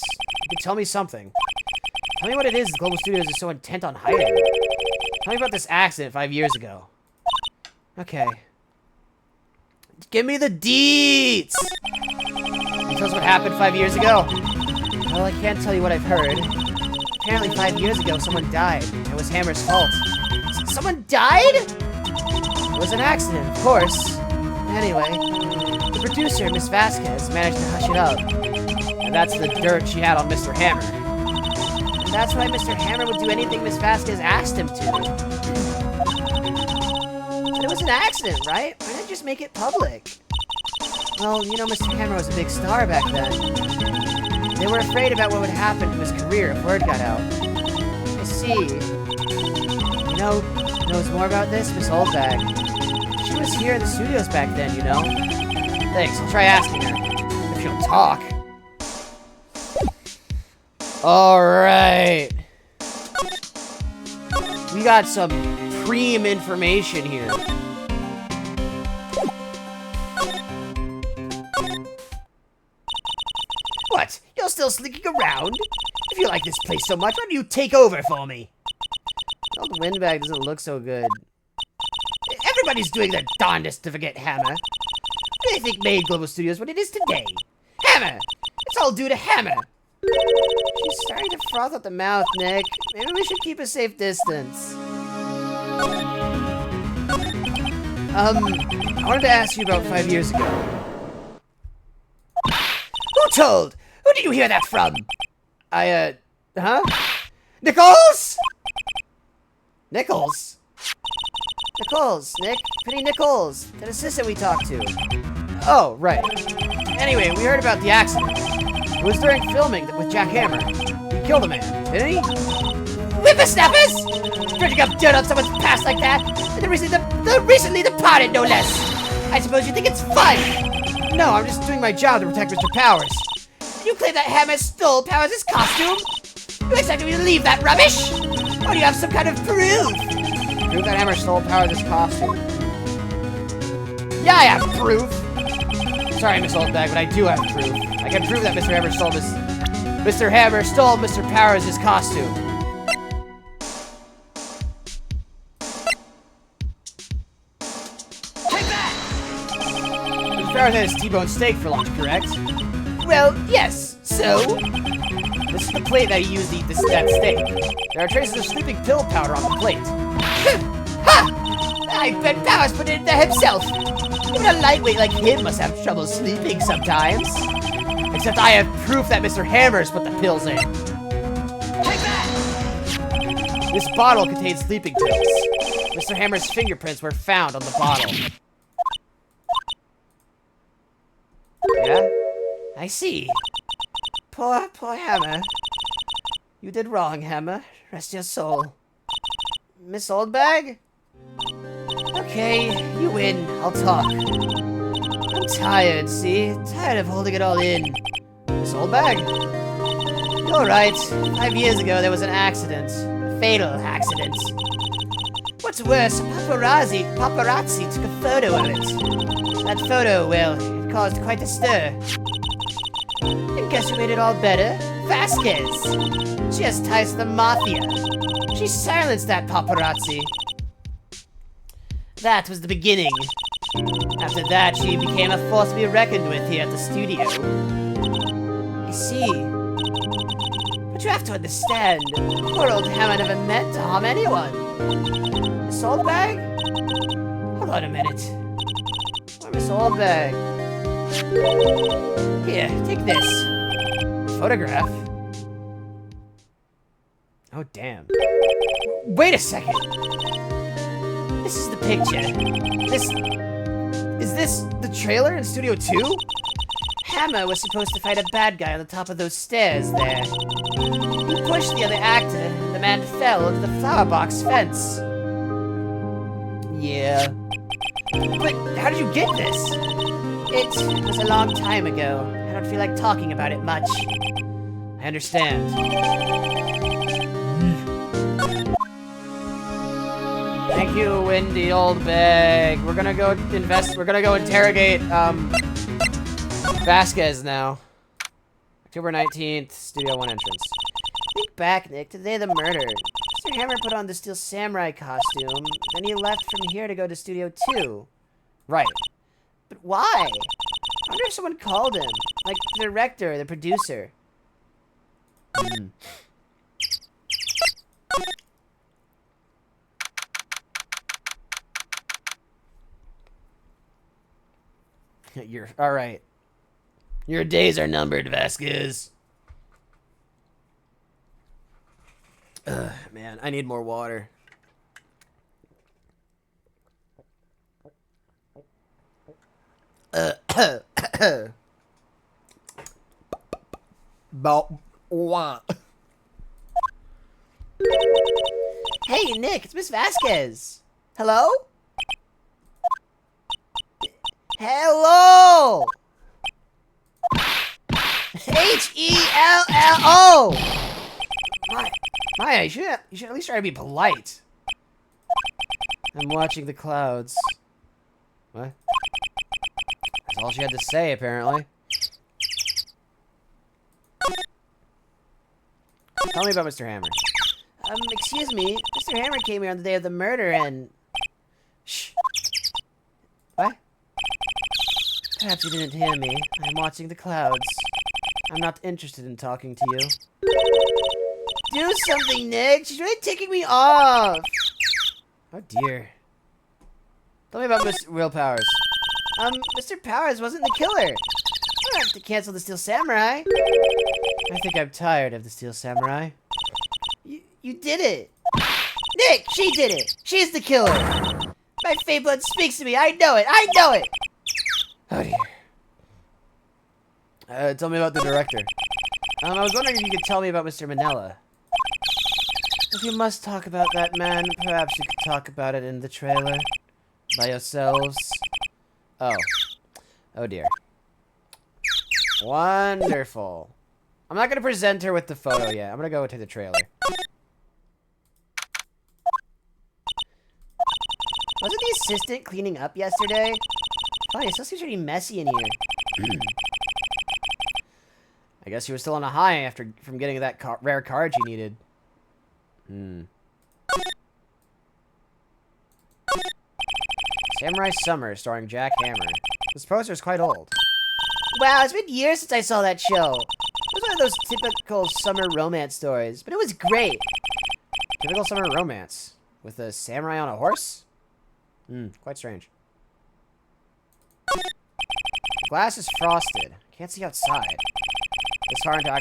you can tell me something. Tell me what it is Global Studios is so intent on hiding. Tell me about this accident 5 years ago. Okay. Give me the deets! Can you tell us what happened 5 years ago? Well, I can't tell you what I've heard. Apparently 5 years ago, someone died. It was Hammer's fault. Someone died? It was an accident, of course. Anyway, the producer, Miss Vasquez, managed to hush it up. And that's the dirt she had on Mr. Hammer. And that's why Mr. Hammer would do anything Miss Vasquez asked him to. But it was an accident, right? Why not just make it public? Well, you know, Mr. Hammer was a big star back then. They were afraid about what would happen to his career if word got out. I see. You know who knows more about this? Miss Oldbag. She was here in the studios back then, you know? Thanks, I'll try asking her. If she'll talk. Alright. We got some preem information here. What? You're still sneaking around? If you like this place so much, why don't you take over for me? The old windbag doesn't look so good. Everybody's doing their darndest to forget Hammer. What do they think made Global Studios what it is today? Hammer! It's all due to Hammer! She's starting to froth at the mouth, Nick. Maybe we should keep a safe distance. I wanted to ask you about 5 years ago. Who told? Who did you hear that from? Huh? Nichols? Nichols? Nichols, Nick. Penny Nichols. That assistant we talked to. Oh, right. Anyway, we heard about the accident. It was during filming with Jack Hammer. He killed a man, didn't he? Whippersnappers! Dredging up dirt on someone's past like that? And the recently departed, no less! I suppose you think it's fun! No, I'm just doing my job to protect Mr. Powers. You claim that Hammer stole Powers' costume? You expect me to believe that rubbish? Or do you have some kind of proof? Proof that Hammer stole Powers' costume. Yeah, I have proof! Sorry, Miss Oldbag, but I do have proof. I can prove that Mr. Hammer stole Mr. Powers' costume. Take that! Mr. Powers had his T-bone steak for lunch, correct? Well, yes. So? This is the plate that he used to eat that steak. There are traces of sleeping pill powder on the plate. Ha! I bet Powers put it in there himself. Even a lightweight like him must have trouble sleeping sometimes. Except I have proof that Mr. Hammers put the pills in. Take that! This bottle contains sleeping pills. Mr. Hammer's fingerprints were found on the bottle. Yeah? I see. Poor Hammer. You did wrong, Hammer. Rest your soul. Miss Oldbag? Okay, you win. I'll talk. I'm tired, see? Tired of holding it all in. Miss Oldbag? You're right. 5 years ago, there was an accident. A fatal accident. What's worse, paparazzi took a photo of it. That photo, well, it caused quite a stir. And guess who made it all better? Vasquez. She has ties to the mafia. She silenced that paparazzi. That was the beginning. After that, she became a force to be reckoned with here at the studio. I see. But you have to understand, poor old Hammer never meant to harm anyone. Miss Oldbag? Hold on a minute. Where Miss Oldbag? Here, take this. Photograph? Oh, damn. Wait a second! This is the picture. Is this the trailer in Studio 2? Hammer was supposed to fight a bad guy on the top of those stairs there. He pushed the other actor, and the man fell into the flower box fence. Yeah. But how did you get this? It was a long time ago. I don't feel like talking about it much. I understand. Thank you, Windy Oldbag. We're gonna go interrogate, Vasquez now. October 19th, Studio 1 entrance. Think back, Nick, to the day of the murder. Mr. Hammer put on the Steel Samurai costume, then he left from here to go to Studio 2. Right. But why? I wonder if someone called him. Like, the director, the producer. You're all right. Your days are numbered, Vasquez. Man, I need more water. Hey, Nick, it's Miss Vasquez. Hello? Hello! H-E-L-L-O! Maya, you should at least try to be polite. I'm watching the clouds. What? That's all she had to say, apparently. Tell me about Mr. Hammer. Excuse me. Mr. Hammer came here on the day of the murder and... Shh. What? Perhaps you didn't hear me. I'm watching the clouds. I'm not interested in talking to you. Do something, Nick! She's really ticking me off! Oh dear. Tell me about Mr. Will Powers. Mr. Powers wasn't the killer. I don't have to cancel the Steel Samurai. I think I'm tired of the Steel Samurai. You did it! Nick! She did it! She's the killer! My fate blood speaks to me! I know it! I know it! Oh dear. Tell me about the director. I was wondering if you could tell me about Mr. Manella. If you must talk about that man, perhaps you could talk about it in the trailer. By yourselves. Oh. Oh dear. Wonderful. I'm not going to present her with the photo yet. I'm going to go to the trailer. Wasn't the assistant cleaning up yesterday? Oh, it still seems pretty messy in here. I guess she was still on a high from getting that rare card she needed. Samurai Summer, starring Jack Hammer. This poster is quite old. Wow, it's been years since I saw that show. It was one of those typical summer romance stories, but it was great. Typical summer romance. With a samurai on a horse? Quite strange. The glass is frosted. Can't see outside. This far into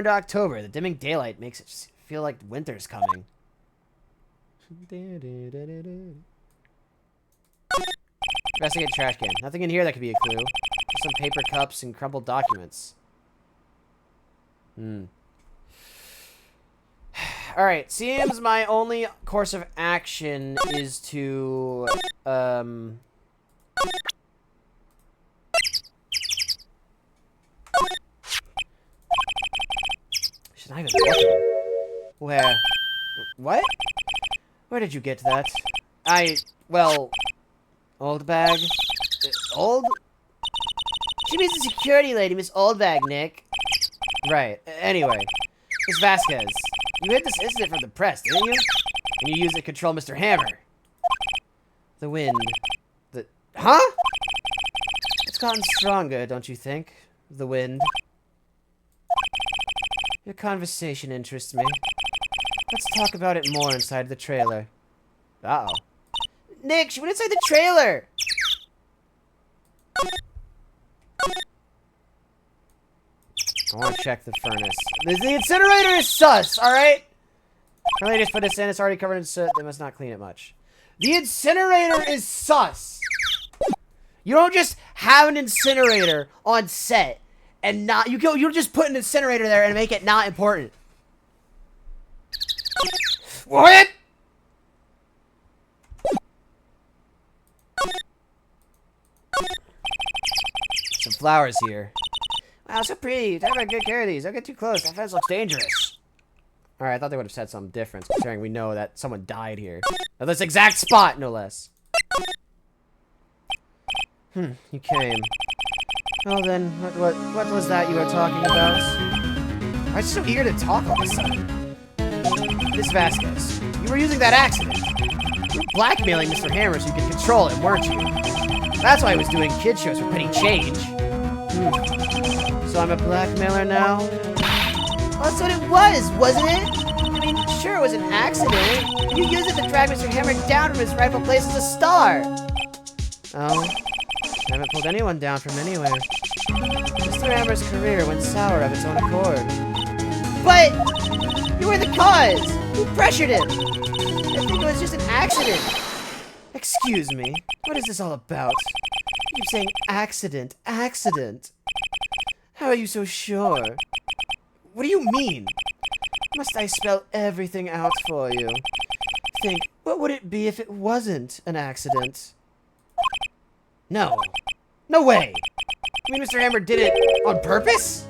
October, the dimming daylight makes it feel like winter's coming. Investigate trash can. Nothing in here that could be a clue. Just some paper cups and crumpled documents. Alright, seems my only course of action is to, She's not even looking. Where? What? Where did you get that? Well... Old bag? Old? She means the security lady, Miss Oldbag, Nick. Right. Anyway. Miss Vasquez, you hid this incident from the press, didn't you? And you used it to control Mr. Hammer. The wind. Huh? It's gotten stronger, don't you think? The wind. Your conversation interests me. Let's talk about it more inside the trailer. Uh-oh. Nick, she went inside the trailer! I want to check the furnace. The incinerator is sus, alright? Really just put this in, it's already covered in soot. They must not clean it much. The incinerator is sus! You don't just have an incinerator on set and not... You don't just put an incinerator there and make it not important. What? Some flowers here. Wow, so pretty. Have good care of these. Don't get too close. That fence looks dangerous. Alright, I thought they would have said something different, considering we know that someone died here. At this exact spot, no less. You came. Well then, what was that you were talking about? Why are you so eager to talk all of a sudden? Miss Vasquez, you were using that accident. You were blackmailing Mr. Hammer so you could control him, weren't you? That's why he was doing kid shows for petty change. So I'm a blackmailer now? Well, that's what it was, wasn't it? I mean, sure, it was an accident. You used it to drag Mr. Hammer down from his rightful place as a star. Oh, I haven't pulled anyone down from anywhere. Mr. Hammer's career went sour of its own accord. But you were the cause. You pressured him. I think it was just an accident. Excuse me, what is this all about? You keep saying accident, accident. How are you so sure? What do you mean? Must I spell everything out for you? Think, what would it be if it wasn't an accident? No. No way! You mean Mr. Hammer did it on purpose?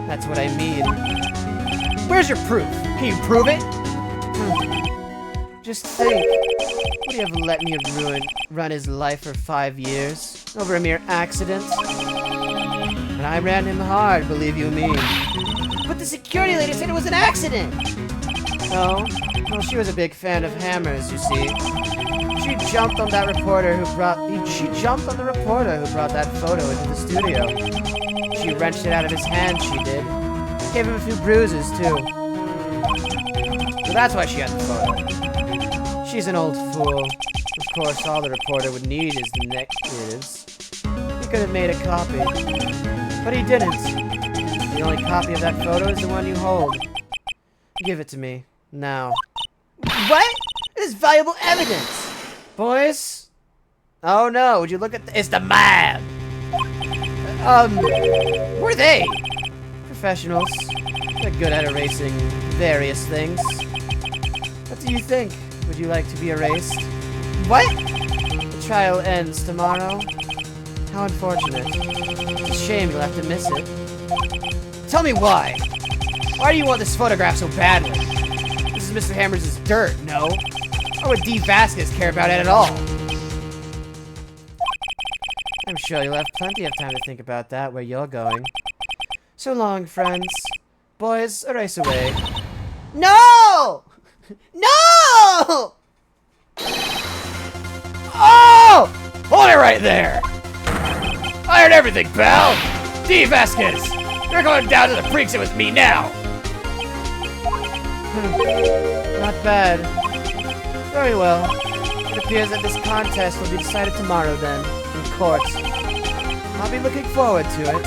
That's what I mean. Where's your proof? Can you prove it? Just think. Would he have let me run his life for 5 years over a mere accident? And I ran him hard, believe you me. But the security lady said it was an accident. No, she was a big fan of hammers, you see. She jumped on that reporter who brought that photo into the studio. She wrenched it out of his hand, she did. Gave him a few bruises, too. So that's why she had the photo. She's an old fool. Of course, all the reporter would need is the negatives. He could have made a copy. But he didn't. The only copy of that photo is the one you hold. Give it to me. Now. What? This is valuable evidence. Boys? Oh no, would you look at It's the map. who are they? Professionals. They're good at erasing various things. What do you think? Would you like to be erased? What? The trial ends tomorrow. How unfortunate. It's a shame you'll have to miss it. Tell me why. Why do you want this photograph so badly? This is Mr. Hammers' dirt, no? Why would D. Vasquez care about it at all? I'm sure you'll have plenty of time to think about that where you're going. So long, friends. Boys, erase away. No! No! Oh! Hold it right there! I heard everything, pal! D. Vasquez! You're going down to the precinct with me now! Not bad. Very well. It appears that this contest will be decided tomorrow then, in court. I'll be looking forward to it.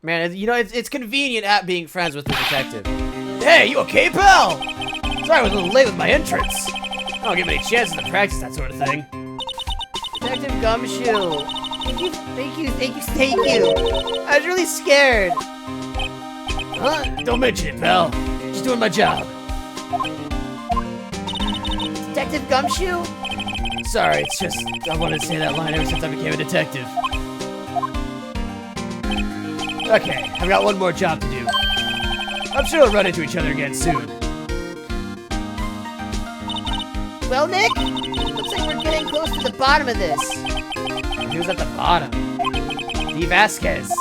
Man, you know, it's convenient at being friends with the detective. Hey, you okay, pal? Sorry I was a little late with my entrance. I don't get many chances to practice that sort of thing. Detective Gumshoe. Thank you. I was really scared. Huh? Don't mention it, pal. Just doing my job. Detective Gumshoe? Sorry, it's just I wanted to say that line ever since I became a detective. Okay, I've got one more job to do. I'm sure we'll run into each other again soon. Well, Nick, looks like we're getting close to the bottom of this. Who's at the bottom? D. Vasquez.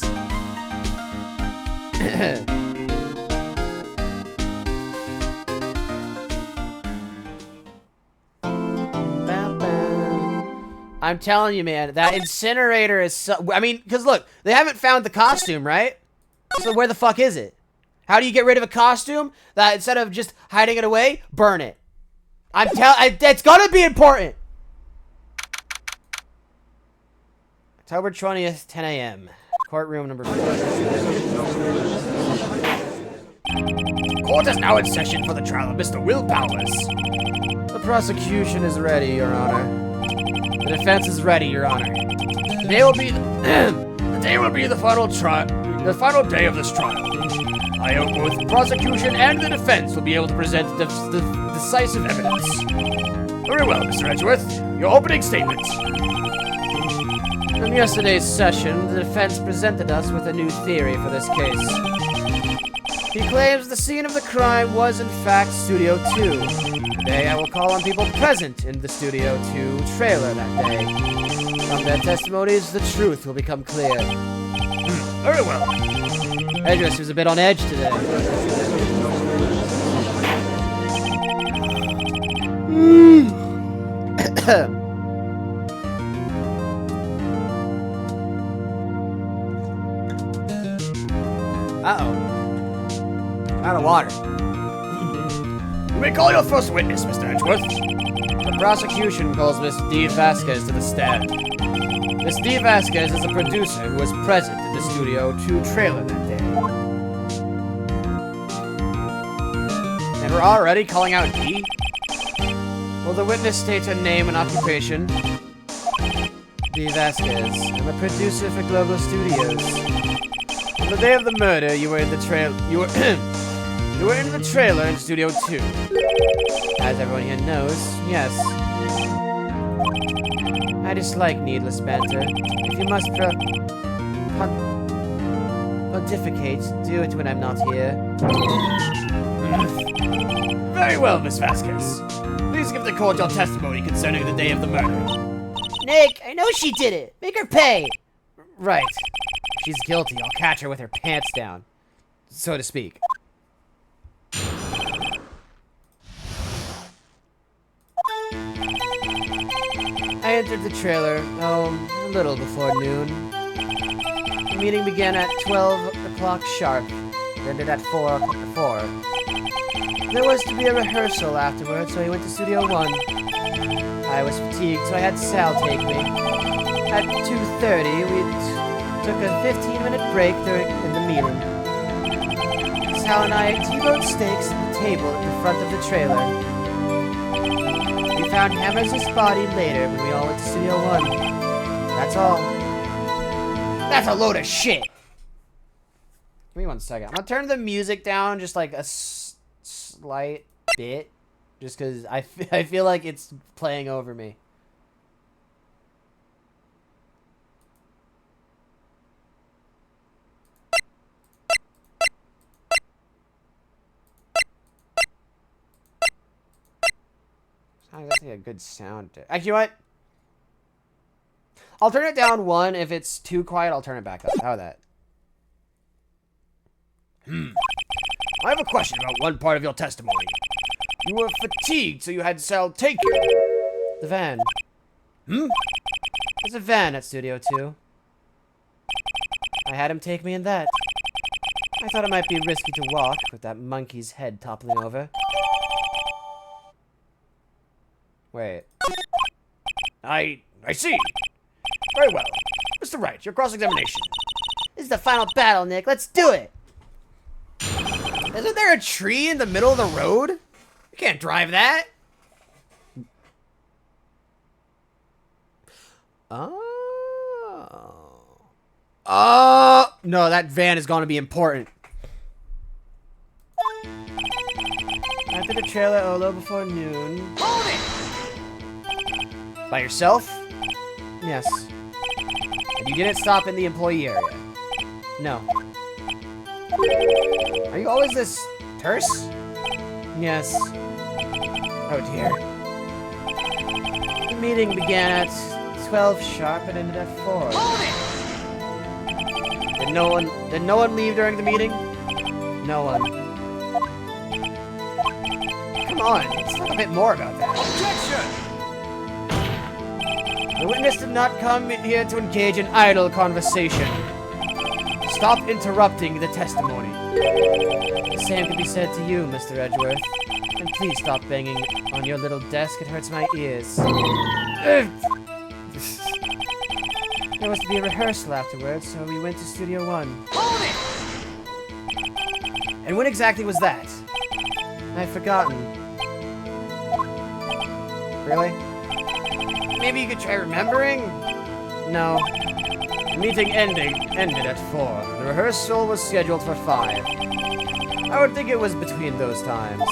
I'm telling you, man, that incinerator is so... I mean, because look, they haven't found the costume, right? So where the fuck is it? How do you get rid of a costume that instead of just hiding it away, burn it? It's gonna be important. October 20th, 10 a.m. Courtroom number 4. Court is now in session for the trial of Mr. Will Powers. The prosecution is ready, Your Honor. The defense is ready, Your Honor. Today will be the day will be the final day of this trial. I hope both the prosecution and the defense will be able to present the decisive evidence. Very well, Mr. Edgeworth. Your opening statement. In yesterday's session, the defense presented us with a new theory for this case. He claims the scene of the crime was in fact Studio 2. Today I will call on people present in the Studio 2 trailer that day. From their testimonies, the truth will become clear. Very well. Edris was a bit on edge today. Uh-oh. Out of water. You may call your first witness, Mr. Edgeworth. The prosecution calls Miss D. Vasquez to the stand. Miss D. Vasquez is a producer who was present in the Studio 2 trailer that day. And we're already calling out D? Will the witness state her name and occupation? D. Vasquez. I'm a producer for Global Studios. On the day of the murder, you were in the trailer. You were in the trailer in Studio 2. As everyone here knows, yes. I dislike needless banter. If you must pontificate, do it when I'm not here. Very well, Miss Vasquez. Please give the court your testimony concerning the day of the murder. Nick, I know she did it. Make her pay. Right. If she's guilty, I'll catch her with her pants down, so to speak. I entered the trailer, a little before noon. The meeting began at 12 o'clock sharp, and ended at 4. There was to be a rehearsal afterwards, so I went to Studio 1. I was fatigued, so I had Sal take me. At 2:30, we took a 15-minute break in the meeting. Sal and I T-boned steaks at the table at the front of the trailer. We found Hammers' body later when we all went to Studio 1. That's all. That's a load of shit! Give me 1 second. I'm gonna turn the music down just like a slight bit. Just because I feel like it's playing over me. It's not exactly a good sound. Actually, you know what? I'll turn it down 1. If it's too quiet, I'll turn it back up. How about that? I have a question about one part of your testimony. You were fatigued, so you had Sal take you. The van. There's a van at Studio 2. I had him take me in that. I thought it might be risky to walk with that monkey's head toppling over. Wait. I see. Very well. Mr. Wright, your cross-examination. This is the final battle, Nick. Let's do it! Isn't there a tree in the middle of the road? You can't drive that. Oh. No, that van is going to be important. After the trailer a little before noon. By yourself? Yes. And you didn't stop in the employee area? No. Are you always this terse? Yes. Oh dear. The meeting began at 12 sharp and ended at 4. Did no one leave during the meeting? No one. Come on, let's talk a bit more about that. Objection! The witness did not come here to engage in idle conversation. Stop interrupting the testimony. The same could be said to you, Mr. Edgeworth. And please stop banging on your little desk. It hurts my ears. There was to be a rehearsal afterwards, so we went to Studio 1. And when exactly was that? I've forgotten. Really? Maybe you could try remembering? No. The meeting ended at 4. The rehearsal was scheduled for 5. I would think it was between those times.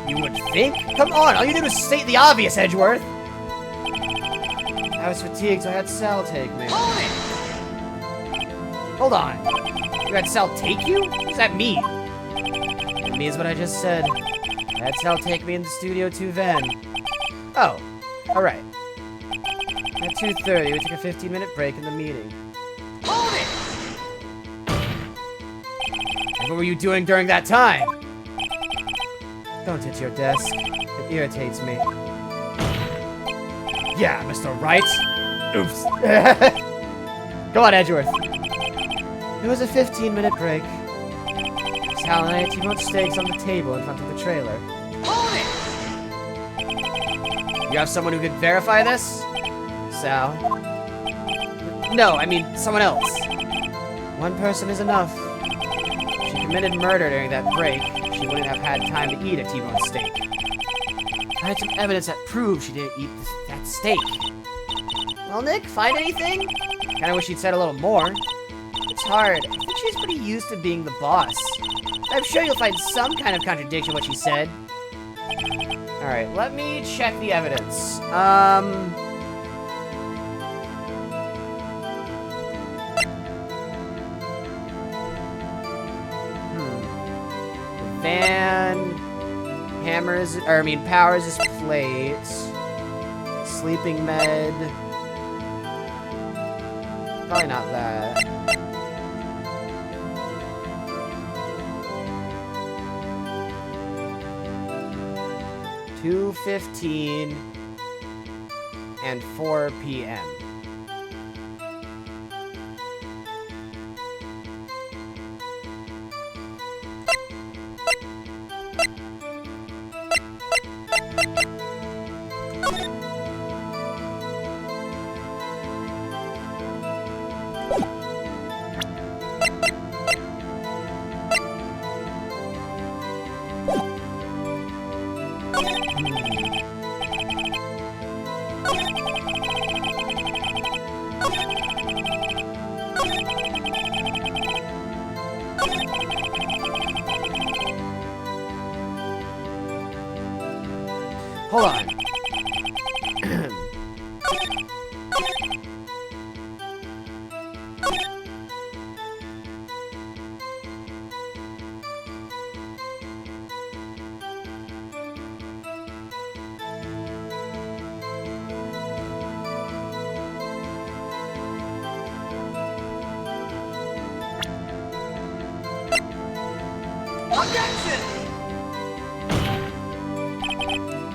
You would think? Come on, all you did was state the obvious, Edgeworth. I was fatigued, so I had Sal take me. Hold on. You had Sal take you? What does that mean? It means what I just said. I had Sal take me in the Studio 2 van. Oh, alright. At 2:30, we took a 15-minute break in the meeting. And what were you doing during that time? Don't hit your desk. It irritates me. Yeah, Mr. Wright. Oops. Go on, Edgeworth. It was a 15-minute break. Sal and I had T-bone steaks on the table in front of the trailer. You have someone who could verify this? Sal. No, I mean someone else. One person is enough. If she committed murder during that break, she wouldn't have had time to eat a T-bone steak. I had some evidence that proved she didn't eat that steak. Well, Nick, find anything? Kinda wish she'd said a little more. It's hard. I think she's pretty used to being the boss. I'm sure you'll find some kind of contradiction in what she said. Alright, let me check the evidence. Van powers his plate. Sleeping med. Probably not that. $2:15 and 4 p.m. Hold on.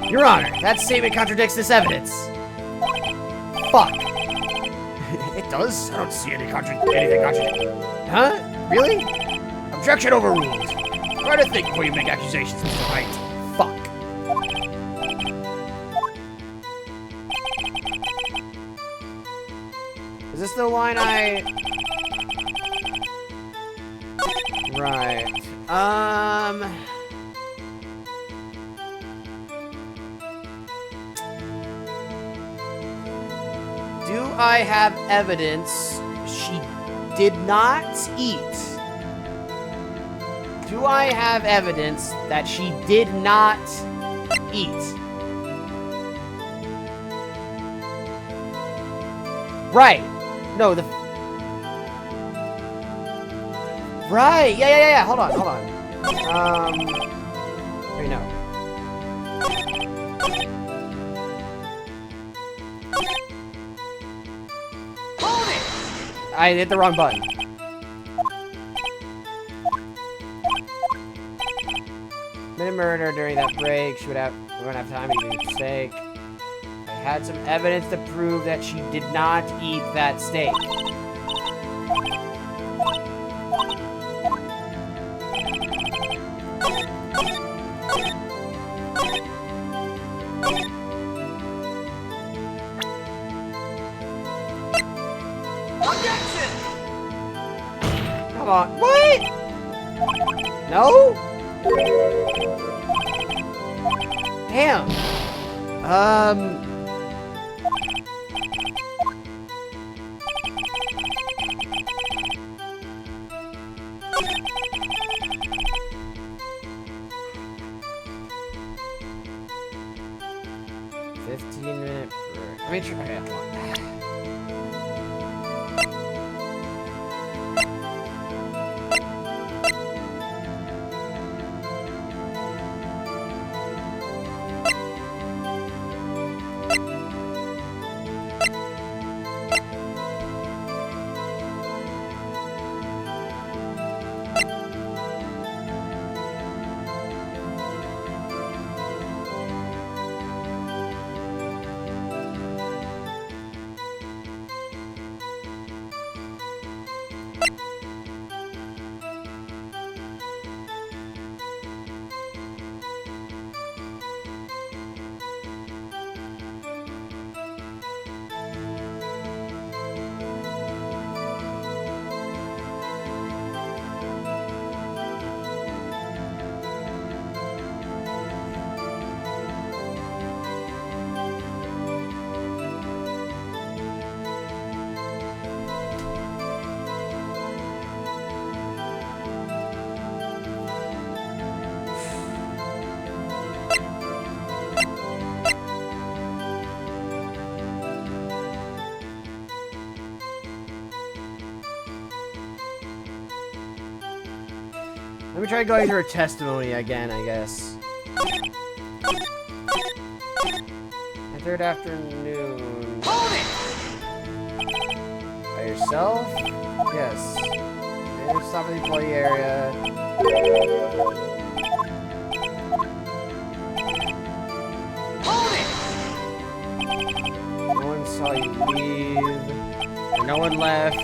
Your Honor, that statement contradicts this evidence. Fuck. It does? I don't see anything contradicting. Huh? Really? Objection overruled. Try to think before you make accusations, Mr. Wright. Fuck. Is this the line I... Right. Do I have evidence she did not eat? Do I have evidence that she did not eat? Right. No, the... Right. Yeah. Hold on. Wait, no. I hit the wrong button. Committed murder during that break. We wouldn't have time to make a mistake. I had some evidence to prove that she did not eat that steak. Come on. What? No? Damn. 15-minute break. Let me try. Okay, come on. Let me try going through her testimony again, I guess. Third afternoon. Hold it! yourself? Yes. Stop in the employee area. No one saw you leave. No one left.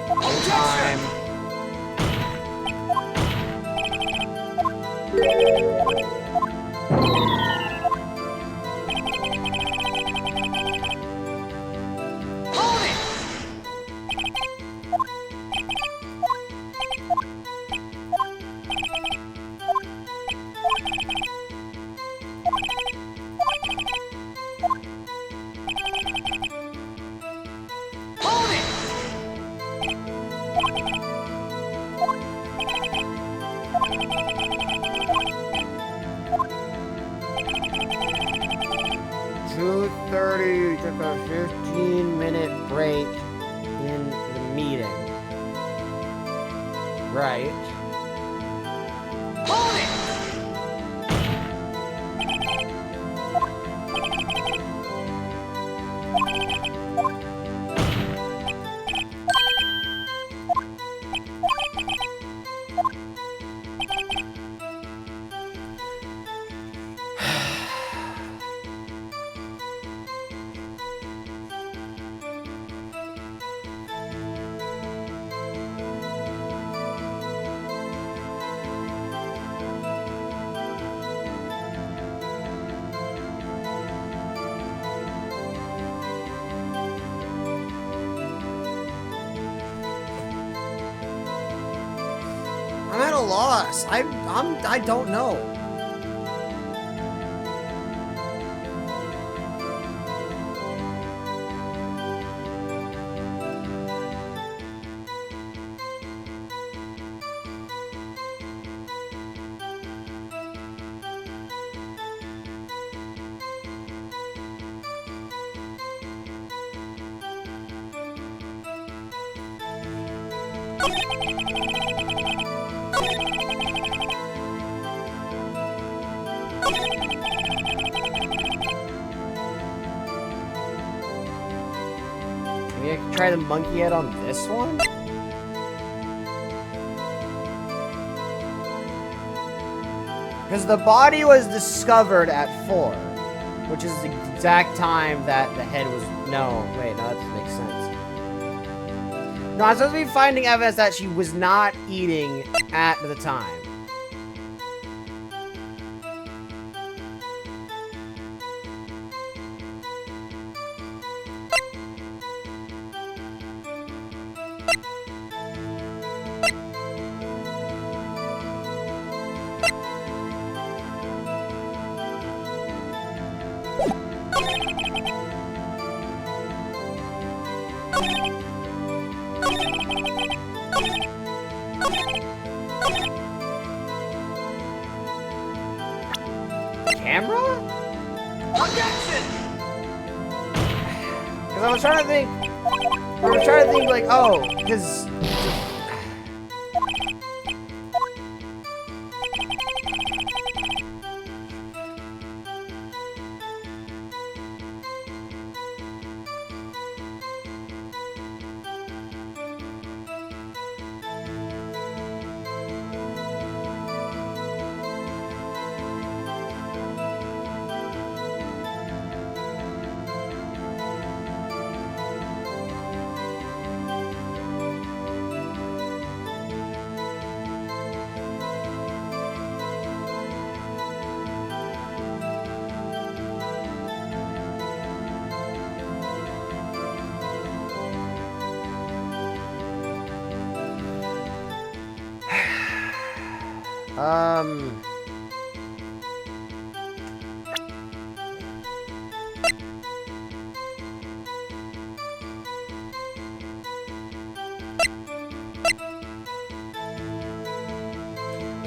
No time. Took a 15-minute break in the meeting. Right. I'm at a loss. I don't know. Maybe I can try the monkey head on this one? Because the body was discovered at 4, which is the exact time that the head was... No, wait, no, that doesn't make sense. No, I'm supposed to be finding evidence that she was not eating at the time. Camera? Objection! Because I was trying to think, like, oh, because...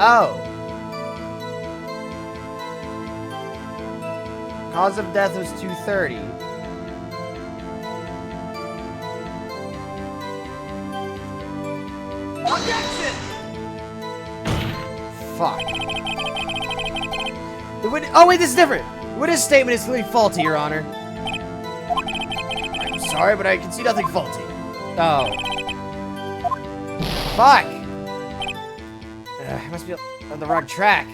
Oh. Cause of death was 2:30. Objection! Fuck. Oh wait, this is different. The witness statement is clearly faulty, Your Honor. I'm sorry, but I can see nothing faulty. Oh. Fuck! I must be on the wrong track.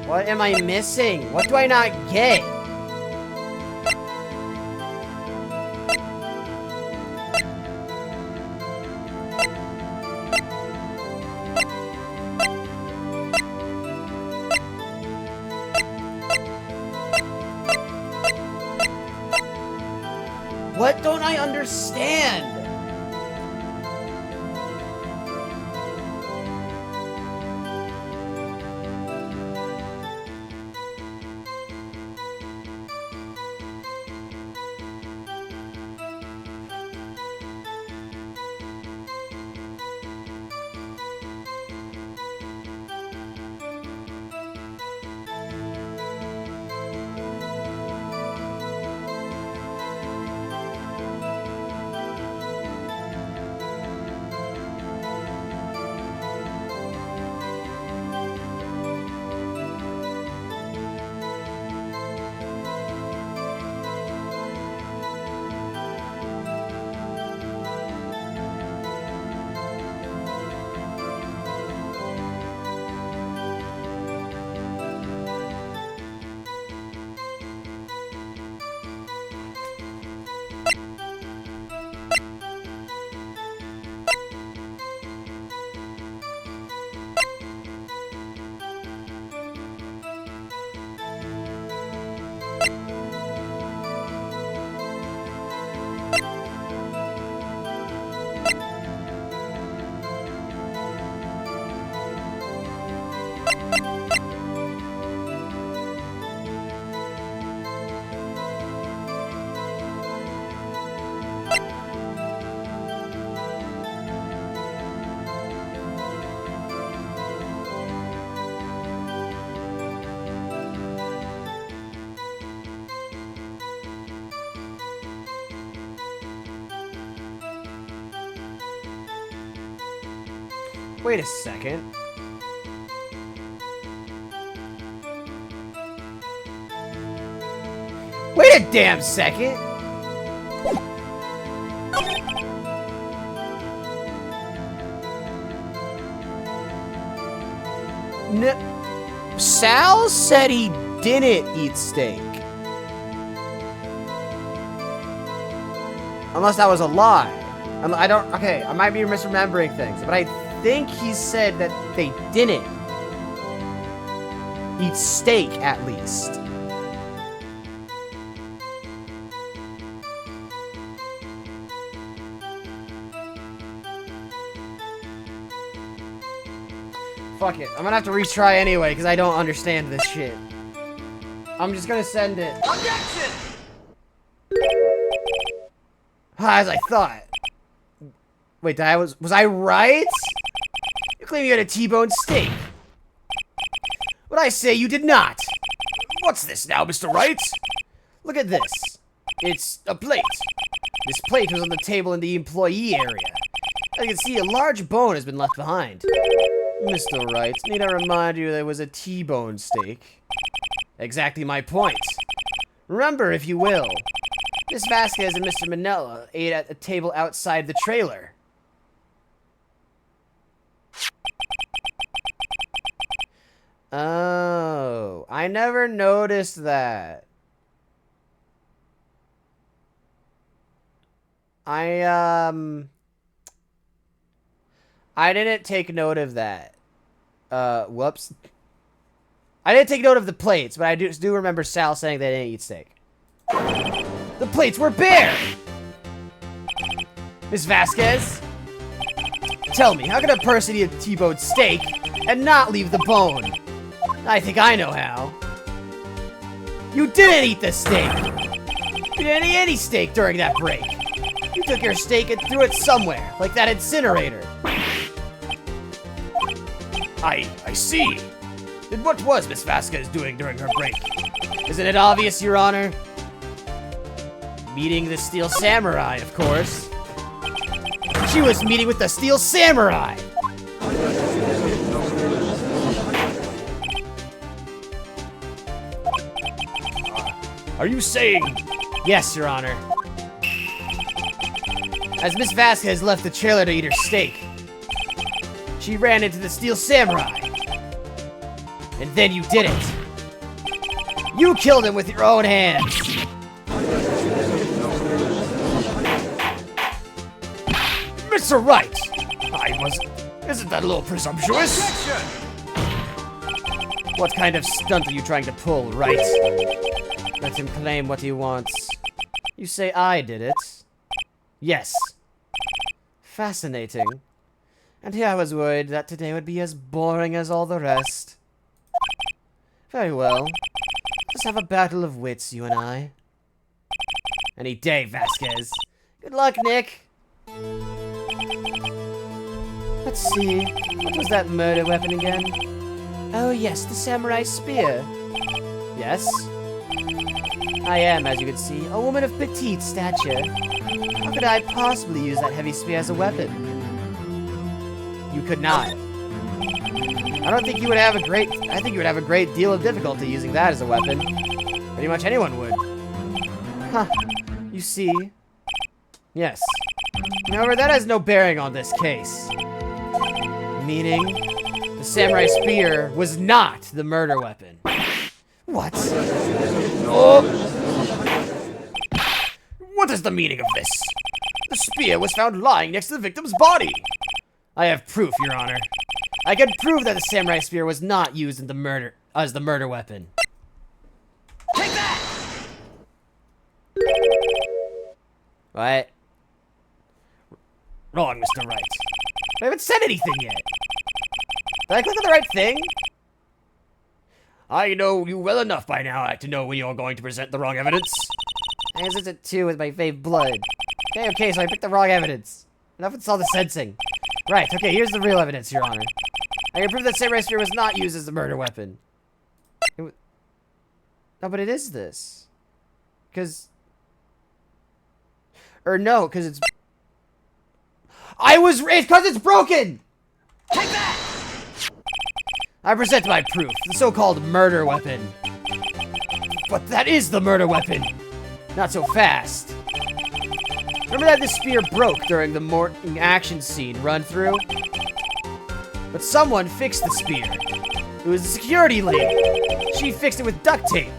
What am I missing? What do I not get? What don't I understand? Wait a second. Wait a damn second! Sal said he didn't eat steak. Unless that was a lie. I don't, okay, I might be misremembering things, but I think he said that they didn't eat steak, at least. Fuck it, I'm gonna have to retry anyway, because I don't understand this shit. I'm just gonna send it. Objection! As I thought. Wait, was I right? You claim you had a T-bone steak. But I say you did not. What's this now, Mr. Wright? Look at this. It's a plate. This plate was on the table in the employee area. I can see a large bone has been left behind. Mr. Wright, need I remind you that it was a T-bone steak? Exactly my point. Remember, if you will, Miss Vasquez and Mr. Manella ate at a table outside the trailer. Oh, I never noticed that. I didn't take note of that. Whoops. I didn't take note of the plates, but I do remember Sal saying they didn't eat steak. The plates were bare! Miss Vasquez? Tell me, how can a person eat a T-bone steak and not leave the bone? I think I know how. You didn't eat the steak! You didn't eat any steak during that break. You took your steak and threw it somewhere, like that incinerator. I see. Then what was Miss Vasquez doing during her break? Isn't it obvious, Your Honor? Meeting the Steel Samurai, of course. She was meeting with the Steel Samurai! Are you saying... Yes, Your Honor. As Miss Vasquez left the trailer to eat her steak, she ran into the Steel Samurai. And then you did it. You killed him with your own hands. Mr. Wright! Isn't that a little presumptuous? What kind of stunt are you trying to pull, Wright? Let him claim what he wants. You say I did it? Yes. Fascinating. And here I was worried that today would be as boring as all the rest. Very well. Let's have a battle of wits, you and I. Any day, Vasquez. Good luck, Nick. Let's see. What was that murder weapon again? Oh yes, the samurai spear. Yes? I am, as you can see, a woman of petite stature. How could I possibly use that heavy spear as a weapon? You could not. I don't think you would have a great... I think you would have a great deal of difficulty using that as a weapon. Pretty much anyone would. Huh. You see? Yes. However, that has no bearing on this case. Meaning, the samurai spear was not the murder weapon. What? Oh! What is the meaning of this? The spear was found lying next to the victim's body. I have proof, Your Honor. I can prove that the samurai spear was not used in the murder as the murder weapon. Take that! What? Wrong, Mr. Wright. I haven't said anything yet. Did I click on the right thing? I know you well enough by now to know when you're going to present the wrong evidence. I guess it's a 2 with my fave blood. Okay, so I picked the wrong evidence. Enough with all the sensing. Right, okay, here's the real evidence, Your Honor. I can prove that samurai spear was not used as the murder weapon. No, but it is this. Because... Or no, because it's... It's because it's broken! Take that! I present my proof, the so-called murder weapon. But that is the murder weapon! Not so fast. Remember that this spear broke during the morning action scene run through? But someone fixed the spear. It was the security lady. She fixed it with duct tape.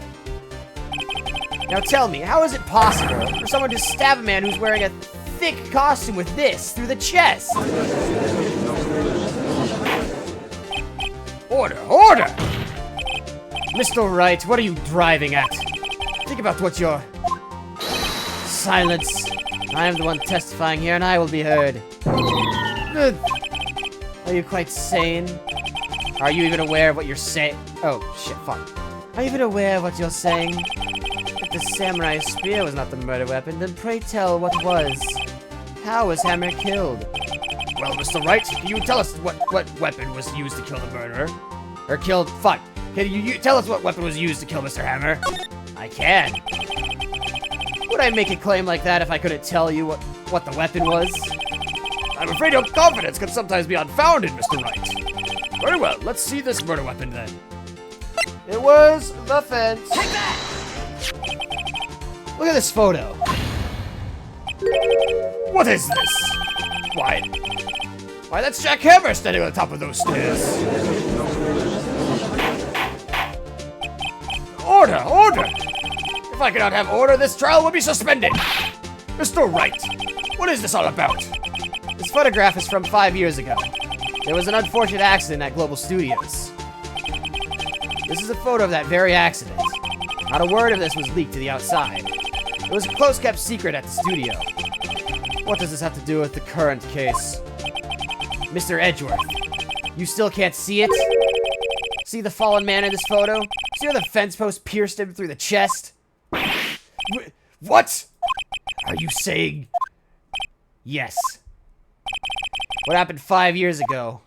Now tell me, how is it possible for someone to stab a man who's wearing a thick costume with this through the chest? Order! Order! Mr. Wright, what are you driving at? Think about what you're... Silence. I am the one testifying here and I will be heard. Are you quite sane? Are you even aware of what you're saying? Oh, shit, fuck. Are you even aware of what you're saying? If the samurai spear was not the murder weapon, then pray tell what was. How was Hammer killed? Well, Mr. Wright, can you tell us what weapon was used to kill the murderer? Or killed... Fuck. Can you tell us what weapon was used to kill Mr. Hammer? I can. Would I make a claim like that if I couldn't tell you what the weapon was? I'm afraid your confidence can sometimes be unfounded, Mr. Wright. Very well, let's see this murder weapon then. It was the fence. Take that! Look at this photo. What is this? Why, that's Jack Hammer standing on the top of those stairs. Order! Order! If I cannot have order, this trial will be suspended. Mr. Wright, what is this all about? This photograph is from 5 years ago. There was an unfortunate accident at Global Studios. This is a photo of that very accident. Not a word of this was leaked to the outside. It was a close-kept secret at the studio. What does this have to do with the current case? Mr. Edgeworth, you still can't see it? See the fallen man in this photo? See how the fence post pierced him through the chest? What? Are you saying... Yes. What happened 5 years ago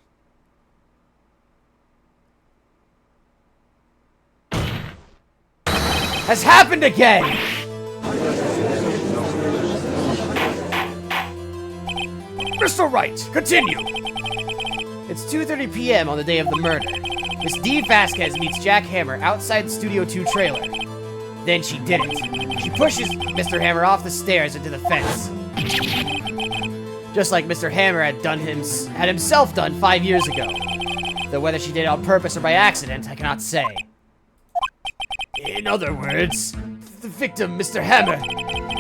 has happened again! Mr. Wright, continue! It's 2:30 p.m. on the day of the murder. Miss D. Vasquez meets Jack Hammer outside Studio 2 trailer. Then she did it. She pushes Mr. Hammer off the stairs into the fence. Just like Mr. Hammer had himself done 5 years ago. Though whether she did it on purpose or by accident, I cannot say. In other words, the victim, Mr. Hammer,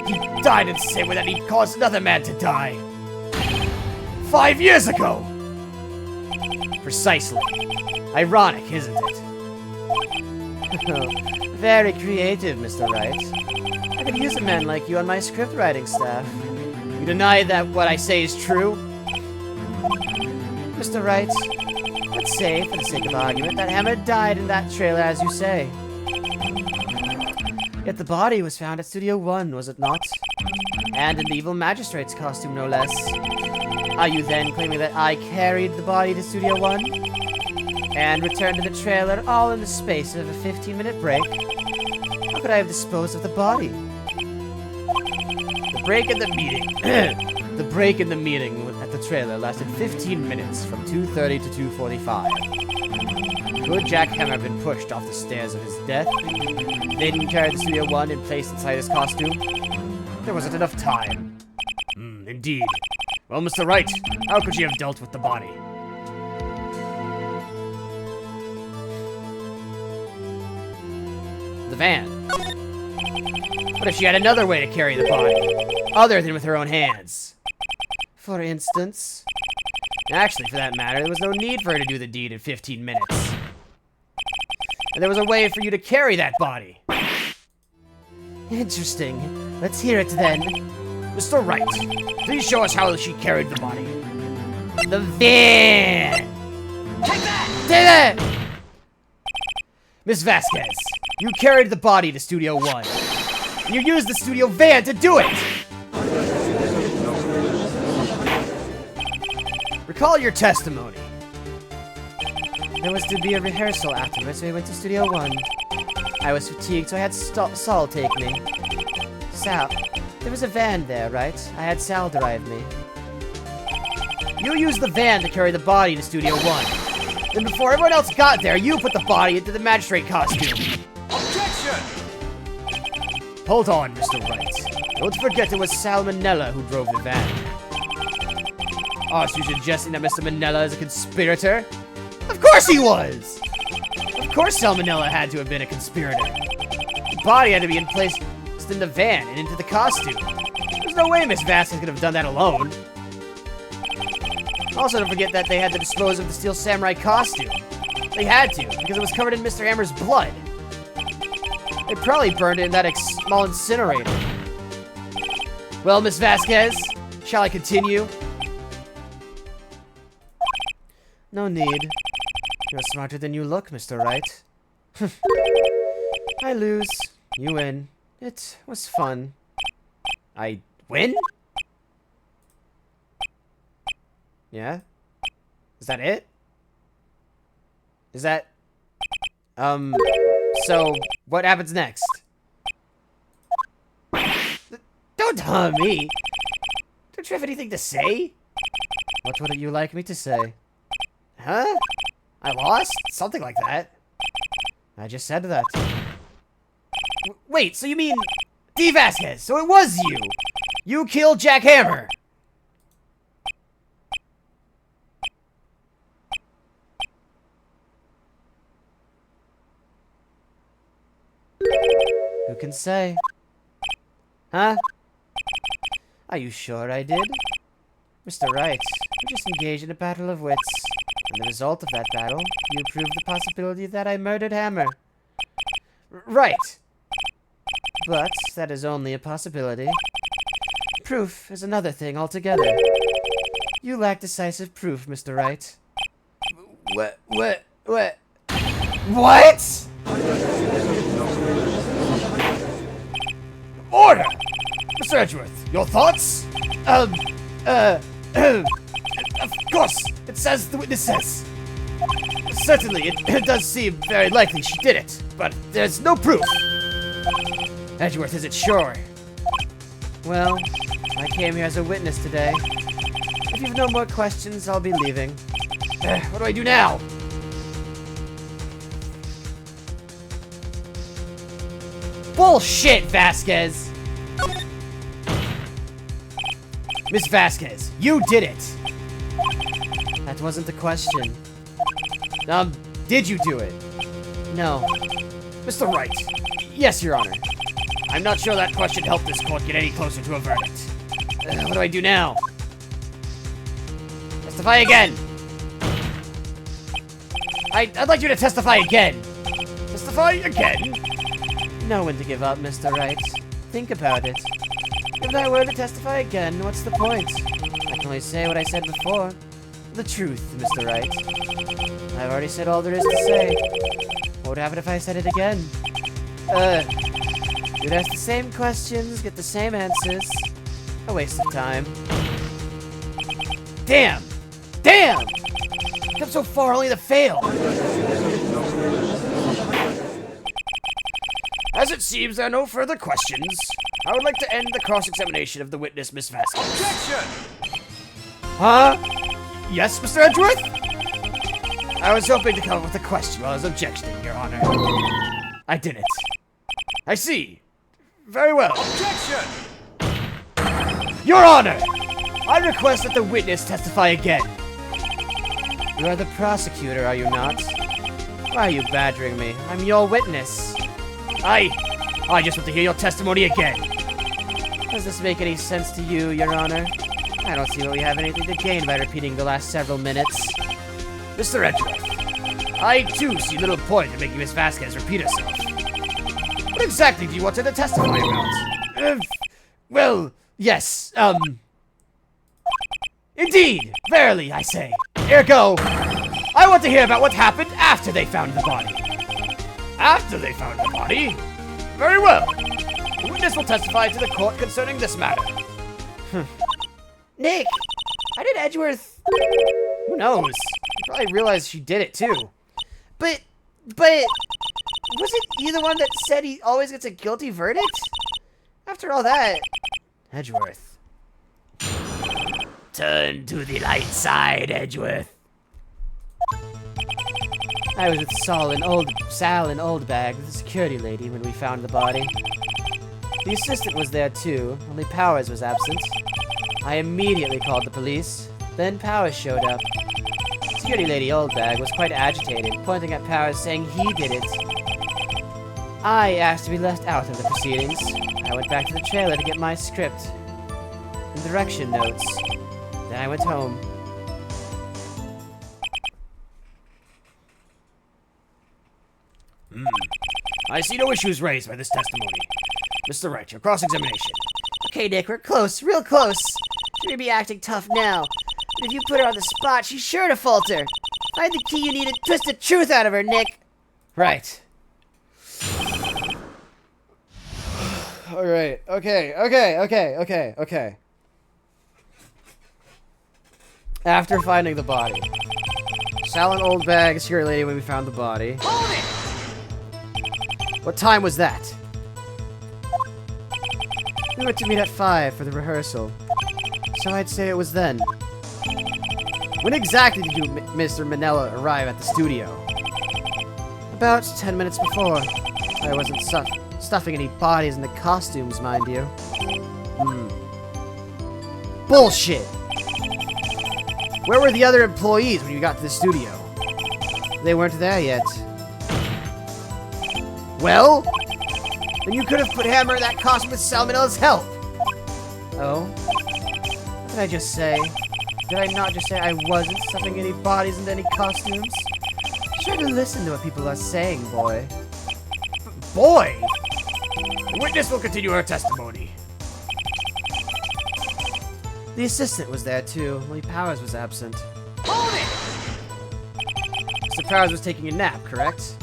he died in the same way that he caused another man to die. 5 years ago! Precisely. Ironic, isn't it? Very creative, Mr. Wright. I could use a man like you on my script writing staff. You deny that what I say is true? Mr. Wright, let's say, for the sake of argument, that Hammer died in that trailer as you say. Yet the body was found at Studio One, was it not? And in the evil magistrate's costume, no less. Are you then claiming that I carried the body to Studio One? And returned to the trailer all in the space of a 15-minute break? How could I have disposed of the body? The break in the meeting. The break in the meeting at the trailer lasted 15 minutes from 2:30 to 2:45. Could Jack Hammer have been pushed off the stairs of his death, then carried to Studio One and placed inside his costume? There wasn't enough time. Indeed. Well, Mr. Wright, how could you have dealt with the body? The van. What if she had another way to carry the body, other than with her own hands? For instance? Actually, for that matter, there was no need for her to do the deed in 15 minutes. And there was a way for you to carry that body. Interesting. Let's hear it then. Mr. Wright, please show us how she carried the body. The van! Take that! Take that! Miss Vasquez, you carried the body to Studio One. And you used the studio van to do it! Recall your testimony. There was to be a rehearsal afterwards, so we went to Studio One. I was fatigued, so I had Saul take me. Sal, there was a van there, right? I had Sal drive me. You used the van to carry the body to Studio One. Then before everyone else got there, you put the body into the magistrate costume. Objection! Hold on, Mr. Wright. Don't forget it was Sal Manella who drove the van. Oh, so you're suggesting that Mr. Manella is a conspirator? Of course he was! Of course Salmonella had to have been a conspirator. The body had to be placed in the van and into the costume. There's no way Miss Vasquez could have done that alone. Also, don't forget that they had to dispose of the Steel Samurai costume. They had to, because it was covered in Mr. Hammer's blood. They probably burned it in that small incinerator. Well, Miss Vasquez, shall I continue? No need. You're smarter than you look, Mr. Wright. I lose. You win. It was fun. I win? Yeah? Is that it? Is that... So, what happens next? Don't tell me! Don't you have anything to say? What would you like me to say? Huh? I lost? Something like that. I just said that. Wait, so you mean... D. Vasquez, so it was you! You killed Jack Hammer! Who can say? Huh? Are you sure I did? Mr. Wright, we just engaged in a battle of wits. And the result of that battle, you proved the possibility that I murdered Hammer. Right. But that is only a possibility. Proof is another thing altogether. You lack decisive proof, Mr. Wright. What? What? Order! Mr. Edgeworth, your thoughts? Of course, it says the witness says. Certainly, it does seem very likely she did it, but there's no proof. Edgeworth, is it sure? Well, I came here as a witness today. If you've no more questions, I'll be leaving. What do I do now? Bullshit, Vasquez! Miss Vasquez, you did it! That wasn't the question. Did you do it? No. Mr. Wright. Yes, Your Honor. I'm not sure that question helped this court get any closer to a verdict. What do I do now? Testify again! I'd like you to testify again! Testify again? Know when to give up, Mr. Wright. Think about it. If I were to testify again, what's the point? I can only say what I said before. The truth, Mr. Wright. I've already said all there is to say. What would happen if I said it again? You'd ask the same questions, get the same answers. A waste of time. Damn! Damn! Come so far only to fail! As it seems there are no further questions, I would like to end the cross-examination of the witness, Miss Vasquez. Objection! Huh? Yes, Mr. Edgeworth? I was hoping to come up with a question while I was objecting, Your Honor. I didn't. I see. Very well. Objection! Your Honor! I request that the witness testify again. You are the prosecutor, are you not? Why are you badgering me? I'm your witness. I just want to hear your testimony again. Does this make any sense to you, Your Honor? I don't see what we have anything to gain by repeating the last several minutes. Mr. Edgeworth, I too see little point in making Miss Vasquez repeat herself. What exactly do you want her to testify about? Well, yes, Indeed, verily, I say. Ergo, I want to hear about what happened after they found the body. After they found the body? Very well. The witness will testify to the court concerning this matter. Nick! How did Edgeworth... Who knows? You probably realized she did it too. But... wasn't he the one that said he always gets a guilty verdict? After all that... Edgeworth. Turn to the light side, Edgeworth. I was with Sal and Oldbag, the security lady, when we found the body. The assistant was there too, only Powers was absent. I immediately called the police. Then Powers showed up. Security lady Oldbag was quite agitated, pointing at Powers saying he did it. I asked to be left out of the proceedings. I went back to the trailer to get my script and direction notes. Then I went home. I see no issues raised by this testimony. Mr. Wright, your cross-examination. Okay, Nick, we're close, real close. She may be acting tough now, but if you put her on the spot, she's sure to falter. Find the key you need and twist the truth out of her, Nick. Right. Alright, okay. After finding the body. Sal and Oldbag, security lady, when we found the body. Hold it! What time was that? We were to meet at 5 for the rehearsal. So I'd say it was then. When exactly did you, Mr. Manella, arrive at the studio? About 10 minutes before. I wasn't stuffing any bodies in the costumes, mind you. Bullshit! Where were the other employees when you got to the studio? They weren't there yet. Well? Then you could have put Hammer in that costume with Salmonella's help! Oh? What did I just say? Did I not just say I wasn't stuffing any bodies into any costumes? Try to listen to what people are saying, boy. Boy! The witness will continue her testimony. The assistant was there too, only Powers was absent. Hold it! Mr. Powers was taking a nap, correct?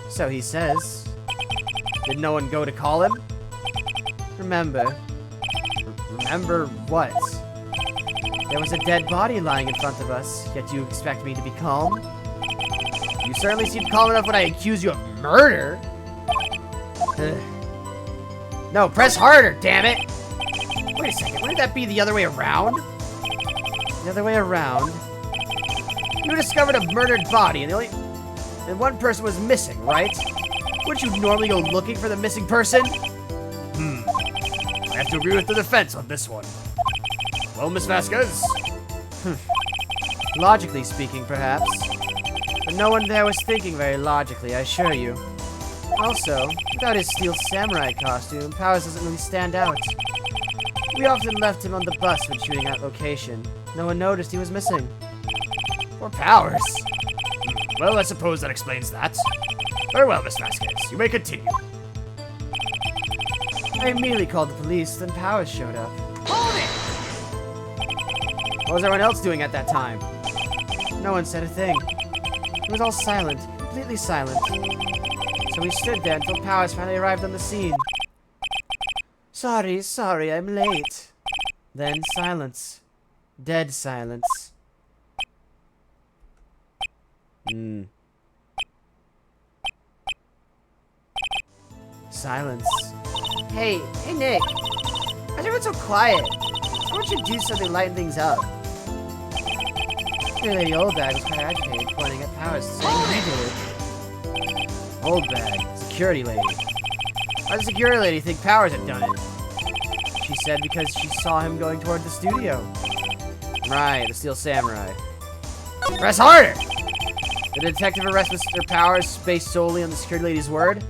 So he says. Did no one go to call him? Remember. Remember what? There was a dead body lying in front of us, yet you expect me to be calm? You certainly seem calm enough when I accuse you of murder. No, press harder, damn it! Wait a second, wouldn't that be the other way around? The other way around? You discovered a murdered body, and one person was missing, right? Wouldn't you normally go looking for the missing person? I have to agree with the defense on this one. Well, Miss Vasquez, Logically speaking, perhaps. But no one there was thinking very logically, I assure you. Also, without his steel samurai costume, Powers doesn't really stand out. We often left him on the bus when shooting at location. No one noticed he was missing. Poor Powers. Well, I suppose that explains that. Very well, Miss Vasquez. You may continue. I immediately called the police, then Powers showed up. Hold it! What was everyone else doing at that time? No one said a thing. It was all silent, completely silent. So we stood there until Powers finally arrived on the scene. Sorry, I'm late. Then silence. Dead silence. Silence. Hey, Nick. Why's everyone so quiet? Why don't you do something to lighten things up? Lady Oldbag was quite agitated, pointing at Powers, saying he did it. Oldbag, security lady. Why does the security lady think Powers had done it? She said because she saw him going toward the studio. Right, the Steel Samurai. Press harder! Did the detective arrest Mr. Powers based solely on the security lady's word?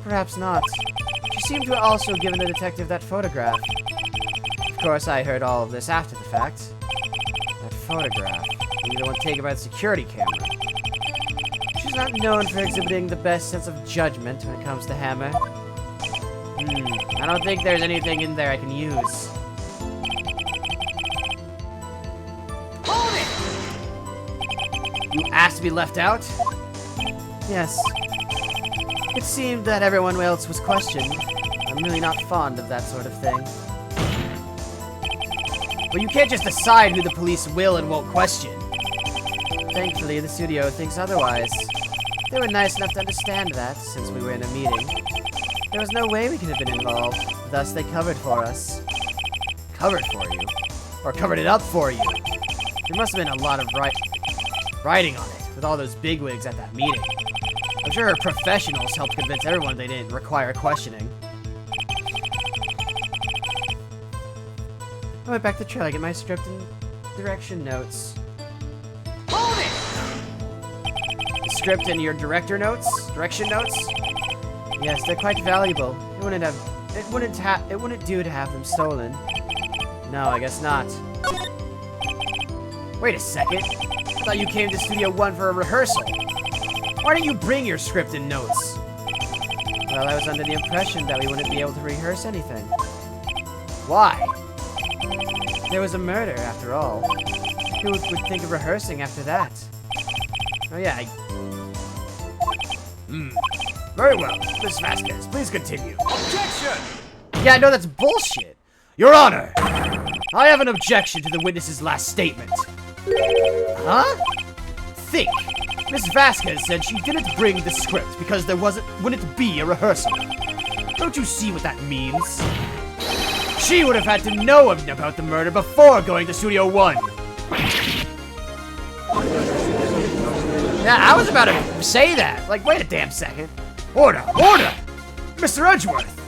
Perhaps not. She seemed to have also given the detective that photograph. Of course, I heard all of this after the fact. That photograph. Maybe the one taken by the security camera. She's not known for exhibiting the best sense of judgment when it comes to Hammer. I don't think there's anything in there I can use. Hold it! You asked to be left out? Yes. It seemed that everyone else was questioned. I'm really not fond of that sort of thing. But you can't just decide who the police will and won't question. Thankfully, the studio thinks otherwise. They were nice enough to understand that, since we were in a meeting. There was no way we could have been involved, thus they covered for us. Covered for you? Or covered it up for you? There must have been a lot of Writing on it, with all those bigwigs at that meeting. I'm sure her professionals helped convince everyone they didn't require questioning. I went back to try to get my script and direction notes. Hold it! The script and your direction notes? Yes, they're quite valuable. It wouldn't do to have them stolen. No, I guess not. Wait a second. I thought you came to Studio One for a rehearsal. Why didn't you bring your script and notes? Well, I was under the impression that we wouldn't be able to rehearse anything. Why? There was a murder, after all. Who would think of rehearsing after that? Oh yeah, Very well. Miss Vasquez, please continue. Objection! Yeah, no, that's bullshit. Your Honor, I have an objection to the witness's last statement. Huh? Think. Miss Vasquez said she didn't bring the script because there wouldn't be a rehearsal. Don't you see what that means? She would have had to know about the murder before going to Studio One. Yeah, I was about to say that. Like, wait a damn second. Order! Mr. Edgeworth!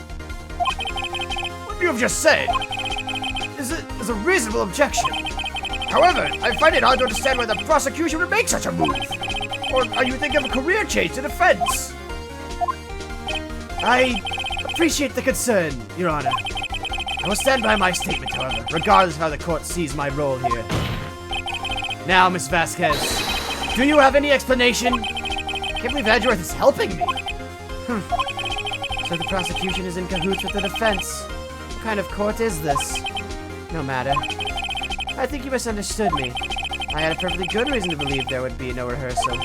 What you have just said is a reasonable objection. However, I find it hard to understand why the prosecution would make such a move. Or are you thinking of a career change to defense? I appreciate the concern, Your Honor. I will stand by my statement, however, regardless of how the court sees my role here. Now, Miss Vasquez, do you have any explanation? I can't believe Edgeworth is helping me. So the prosecution is in cahoots with the defense. What kind of court is this? No matter. I think you misunderstood me. I had a perfectly good reason to believe there would be no rehearsal.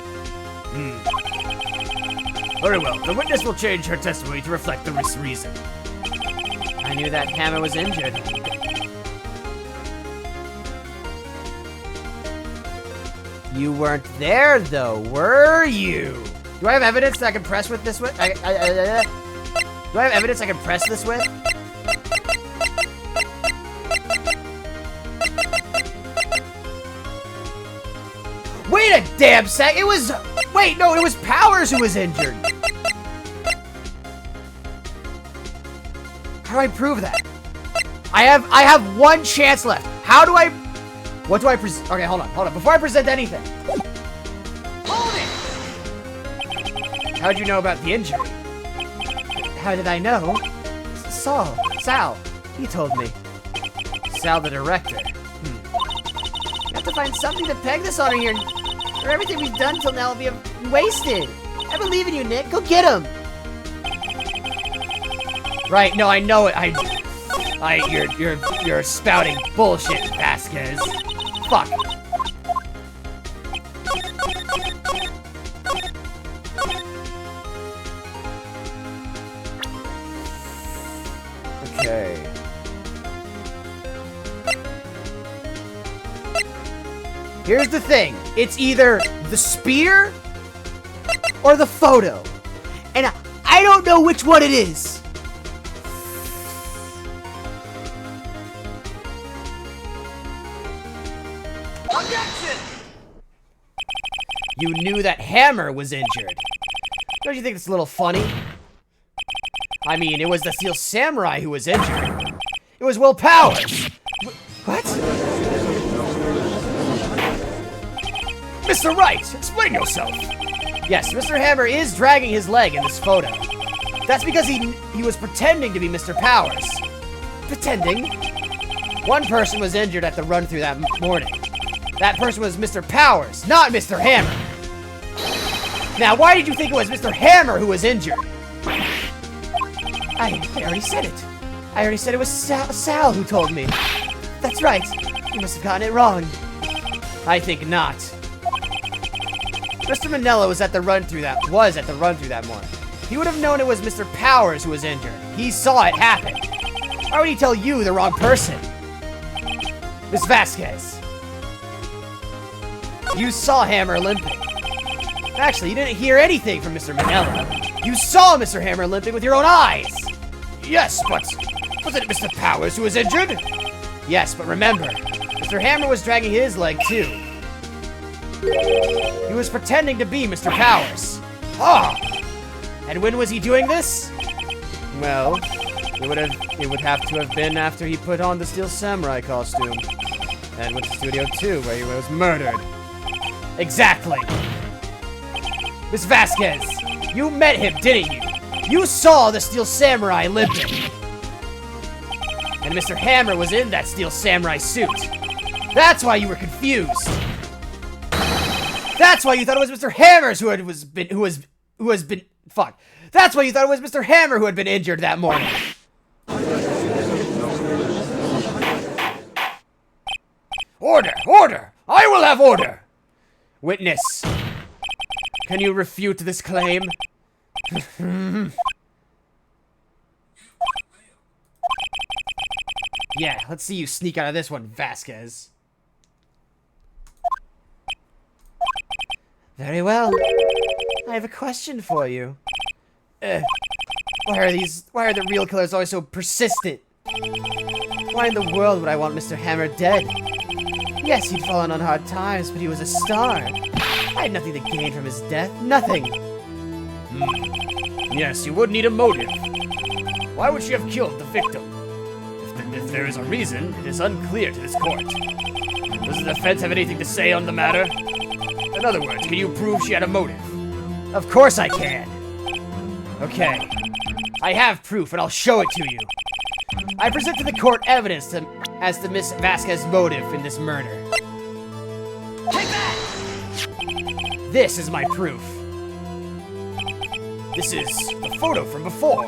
Very well. The witness will change her testimony to reflect this reason. I knew that Hammer was injured. You weren't there, though, were you? Do I have evidence that I can press with this with? Do I have evidence I can press this with? Wait a damn sec! It was... Wait, no, it was Powers who was injured! How do I prove that? I have one chance left. How do I... What do I present? Okay, hold on. Before I present anything. Hold it! How'd you know about the injury? How did I know? Sal, he told me. Sal, the director. You have to find something to peg this on here, or everything we've done till now will be wasted. I believe in you, Nick. Go get him. Right, no, I know it. You're spouting bullshit, Vasquez. Fuck. Okay. Here's the thing. It's either the spear or the photo. And I don't know which one it is. Objection! You knew that Hammer was injured. Don't you think it's a little funny? I mean, it was the Steel Samurai who was injured. It was Will Powers. What? Mr. Wright, explain yourself. Yes, Mr. Hammer is dragging his leg in this photo. That's because he was pretending to be Mr. Powers. Pretending? One person was injured at the run-through that morning. That person was Mr. Powers, not Mr. Hammer. Now, why did you think it was Mr. Hammer who was injured? I already said it. I already said it was Sal who told me. That's right. You must have gotten it wrong. I think not. Mr. Manella was at the run-through that morning. He would have known it was Mr. Powers who was injured. He saw it happen. Why would he tell you the wrong person? Miss Vasquez. You saw Hammer limping. Actually, you didn't hear anything from Mr. Manella. You saw Mr. Hammer limping with your own eyes. Yes, but was it Mr. Powers who was injured? Yes, but remember, Mr. Hammer was dragging his leg too. He was pretending to be Mr. Powers. Ah! And when was he doing this? Well, it would have to have been after he put on the Steel Samurai costume. And went to Studio 2, where he was murdered. Exactly! Miss Vasquez, you met him, didn't you? You saw the Steel Samurai limping. And Mr. Hammer was in that Steel Samurai suit. That's why you were confused. That's why you thought it was Mr. Hammer's who has been fuck. That's why you thought it was Mr. Hammer who had been injured that morning. Order! Order! I will have order! Witness, can you refute this claim? Yeah, let's see you sneak out of this one, Vasquez. Very well. I have a question for you. Why are the real killers always so persistent? Why in the world would I want Mr. Hammer dead? Yes, he'd fallen on hard times, but he was a star. I had nothing to gain from his death. Nothing. Yes, you would need a motive. Why would she have killed the victim? If there is a reason, it is unclear to this court. Does the defense have anything to say on the matter? In other words, can you prove she had a motive? Of course I can. Okay. I have proof, and I'll show it to you. I present to the court evidence as to Miss Vasquez's motive in this murder. Take that! This is my proof. This is the photo from before.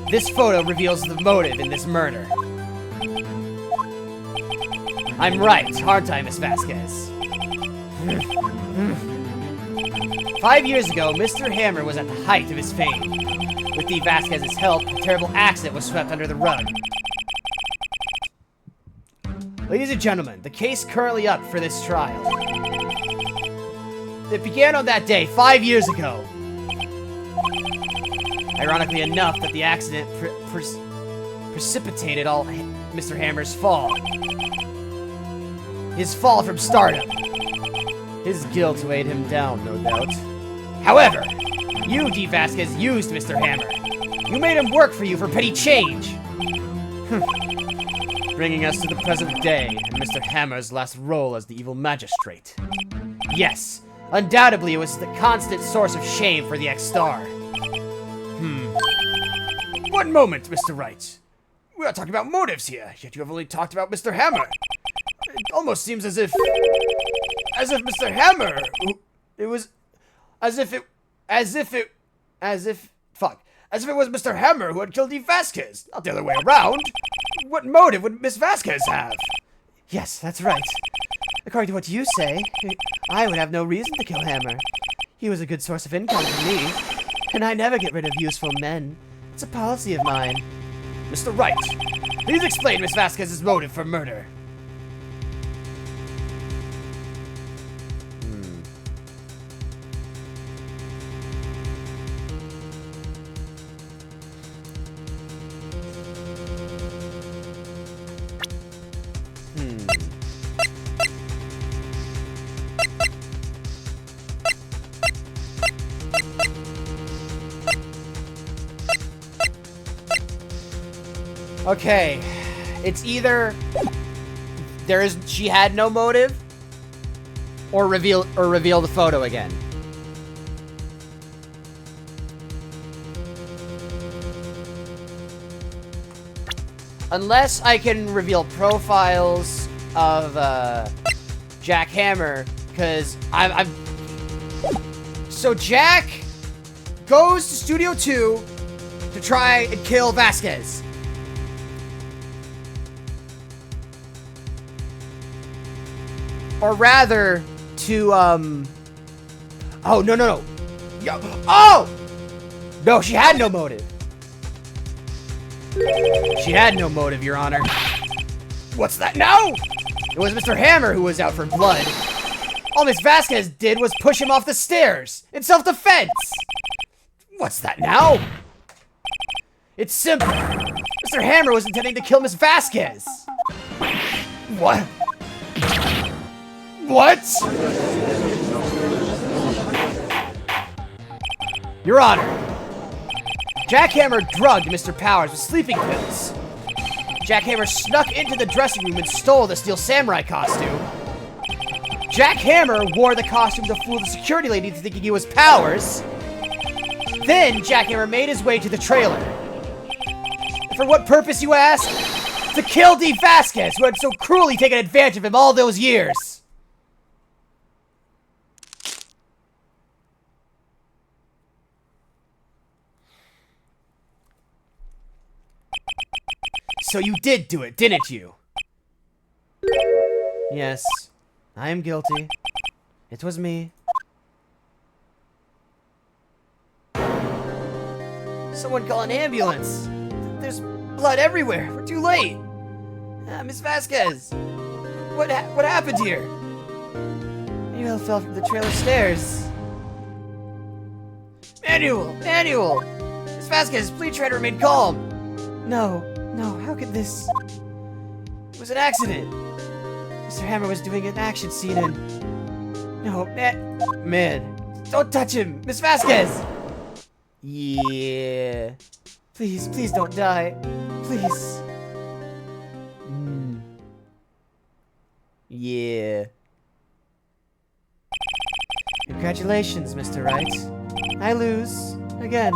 This photo reveals the motive in this murder. I'm right, aren't I, Miss Vasquez? 5 years ago, Mr. Hammer was at the height of his fame. With the Vasquez's help, a terrible accident was swept under the rug. Ladies and gentlemen, the case currently up for this trial. It began on that day 5 years ago. Ironically enough, that the accident precipitated all Mr. Hammer's fall. His fall from stardom. His guilt weighed him down, no doubt. However, you, D. Vasquez, used Mr. Hammer. You made him work for you for petty change. Bringing us to the present day and Mr. Hammer's last role as the evil magistrate. Yes, undoubtedly it was the constant source of shame for the X-Star. One moment, Mr. Wright. We are talking about motives here, yet you have only talked about Mr. Hammer. It almost seems as if Mr. Hammer, it was, as if it was Mr. Hammer who had killed Eve Vasquez, not the other way around. What motive would Miss Vasquez have? Yes, that's right. According to what you say, I would have no reason to kill Hammer. He was a good source of income for me, and I never get rid of useful men. It's a policy of mine. Mr. Wright, please explain Miss Vasquez's motive for murder. Okay, it's either she had no motive, or reveal the photo again. Unless I can reveal profiles of Jack Hammer, because so Jack goes to Studio 2 to try and kill Vasquez. Or rather, to, oh, no. Oh! No, she had no motive. She had no motive, Your Honor. What's that now? It was Mr. Hammer who was out for blood. All Miss Vasquez did was push him off the stairs in self-defense. What's that now? It's simple. Mr. Hammer was intending to kill Miss Vasquez. What? What? Your Honor, Jack Hammer drugged Mr. Powers with sleeping pills. Jack Hammer snuck into the dressing room and stole the Steel Samurai costume. Jack Hammer wore the costume to fool the security lady into thinking he was Powers. Then Jack Hammer made his way to the trailer. And for what purpose, you ask? To kill Dee Vasquez, who had so cruelly taken advantage of him all those years. So you did do it, didn't you? Yes, I am guilty. It was me. Someone call an ambulance. There's blood everywhere. We're too late. Miss Vasquez. What happened here? Manuel fell from the trailer stairs. Manuel! Miss Vasquez, please try to remain calm. No, how could this... It was an accident. Mr. Hammer was doing an action scene and... No, man, don't touch him! Miss Vasquez! Yeah. Please don't die. Please. Yeah. Congratulations, Mr. Wright. I lose. Again.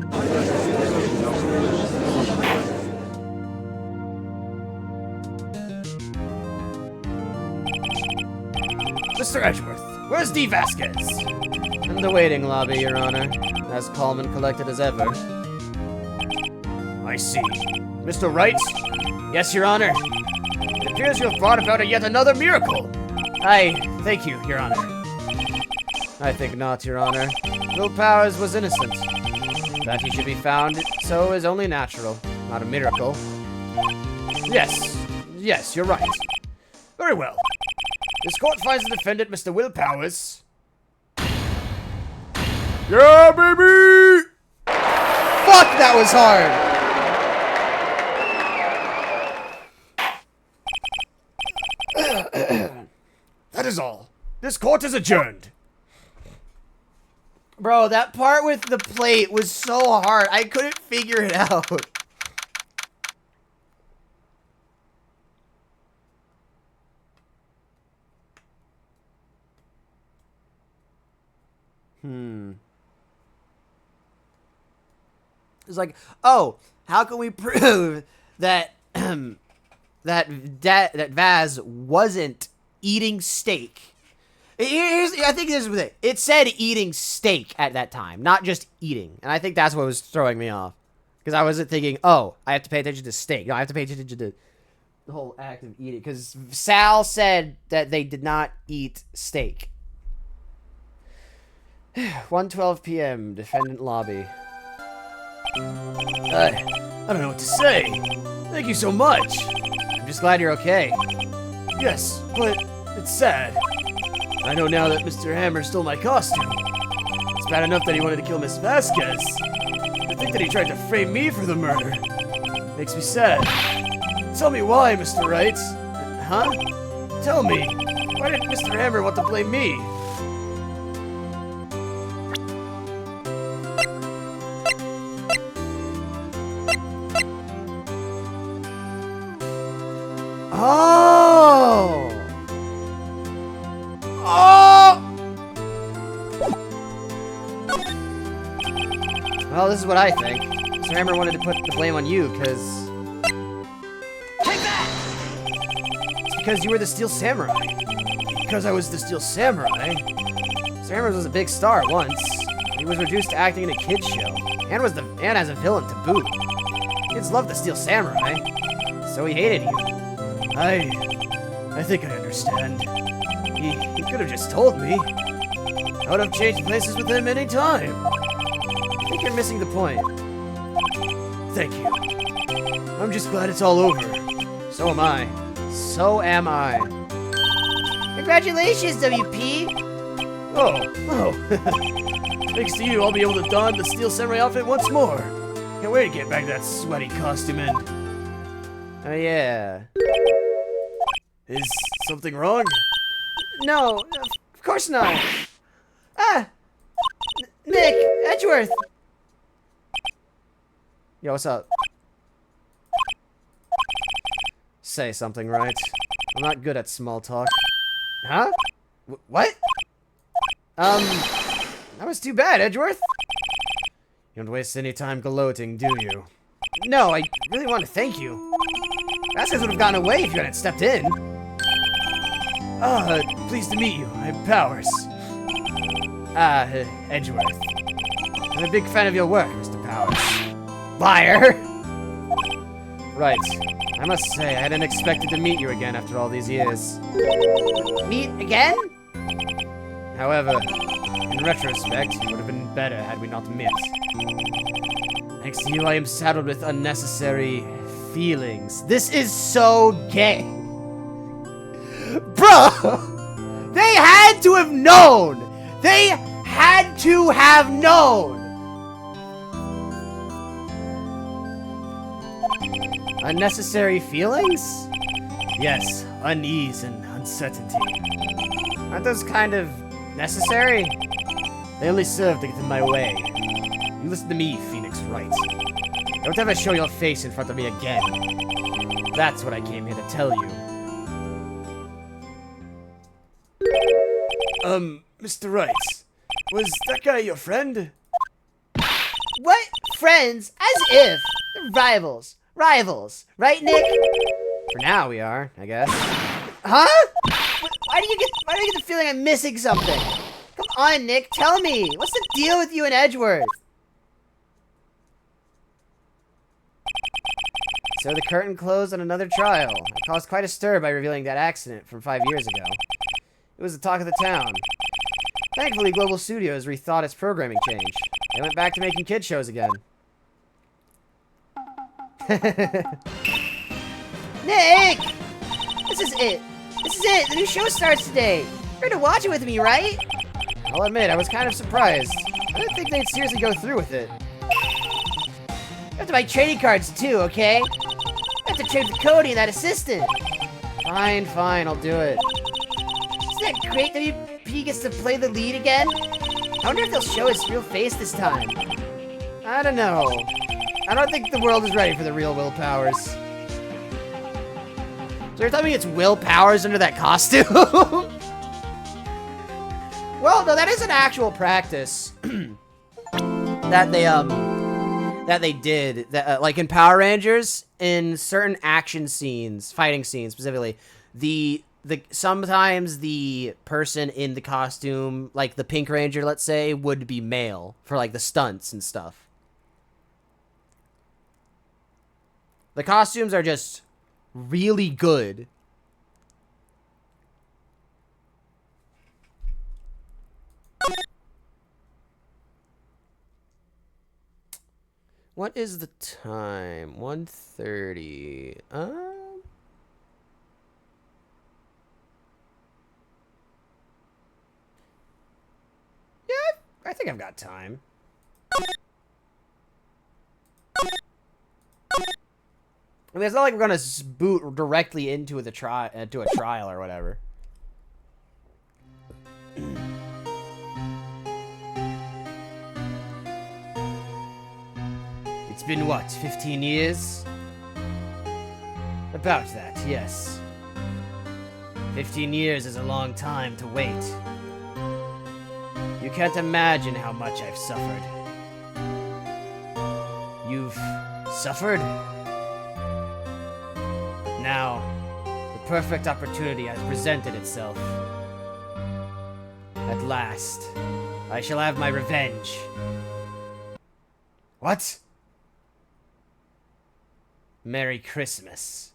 Mr. Edgeworth, where's Dee Vasquez? In the waiting lobby, Your Honor. As calm and collected as ever. I see. Mr. Wright? Yes, Your Honor. It appears you have brought about yet another miracle. Thank you, Your Honor. I think not, Your Honor. Will Powers was innocent. That he should be found so is only natural, not a miracle. Yes, you're right. Very well. This court finds the defendant, Mr. Will Powers. Yeah, baby! Fuck, that was hard! That is all. This court is adjourned. Bro, that part with the plate was so hard. I couldn't figure it out. It's like, oh, how can we prove that that Vaz wasn't eating steak? I think this is the thing. It said eating steak at that time, not just eating, and I think that's what was throwing me off, because I wasn't thinking, oh, I have to pay attention to steak. No, I have to pay attention to the whole act of eating, because Sal said that they did not eat steak. 1:12 p.m. Defendant lobby. I don't know what to say. Thank you so much. I'm just glad you're okay. Yes, but it's sad. I know now that Mr. Hammer stole my costume. It's bad enough that he wanted to kill Miss Vasquez. To think that he tried to frame me for the murder makes me sad. Tell me why, Mr. Wright. Huh? Tell me, why did Mr. Hammer want to blame me? Oh! Oh! Well, this is what I think. Mr. Hammer wanted to put the blame on you, because... Take that! It's because you were the Steel Samurai. Because I was the Steel Samurai? Mr. Hammer was a big star once. He was reduced to acting in a kid's show. And as a villain to boot. Kids loved the Steel Samurai. So he hated you. I think I understand. He could have just told me. I would have changed places with him any time. I think you're missing the point. Thank you. I'm just glad it's all over. So am I. So am I. Congratulations, WP! Oh. Thanks to you, I'll be able to don the Steel Samurai outfit once more. Can't wait to get back that sweaty costume in. Oh, yeah. Is something wrong? No, of course not. Ah! Nick, Edgeworth! Yo, what's up? Say something, right? I'm not good at small talk. Huh? What? That was too bad, Edgeworth. You don't waste any time gloating, do you? No, I really want to thank you. Vasquez would have gotten away if you hadn't stepped in. Pleased to meet you. I'm Powers. Edgeworth. I'm a big fan of your work, Mr. Powers. Liar! Right. I must say, I hadn't expected to meet you again after all these years. Meet again? However, in retrospect, it would have been better had we not met. Thanks to you, I am saddled with unnecessary feelings. This is so gay. Bro! They had to have known! They had to have known! Unnecessary feelings? Yes, unease and uncertainty. Aren't those kind of necessary? They only serve to get in my way. You listen to me, Phoenix Wright. Don't ever show your face in front of me again. That's what I came here to tell you. Mr. Wright, was that guy your friend? What? Friends? As if! They're rivals. Rivals. Right, Nick? For now, we are, I guess. Huh? Why do you get the feeling I'm missing something? Come on, Nick, tell me. What's the deal with you and Edgeworth? So the curtain closed on another trial. I caused quite a stir by revealing that accident from 5 years ago. It was the talk of the town. Thankfully, Global Studios rethought its programming change. They went back to making kid shows again. Nick! This is it. This is it. The new show starts today. You're gonna watch it with me, right? I'll admit, I was kind of surprised. I didn't think they'd seriously go through with it. You have to buy trading cards too, okay? You have to trade with Cody and that assistant. Fine, I'll do it. Isn't that great that WP gets to play the lead again? I wonder if they'll show his real face this time. I don't know. I don't think the world is ready for the real Will Powers. So you're telling me it's Will Powers under that costume? Well, no, that is an actual practice that they did like in Power Rangers in certain action scenes, fighting scenes specifically. Sometimes the person in the costume, like the Pink Ranger, let's say, would be male for like the stunts and stuff. The costumes are just really good. What is the time? 1:30. Yeah, I think I've got time. I mean, it's not like we're gonna boot directly into a trial or whatever. It's been what, 15 years? About that, yes. 15 years is a long time to wait. You can't imagine how much I've suffered. You've suffered? Now, the perfect opportunity has presented itself. At last, I shall have my revenge. What? Merry Christmas.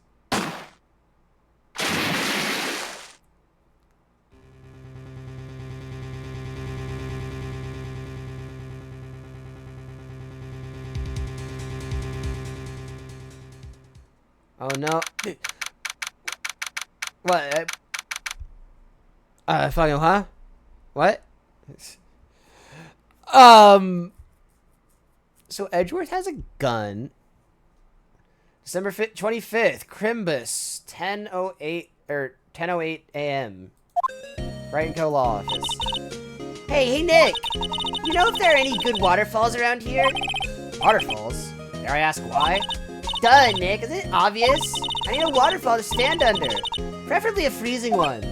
Oh no. What? Fucking, huh? What? So Edgeworth has a gun. December 25th, Crimbus, 10:08 or 10:08 a.m. Wright & Co. Law Office. Hey, Nick! You know if there are any good waterfalls around here? Waterfalls? Dare I ask why? Duh, Nick, isn't it obvious? I need a waterfall to stand under. Preferably a freezing one.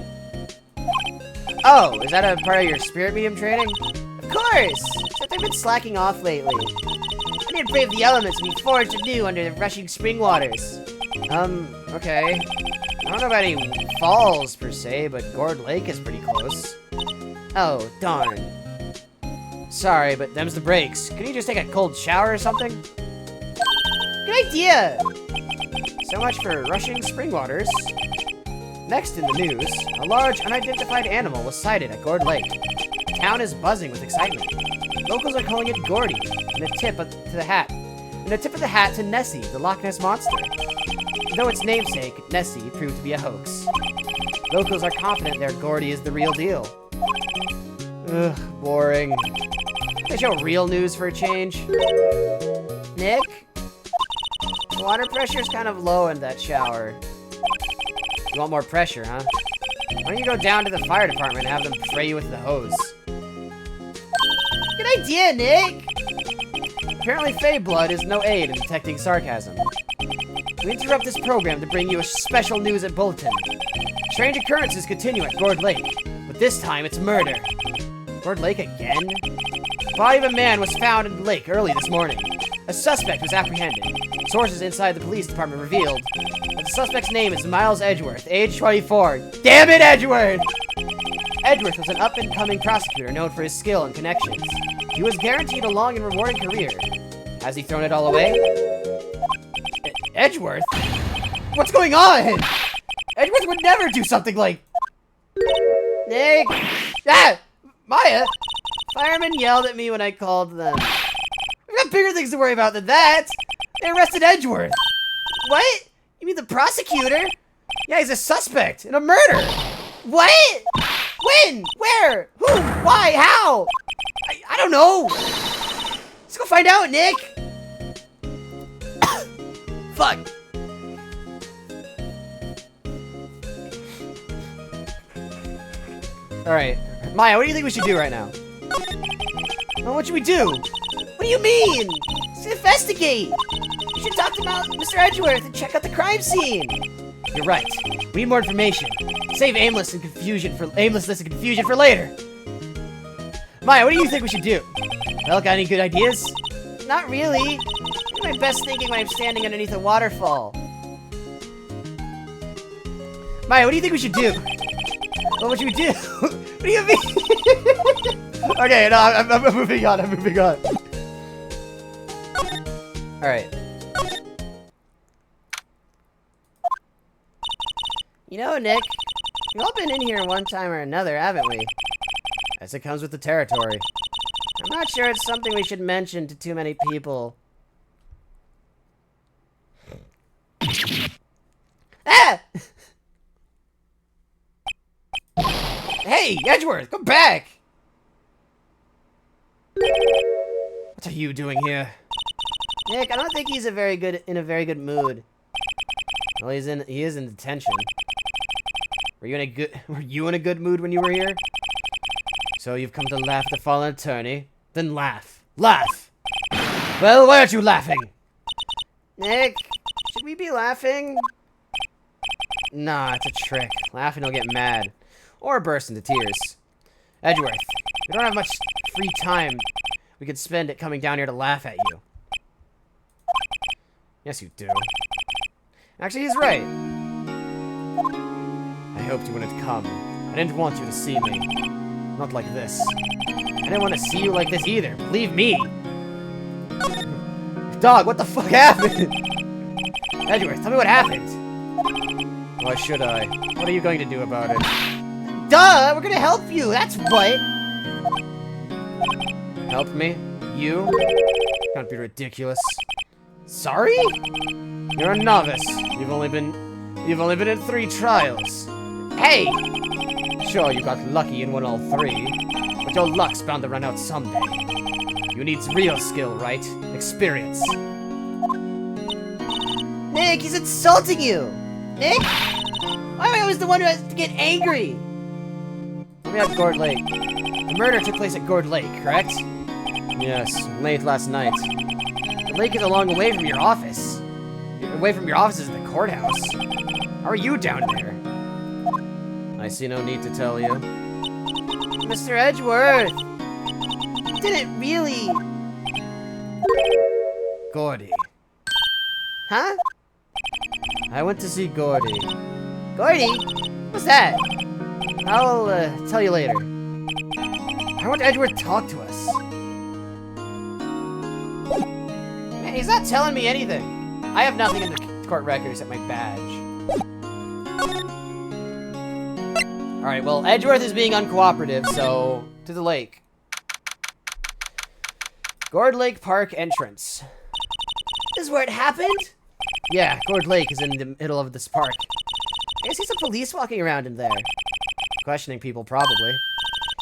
Oh, is that a part of your spirit medium training? Of course! Except I've been slacking off lately. I need to brave the elements and be forged anew under the rushing spring waters. Okay. I don't know about any falls, per se, but Gourd Lake is pretty close. Oh, darn. Sorry, but them's the breaks. Can you just take a cold shower or something? Good idea! So much for rushing spring waters. Next in the news, a large unidentified animal was sighted at Gourd Lake. The town is buzzing with excitement. Locals are calling it Gordy, and a tip of the hat to Nessie, the Loch Ness Monster. Though its namesake, Nessie, proved to be a hoax. Locals are confident their Gordy is the real deal. Ugh, boring. They show real news for a change. Nick? The water pressure is kind of low in that shower. You want more pressure, huh? Why don't you go down to the fire department and have them spray you with the hose? Good idea, Nick! Apparently Fey blood is no aid in detecting sarcasm. We interrupt this program to bring you a special news at bulletin. Strange occurrences continue at Gourd Lake, but this time it's murder. Gourd Lake again? The body of a man was found in the lake early this morning. A suspect was apprehended. Sources inside the police department revealed that the suspect's name is Miles Edgeworth, age 24. Damn it, Edgeworth! Edgeworth was an up-and-coming prosecutor known for his skill and connections. He was guaranteed a long and rewarding career. Has he thrown it all away? Edgeworth? What's going on? Edgeworth would never do something like... Nick! Ah! Maya! Firemen yelled at me when I called them. We've got bigger things to worry about than that! They arrested Edgeworth! What? You mean the prosecutor? Yeah, he's a suspect in a murder! What? When? Where? Who? Why? How? I don't know! Let's go find out, Nick! Fuck! Alright. Maya, what do you think we should do right now? Well, what should we do? What do you mean? Let's investigate. You should talk to Mr. Edgeworth and check out the crime scene. You're right. We need more information. Save aimlessness and confusion for later. Maya, what do you think we should do? Belle, got any good ideas? Not really. Do my best thinking when I'm standing underneath a waterfall. Maya, what do you think we should do? Well, what should we do? What do you mean? Okay, no, I'm moving on. I'm moving on. All right. You know, Nick, we've all been in here one time or another, haven't we? As it comes with the territory. I'm not sure it's something we should mention to too many people. Ah! Hey, Edgeworth, come back! What are you doing here? Nick, I don't think he's in a very good mood. Well, he is in detention. Were you in a good mood when you were here? So you've come to laugh at the fallen attorney? Then laugh. Laugh! Well, why aren't you laughing? Nick, should we be laughing? Nah, it's a trick. Laughing will get mad. Or burst into tears. Edgeworth, we don't have much free time. We could spend it coming down here to laugh at you. Yes, you do. Actually, he's right. I hoped you wouldn't come. I didn't want you to see me. Not like this. I didn't want to see you like this either. Believe me. Dog, what the fuck happened? Edgeworth, tell me what happened. Why should I? What are you going to do about it? Duh, we're gonna help you, that's what. Help me? You? Can't be ridiculous. Sorry? You're a novice. You've only been in 3 trials. Hey! Sure, you got lucky and won all 3, but your luck's bound to run out someday. You need real skill, right? Experience. Nick, he's insulting you! Nick? Why am I always the one who has to get angry? Let me at Gourd Lake. The murder took place at Gourd Lake, correct? Yes, late last night. The lake is a long way from your office. Away from your office is the courthouse. How are you down there? I see no need to tell you. Mr. Edgeworth! You didn't really... Gordy. Huh? I went to see Gordy. Gordy? What's that? I'll tell you later. I want Edgeworth to talk to us. Man, he's not telling me anything. I have nothing in the court record except my badge. Alright, well, Edgeworth is being uncooperative, so to the lake. Gourd Lake Park entrance. This is where it happened? Yeah, Gourd Lake is in the middle of this park. I see some police walking around in there. Questioning people, probably.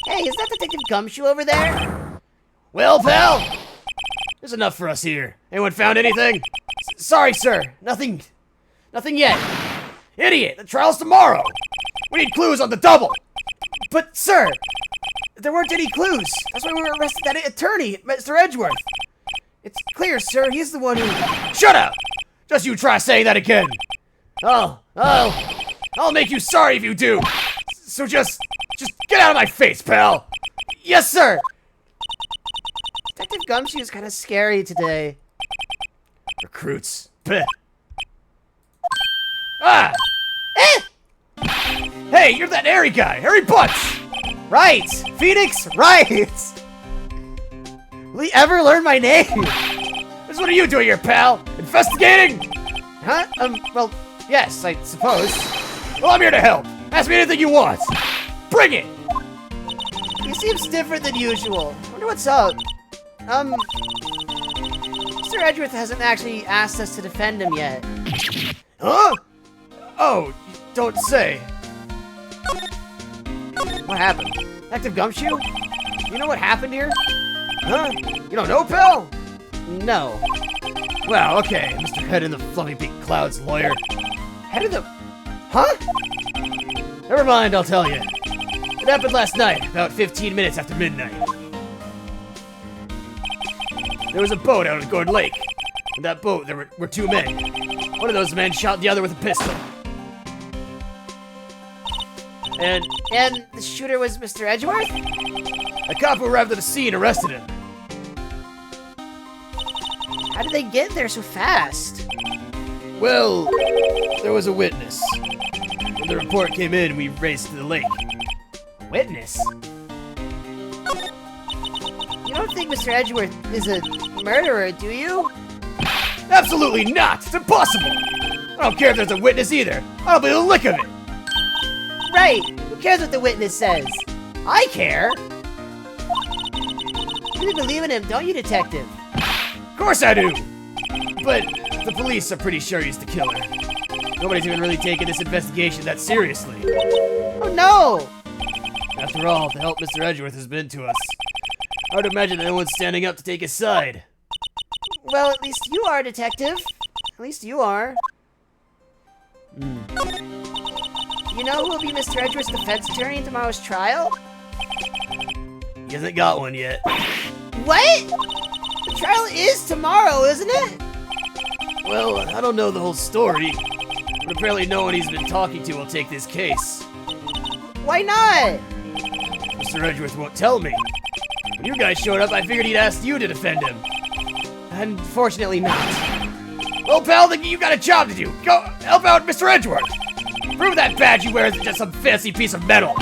Hey, is that Detective Gumshoe over there? Well, pal! There's enough for us here. Anyone found anything? Sorry, sir. Nothing yet. Idiot! The trial's tomorrow! We need clues on the double! But, sir! There weren't any clues. That's why we arrested that attorney, Mr. Edgeworth. It's clear, sir. He's the one who... Shut up! Just you try saying that again! I'll make you sorry if you do! So just get out of my face, pal! Yes, sir! Detective Gumshoe is kind of scary today. Recruits. Bleh. Ah! Hey, you're that Harry guy! Harry Butts! Right! Phoenix Wright! Will he ever learn my name? What are you doing here, pal? Investigating? Huh? Well, yes, I suppose. Well, I'm here to help. Ask me anything you want. Bring it! He seems different than usual. Wonder what's up. Mr. Edgeworth hasn't actually asked us to defend him yet. Huh? Oh, don't say. What happened? Detective Gumshoe? You know what happened here? Huh? You don't know, pal? No. Well, okay, Mr. Head in the Fluffy Big Clouds lawyer. Head of the... Huh? Never mind, I'll tell you. It happened last night, about 15 minutes after midnight. There was a boat out at Gord Lake. In that boat, there were two men. One of those men shot the other with a pistol. And the shooter was Mr. Edgeworth? a cop who arrived at the scene arrested him. How did they get there so fast? Well, there was a witness. When the report came in, we raced to the lake. Witness? You don't think Mr. Edgeworth is a murderer, do you? Absolutely not! It's impossible! I don't care if there's a witness either. I don't believe a lick of it. Right! Who cares what the witness says? I care! You really believe in him, don't you, detective? Of course I do! But the police are pretty sure he's the killer. Nobody's even really taken this investigation that seriously. Oh no! After all, the help Mr. Edgeworth has been to us, I would imagine that no one's standing up to take his side. Well, at least you are, detective. At least you are. You know who will be Mr. Edgeworth's defense attorney in tomorrow's trial? He hasn't got one yet. What? The trial is tomorrow, isn't it? Well, I don't know the whole story, but apparently no one he's been talking to will take this case. Why not? Mr. Edgeworth won't tell me. When you guys showed up, I figured he'd asked you to defend him. Unfortunately not. Well, pal, then you got a job to do. Go help out Mr. Edgeworth. Prove that badge you wear isn't just some fancy piece of metal.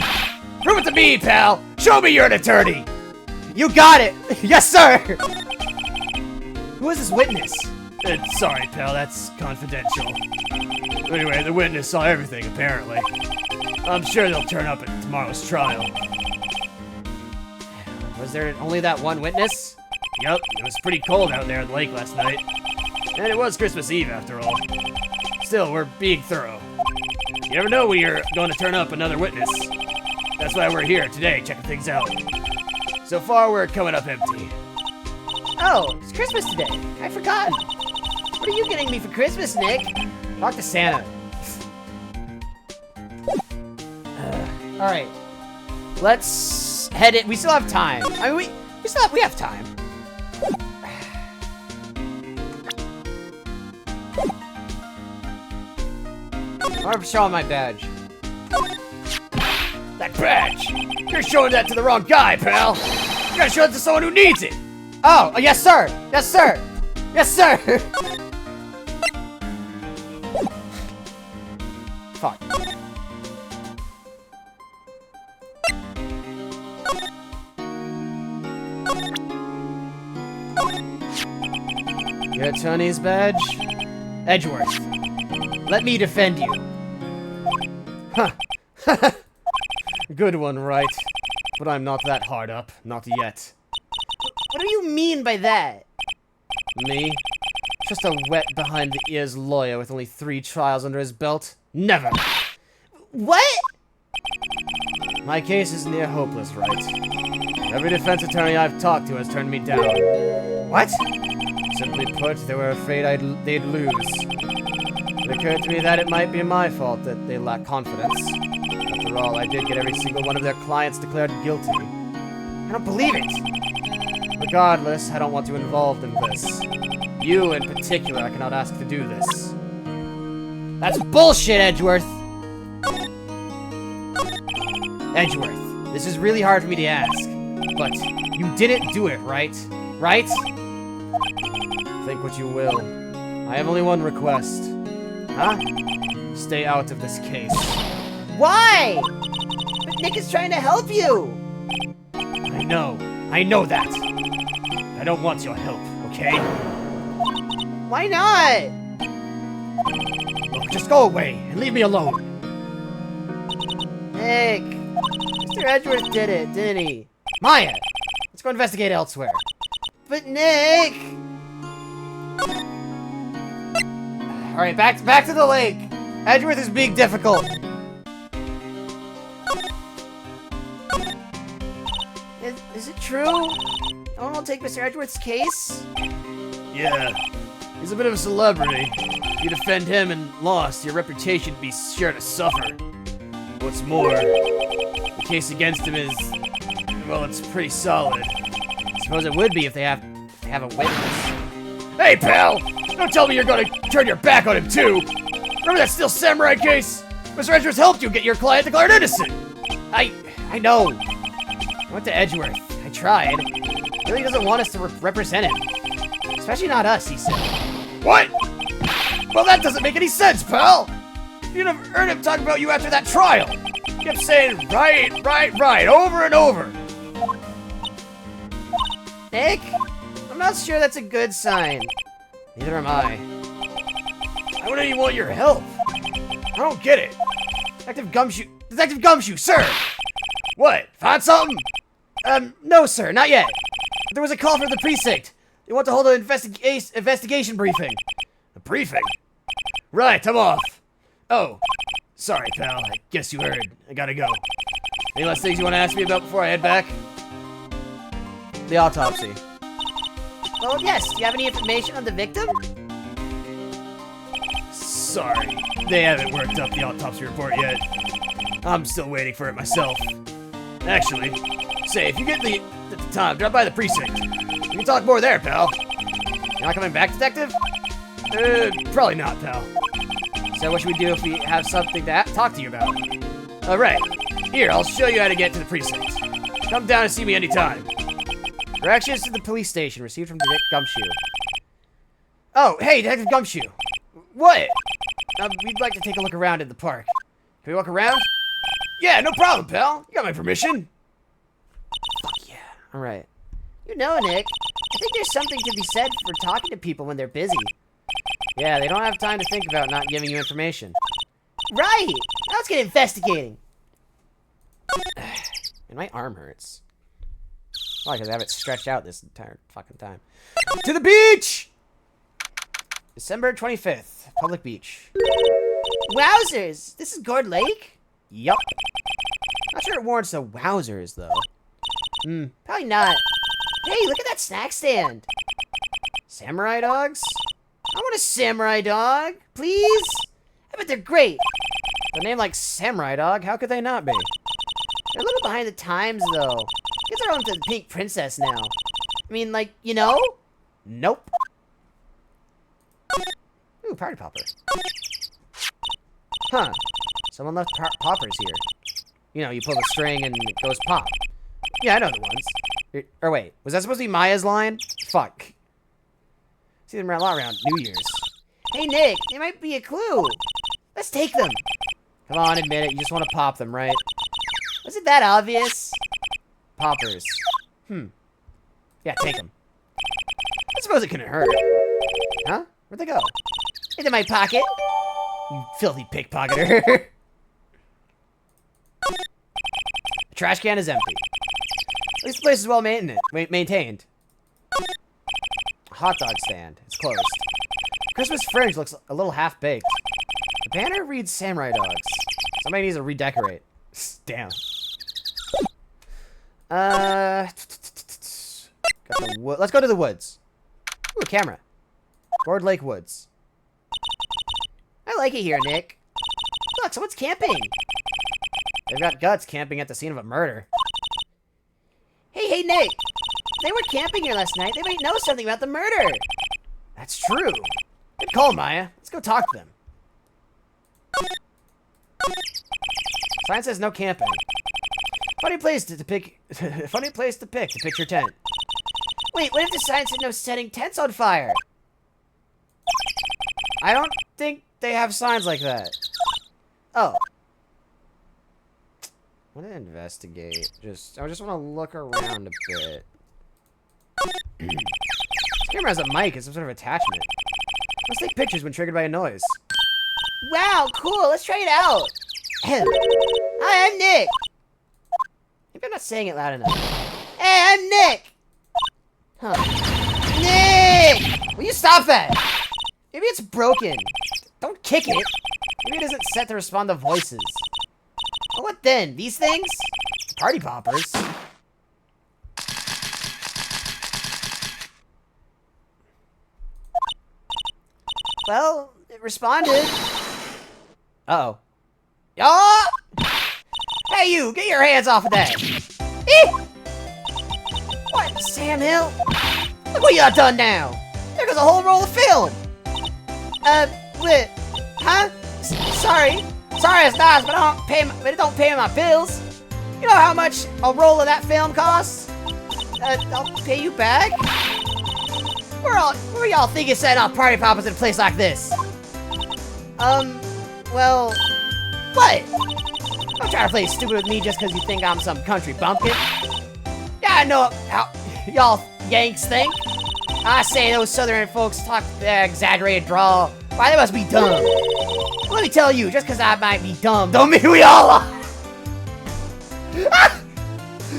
Prove it to me, pal. Show me you're an attorney. You got it! Yes, sir! Who is this witness? Sorry, pal, that's confidential. Anyway, the witness saw everything, apparently. I'm sure they'll turn up at tomorrow's trial. Was there only that one witness? Yep, it was pretty cold out there at the lake last night. And it was Christmas Eve, after all. Still, we're being thorough. You never know when you're going to turn up another witness. That's why we're here today, checking things out. So far, we're coming up empty. Oh, it's Christmas today. I forgot. What are you getting me for Christmas, Nick? Talk to Santa. Alright. Let's head it. We still have time. I mean, we have time. I'm showing my badge. That badge! You're showing that to the wrong guy, pal! You gotta show it to someone who needs it! Oh, yes, sir! Yes, sir! Yes, sir! Fuck. Your attorney's badge? Edgeworth. Let me defend you. Huh. Good one, Wright. But I'm not that hard up. Not yet. What do you mean by that? Me? Just a wet behind-the-ears lawyer with only 3 trials under his belt? Never! What? My case is near hopeless, Wright. Every defense attorney I've talked to has turned me down. What? Simply put, they were afraid they'd lose. It occurred to me that it might be my fault that they lack confidence. After all, I did get every single one of their clients declared guilty. I don't believe it. Regardless, I don't want you involved in this. You, in particular, I cannot ask to do this. That's bullshit, Edgeworth. Edgeworth, this is really hard for me to ask, but you didn't do it, right? Right? Think what you will. I have only one request. Huh? Stay out of this case. Why? But Nick is trying to help you. I know that. I don't want your help, okay? Why not? Look, just go away and leave me alone. Nick, Mr. Edgeworth did it, didn't he? Maya, let's go investigate elsewhere. But Nick! Alright, back to the lake. Edgeworth is being difficult. Is it true? No one will take Mr. Edgeworth's case? Yeah, he's a bit of a celebrity. If you defend him and lost, your reputation would be sure to suffer. What's more, the case against him is, well, it's pretty solid. I suppose it would be if they have have a witness. Hey, pal! Don't tell me you're gonna turn your back on him, too! Remember that Steel Samurai case? Mr. Edgeworth helped you get your client declared innocent! I know. I went to Edgeworth. I tried. He really doesn't want us to represent him. Especially not us, he said. What? Well, that doesn't make any sense, pal! You'd have heard him talk about you after that trial! He kept saying, right, over and over! Nick? I'm not sure that's a good sign. Neither am I. I wouldn't even want your help. I don't get it. Detective Gumshoe, sir! What? Find something? No, sir, not yet. There was a call from the precinct. They want to hold an investigation briefing. A briefing? Right, I'm off. Oh, sorry, pal. I guess you heard. I gotta go. Any last things you want to ask me about before I head back? The autopsy. Well, yes. Do you have any information on the victim? Sorry, they haven't worked up the autopsy report yet. I'm still waiting for it myself. Actually, say, if you get the time, drop by the precinct. We can talk more there, pal. You're not coming back, detective? Probably not, pal. So what should we do if we have something to talk to you about? Alright, here, I'll show you how to get to the precinct. Come down and see me anytime. Directions to the police station received from Detective Gumshoe. Oh, hey, Detective Gumshoe. What? We'd like to take a look around in the park. Can we walk around? Yeah, no problem, pal. You got my permission. Fuck yeah. All right. You know, Nick, I think there's something to be said for talking to people when they're busy. Yeah, they don't have time to think about not giving you information. Right! Now let's get investigating. And my arm hurts. Why? Because I have it stretched out this entire fucking time. To the beach! December 25th, public beach. Wowzers! This is Gourd Lake? Yup. Not sure it warrants the wowzers, though. Probably not. Hey, look at that snack stand. Samurai dogs? I want a samurai dog, please. I bet they're great. A name like Samurai Dog, how could they not be? They're a little behind the times, though. Kids are on to the Pink Princess now. I mean, like, you know? Nope. Ooh, party popper. Huh. Someone left poppers here. You know, you pull the string and it goes pop. Yeah, I know the ones. Or wait, was that supposed to be Maya's line? Fuck. See them a lot around New Year's. Hey, Nick, they might be a clue. Let's take them. Come on, admit it. You just want to pop them, right? Was it that obvious? Poppers. Yeah, take them. I suppose it couldn't hurt. Huh? Where'd they go? Into my pocket. You filthy pickpocketer. The trash can is empty. At least the place is well maintained. Hot dog stand. It's closed. Christmas fringe looks a little half-baked. The banner reads Samurai Dogs. Somebody needs to redecorate. Damn. Let's go to the woods. Ooh, a camera. Gourd Lake Woods. I like it here, Nick. Look, someone's camping. They've got guts camping at the scene of a murder. Hey, Nick. If they were camping here last night, they might know something about the murder. That's true. Good call, Maya. Let's go talk to them. Sign says no camping. Funny place to pick to pitch your tent. Wait, what if the sign said no setting tents on fire? I don't think they have signs like that. Oh. I want to investigate. I just want to look around a bit. This camera has a mic and some sort of attachment. Let's take pictures when triggered by a noise. Wow, cool. Let's try it out. Hi, I'm Nick. Maybe I'm not saying it loud enough. Hey, I'm Nick. Huh. Nick! Will you stop that? Maybe it's broken. Don't kick it. Maybe it isn't set to respond to voices. Well, what then? These things? Party poppers. Well, it responded. Uh-oh. Ah! Hey, you! Get your hands off of that! What, Sam Hill? Look what y'all done now. There goes a whole roll of film. What? Huh? Sorry, it's nice, but it don't pay my bills. You know how much a roll of that film costs? I'll pay you back. Where y'all think you setting off party poppers in a place like this? Well, what? Don't try to play stupid with me just because you think I'm some country bumpkin. Yeah, I know how y'all Yanks think. I say those southern folks talk exaggerated drawl. Why, they must be dumb. Let me tell you, just because I might be dumb, don't mean we all are.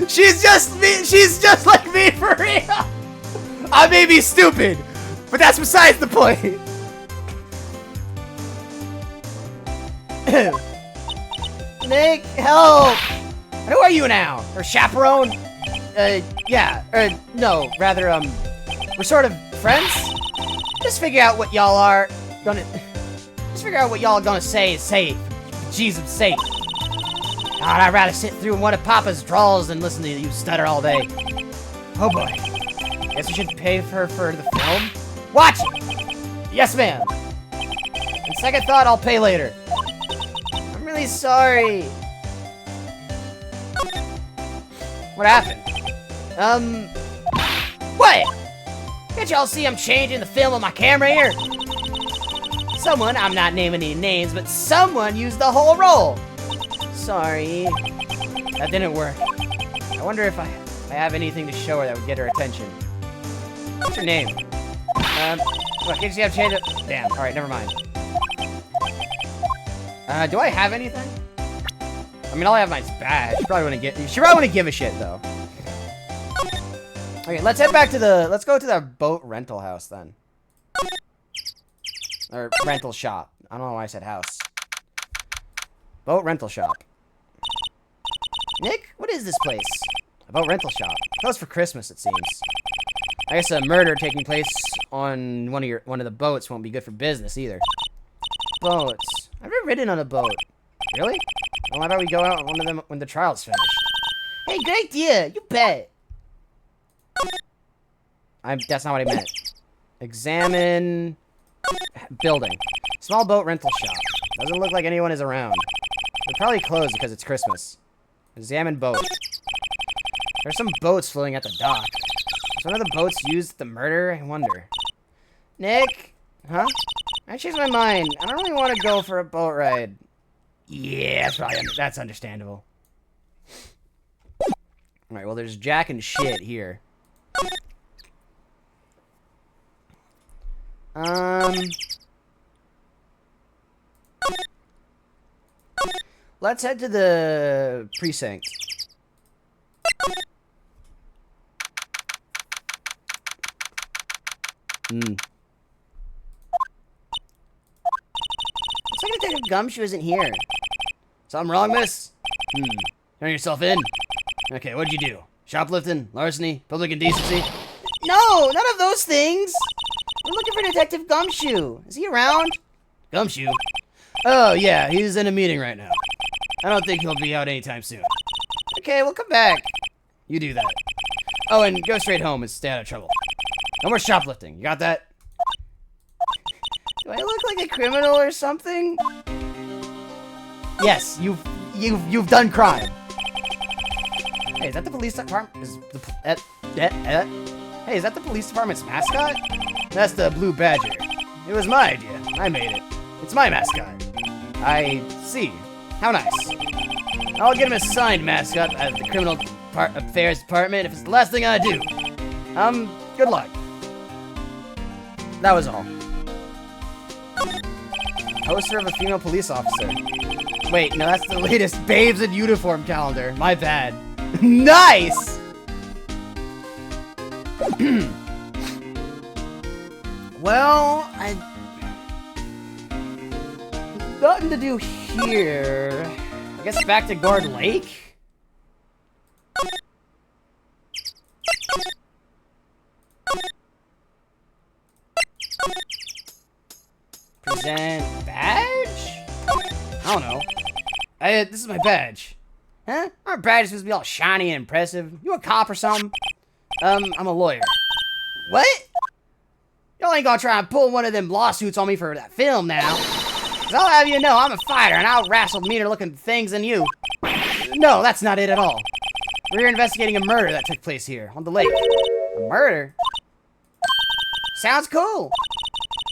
She's just like me for real. I may be stupid, but that's besides the point. Nick, help! And who are you now? Her chaperone? Yeah, no, rather, we're sort of friends? Just figure out what y'all are gonna say, for Jesus' sake. God, I'd rather sit through one of Papa's draws than listen to you stutter all day. Oh boy. Guess we should pay for the film? Watch it! Yes, ma'am. On second thought, I'll pay later. I'm really sorry. What happened? What? Can't y'all see I'm changing the film on my camera here? Someone, I'm not naming any names, but someone used the whole roll. Sorry. That didn't work. I wonder if I have anything to show her that would get her attention. What's your name? Look, can't you see I've changed it? Damn, alright, never mind. Do I have anything? I mean, all I have is my badge. She probably wouldn't give a shit, though. Okay, let's head back to let's go to the boat rental house, then. Or rental shop. I don't know why I said house. Boat rental shop. Nick, what is this place? A boat rental shop. Closed for Christmas, it seems. I guess a murder taking place on one of the boats won't be good for business either. Boats. I've never ridden on a boat. Really? Well, how about we go out on one of them when the trial's finished? Hey, great idea! You bet! That's not what I meant. Examine... building. Small boat rental shop. Doesn't look like anyone is around. They're probably closed because it's Christmas. Examine boat. There's some boats floating at the dock. Is one of the boats used at the murder? I wonder. Nick? Huh? I changed my mind. I don't really want to go for a boat ride. Yeah, that's understandable. Alright, well, there's Jack and shit here. Let's head to the precinct. Looks like Detective Gumshoe isn't here. Something wrong, miss? Turn yourself in. Okay, what'd you do? Shoplifting? Larceny? Public indecency? No, none of those things! We're looking for Detective Gumshoe. Is he around? Gumshoe? Oh, yeah, he's in a meeting right now. I don't think he'll be out anytime soon. Okay, we'll come back. You do that. Oh, and go straight home and stay out of trouble. No more shoplifting. You got that? Do I look like a criminal or something? Yes, you've done crime. Hey, is that the police department? Hey, is that the police department's mascot? That's the Blue Badger. It was my idea. I made it. It's my mascot. I see. How nice. I'll get him a signed mascot at the Criminal Affairs Department if it's the last thing I do. Good luck. That was all. Poster of a female police officer. Wait, no, that's the latest Babes in Uniform calendar. My bad. Nice! Well, nothing to do here. I guess back to Guard Lake? Present badge? I don't know. This is my badge. Huh? Our badge is supposed to be all shiny and impressive. You a cop or something? I'm a lawyer. What? Y'all ain't gonna try and pull one of them lawsuits on me for that film now. 'Cause I'll have you know I'm a fighter and I'll wrestle meaner looking things than you. No, that's not it at all. We're investigating a murder that took place here on the lake. A murder? Sounds cool.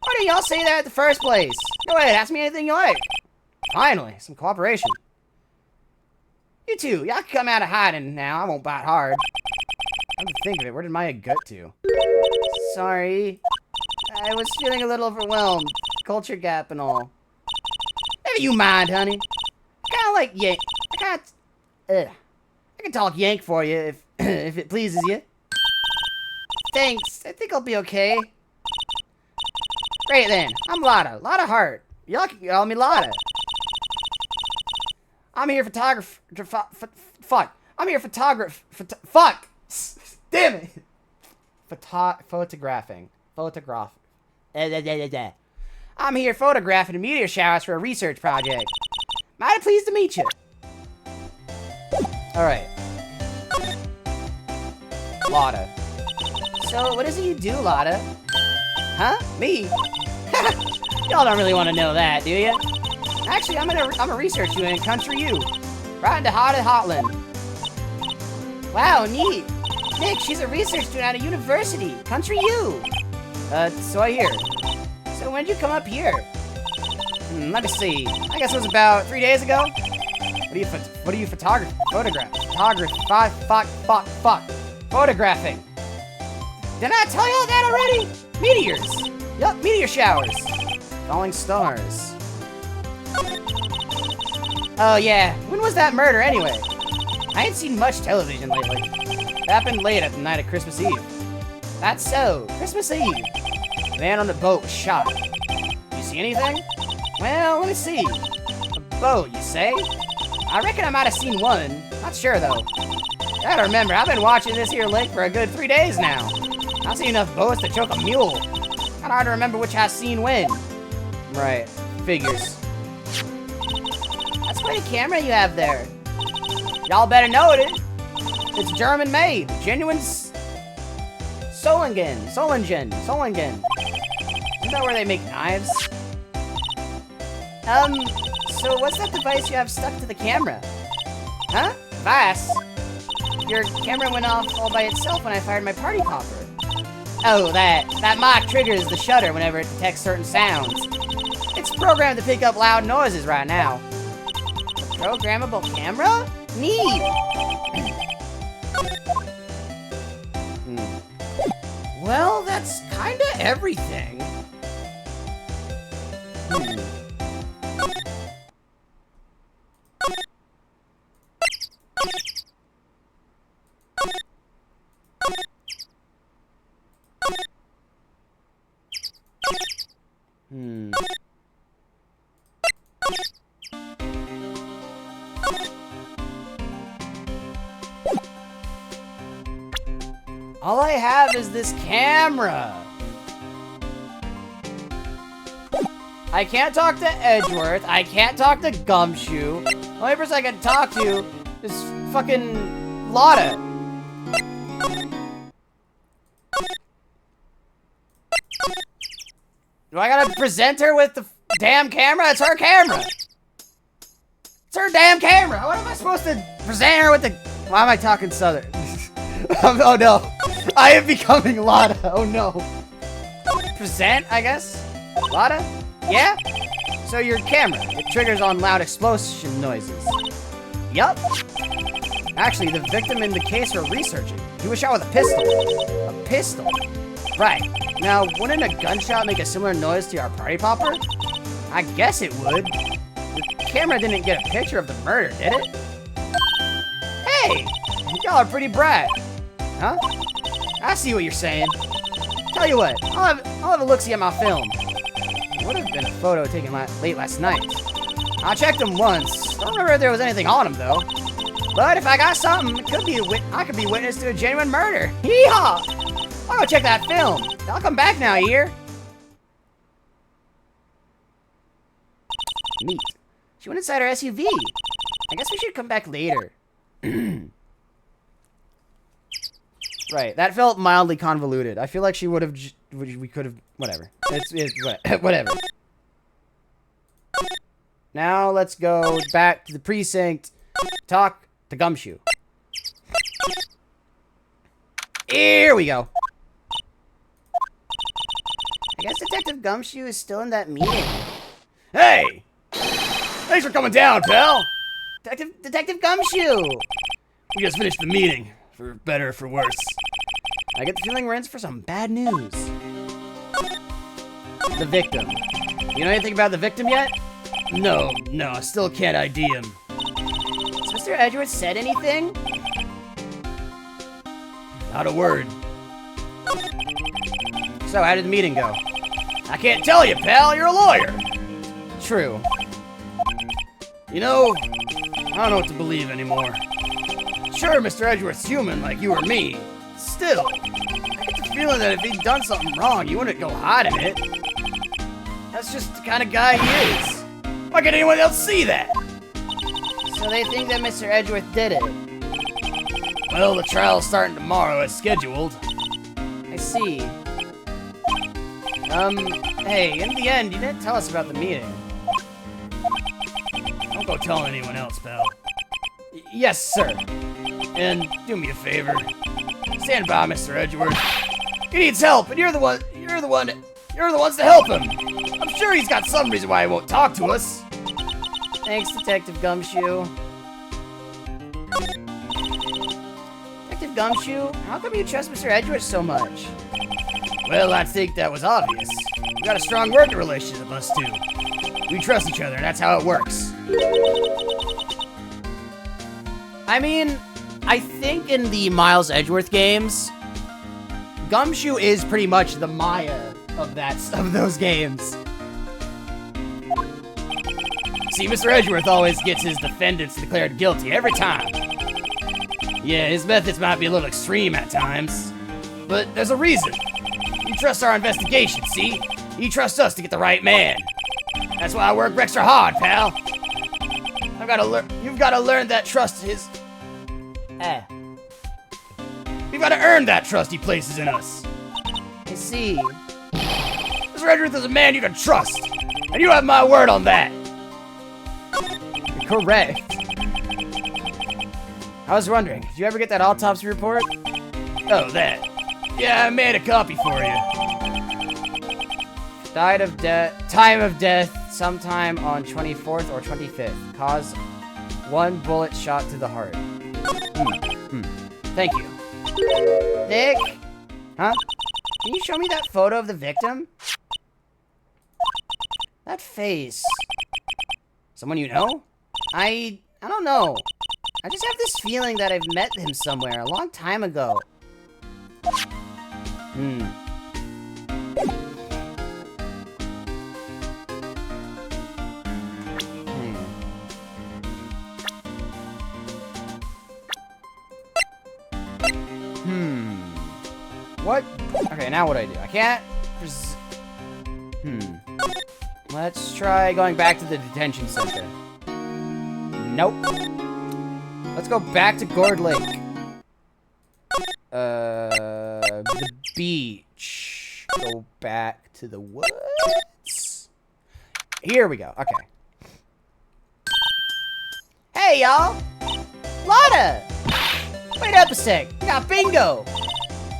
Why didn't y'all say that at the first place? Go ahead, ask me anything you like. Finally, some cooperation. You two, y'all can come out of hiding now. I won't bite hard. Come to think of it, where did Maya gut to? Sorry. I was feeling a little overwhelmed. Culture gap and all. Never you mind, honey. Kinda like Yank. I can talk Yank for you if if it pleases you. Thanks. I think I'll be okay. Great then. I'm Lotta. Lotta Hart. Y'all can call me Lotta. I'm here fuck. I'm here fuck. Damn it. Photographing. I'm here photographing meteor showers for a research project. Mighty pleased to meet you. Alright. Lotta. So, what is it you do, Lotta? Huh? Me? Y'all don't really want to know that, do you? Actually, I'm a research student in Country U. Right into heart of Hotland. Wow, neat. Nick, she's a research student at a university. Country U. So I hear. So when did you come up here? Let me see. I guess it was about 3 days ago. What do you photograph? Photographing. Didn't I tell y'all that already? Meteors. Yup, meteor showers. Falling stars. Oh yeah, when was that murder anyway? I ain't seen much television lately. It happened late at the night of Christmas Eve. That's so, Christmas Eve. The man on the boat was shot. You see anything? Well, let me see. A boat, you say? I reckon I might have seen one. Not sure though. Gotta remember, I've been watching this here lake for a good 3 days now. I've seen enough boats to choke a mule. Kinda hard to remember which I've seen when. Right, figures. That's quite a camera you have there. Y'all better know it. It's German made. Genuine Solingen. Isn't that where they make knives? So what's that device you have stuck to the camera? Huh? Device? Your camera went off all by itself when I fired my party popper. Oh, that mock triggers the shutter whenever it detects certain sounds. It's programmed to pick up loud noises right now. A programmable camera? Neat! Well, that's kinda everything. All I have is this camera. I can't talk to Edgeworth. I can't talk to Gumshoe. The only person I can talk to is fucking Lotta. Do I gotta present her with the damn camera? It's her camera. It's her damn camera. What am I supposed to present her with the... Why am I talking Southern? Oh no. I am becoming Lotta. Oh no. Present, I guess? Lotta? Yeah? So your camera, it triggers on loud explosion noises. Yup. Actually, the victim in the case we're researching, he was shot with a pistol. A pistol? Right. Now, wouldn't a gunshot make a similar noise to our party popper? I guess it would. The camera didn't get a picture of the murder, did it? Hey! Y'all are pretty bright. Huh? I see what you're saying. Tell you what, I'll have a look-see at my film. It would have been a photo taken late last night. I checked them once. Don't remember if there was anything on them, though. But if I got something, it could be I could be witness to a genuine murder. Yeehaw! I'll go check that film. I'll come back now, you hear? Neat. She went inside her SUV. I guess we should come back later. Right. That felt mildly convoluted. I feel like she would have. We could have. Whatever. Whatever. Now let's go back to the precinct. Talk to Gumshoe. Here we go. I guess Detective Gumshoe is still in that meeting. Hey! Thanks for coming down, pal! Detective Gumshoe! We just finished the meeting, for better or for worse. I get the feeling we're in for some bad news. The victim. You know anything about the victim yet? No, I still can't ID him. Has Mr. Edgeworth said anything? Not a word. So, how did the meeting go? I can't tell you, pal, you're a lawyer! True. You know, I don't know what to believe anymore. Sure, Mr. Edgeworth's human like you or me. Still, I get the feeling that if he'd done something wrong, he wouldn't go hiding it. That's just the kind of guy he is. Why can't anyone else see that? So they think that Mr. Edgeworth did it. Well, the trial's starting tomorrow as scheduled. I see. Hey, in the end, you didn't tell us about the meeting. Don't go telling anyone else, pal. Yes, sir. And do me a favor. Stand by Mr. Edgeworth. He needs help, and you're the ones to help him. I'm sure he's got some reason why he won't talk to us. Thanks, Detective Gumshoe. Detective Gumshoe, how come you trust Mr. Edgeworth so much? Well, I think that was obvious. We got a strong working relationship, us two. We trust each other, and that's how it works. I mean, I think in the Miles Edgeworth games, Gumshoe is pretty much the Maya of those games. See, Mr. Edgeworth always gets his defendants declared guilty every time. Yeah, his methods might be a little extreme at times, but there's a reason. You trust our investigation, see? You trust us to get the right man. That's why I work extra hard, pal. You've got to learn that trust is. You've got to earn that trust he places in us. I see. Mr. Edgeworth is a man you can trust, and you have my word on that. Correct. I was wondering, did you ever get that autopsy report? Oh, that. Yeah, I made a copy for you. Time of death, sometime on 24th or 25th. Cause, 1 bullet shot to the heart. Thank you. Nick, Huh? can you show me that photo of the victim? That face. Someone you know? I don't know. I just have this feeling that I've met him somewhere a long time ago. What? Okay, now what do I do? I can't. Let's try going back to the detention center. Nope. Let's go back to Gourd Lake. The beach. Go back to the woods. Here we go. Okay. Hey, y'all! Lotta! Wait up a sec. We got bingo!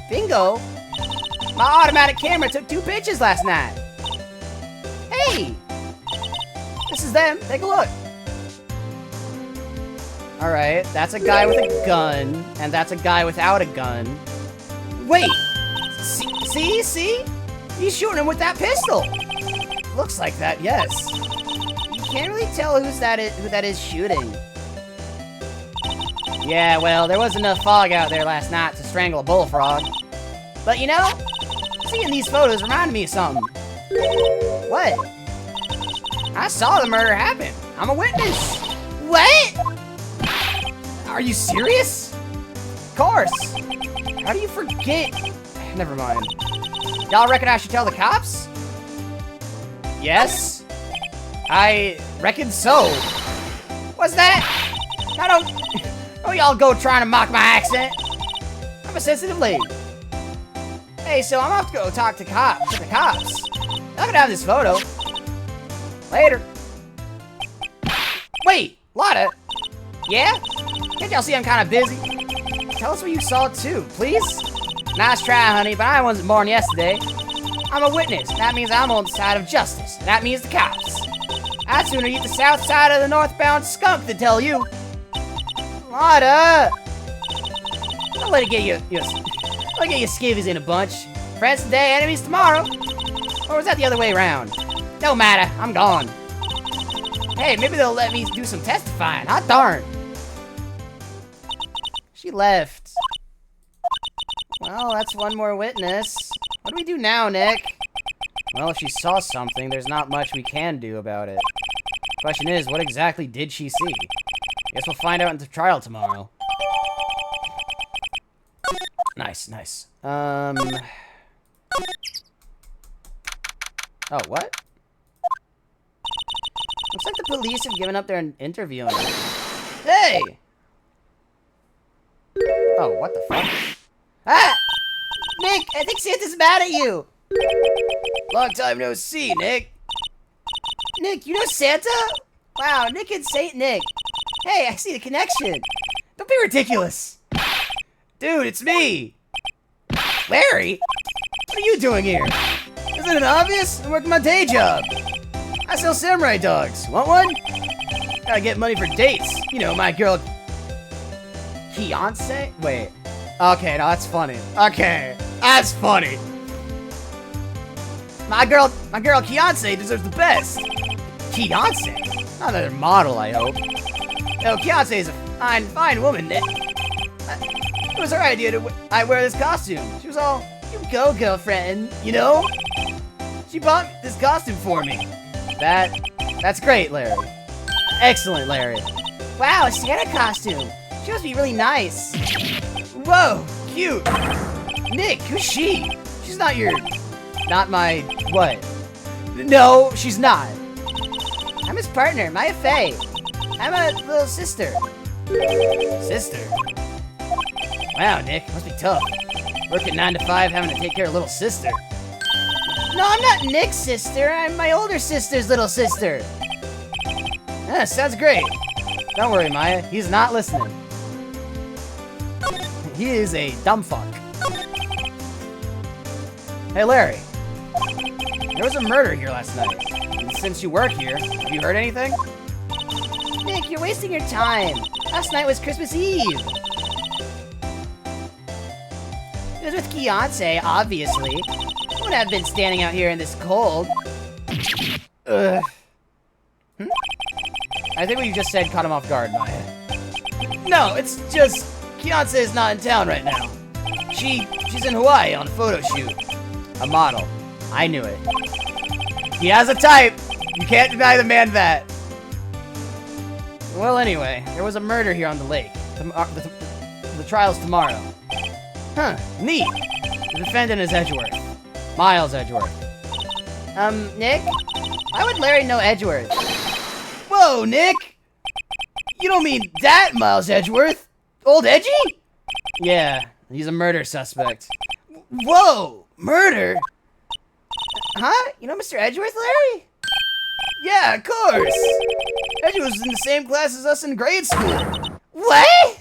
Bingo? My automatic camera took 2 pictures last night. Hey! This is them. Take a look. Alright, that's a guy with a gun, and that's a guy without a gun. Wait! See? He's shooting him with that pistol. Looks like that, yes. You can't really tell who that is shooting. Yeah, well, there was enough fog out there last night to strangle a bullfrog. But you know, seeing these photos reminded me of something. What? I saw the murder happen. I'm a witness. What? Are you serious? Of course. How do you forget? Never mind. Y'all reckon I should tell the cops? Yes. I reckon so. What's that? Don't y'all go trying to mock my accent. I'm I'm a sensitive lady. Hey, so I'm off to go talk to the cops. Not gonna have this photo. Later. Wait, Lotta. Yeah? Can't y'all see I'm kind of busy? Tell us what you saw too, please. Nice try, honey, but I wasn't born yesterday. I'm a witness. That means I'm on the side of justice. And that means the cops. I'd sooner eat the south side of the northbound skunk than tell you. Lotta! Don't let it get you skivvies in a bunch. Friends today, enemies tomorrow. Or was that the other way around? No matter, I'm gone. Hey, maybe they'll let me do some testifying. Hot darn. She left. Well, that's one more witness. What do we do now, Nick? Well, if she saw something, there's not much we can do about it. Question is, what exactly did she see? Guess we'll find out in the trial tomorrow. Nice, nice. Oh, what? Looks like the police have given up their interviewing. Hey! Oh, what the fuck? Ah! Nick, I think Santa's mad at you! Long time no see, Nick. Nick, you know Santa? Wow, Nick and Saint Nick. Hey, I see the connection. Don't be ridiculous. Dude, it's me. Larry? What are you doing here? Isn't it obvious? I'm working my day job. I sell samurai dogs. Want one? Gotta get money for dates. You know, my girl... Fiance? Wait. Okay, no, that's funny. Okay, that's funny. My girl Fiance deserves the best. Fiance? Not another model, I hope. No, Fiance is a fine woman, Nick. It was her idea I wear this costume. She was all, you go, girlfriend, you know? She bought this costume for me. That's great, Larry. Excellent, Larry. Wow, a Santa costume. She must be really nice. Whoa, cute. Nick, who's she? She's not my, what? No, she's not. I'm his partner, Maya Faye. I'm a little sister. Sister? Wow, Nick, must be tough. Working 9 to 5, having to take care of little sister. No, I'm not Nick's sister. I'm my older sister's little sister. Yeah, sounds great. Don't worry, Maya. He's not listening. He is a dumb fuck. Hey, Larry. There was a murder here last night. And since you work here, have you heard anything? Nick, you're wasting your time. Last night was Christmas Eve. It was with Fiance, obviously. I wouldn't have been standing out here in this cold. I think what you just said caught him off guard, Maya. No, it's just Fiance is not in town right now. She's in Hawaii on a photo shoot. A model. I knew it. He has a type. You can't deny the man that. Well, anyway, there was a murder here on the lake. The trial's tomorrow. Huh, neat. The defendant is Edgeworth. Miles Edgeworth. Nick? Why would Larry know Edgeworth? Whoa, Nick! You don't mean that Miles Edgeworth? Old Edgy? Yeah, he's a murder suspect. Whoa! Murder? Huh? You know Mr. Edgeworth, Larry? Yeah, of course! Edgeworth was in the same class as us in grade school. What?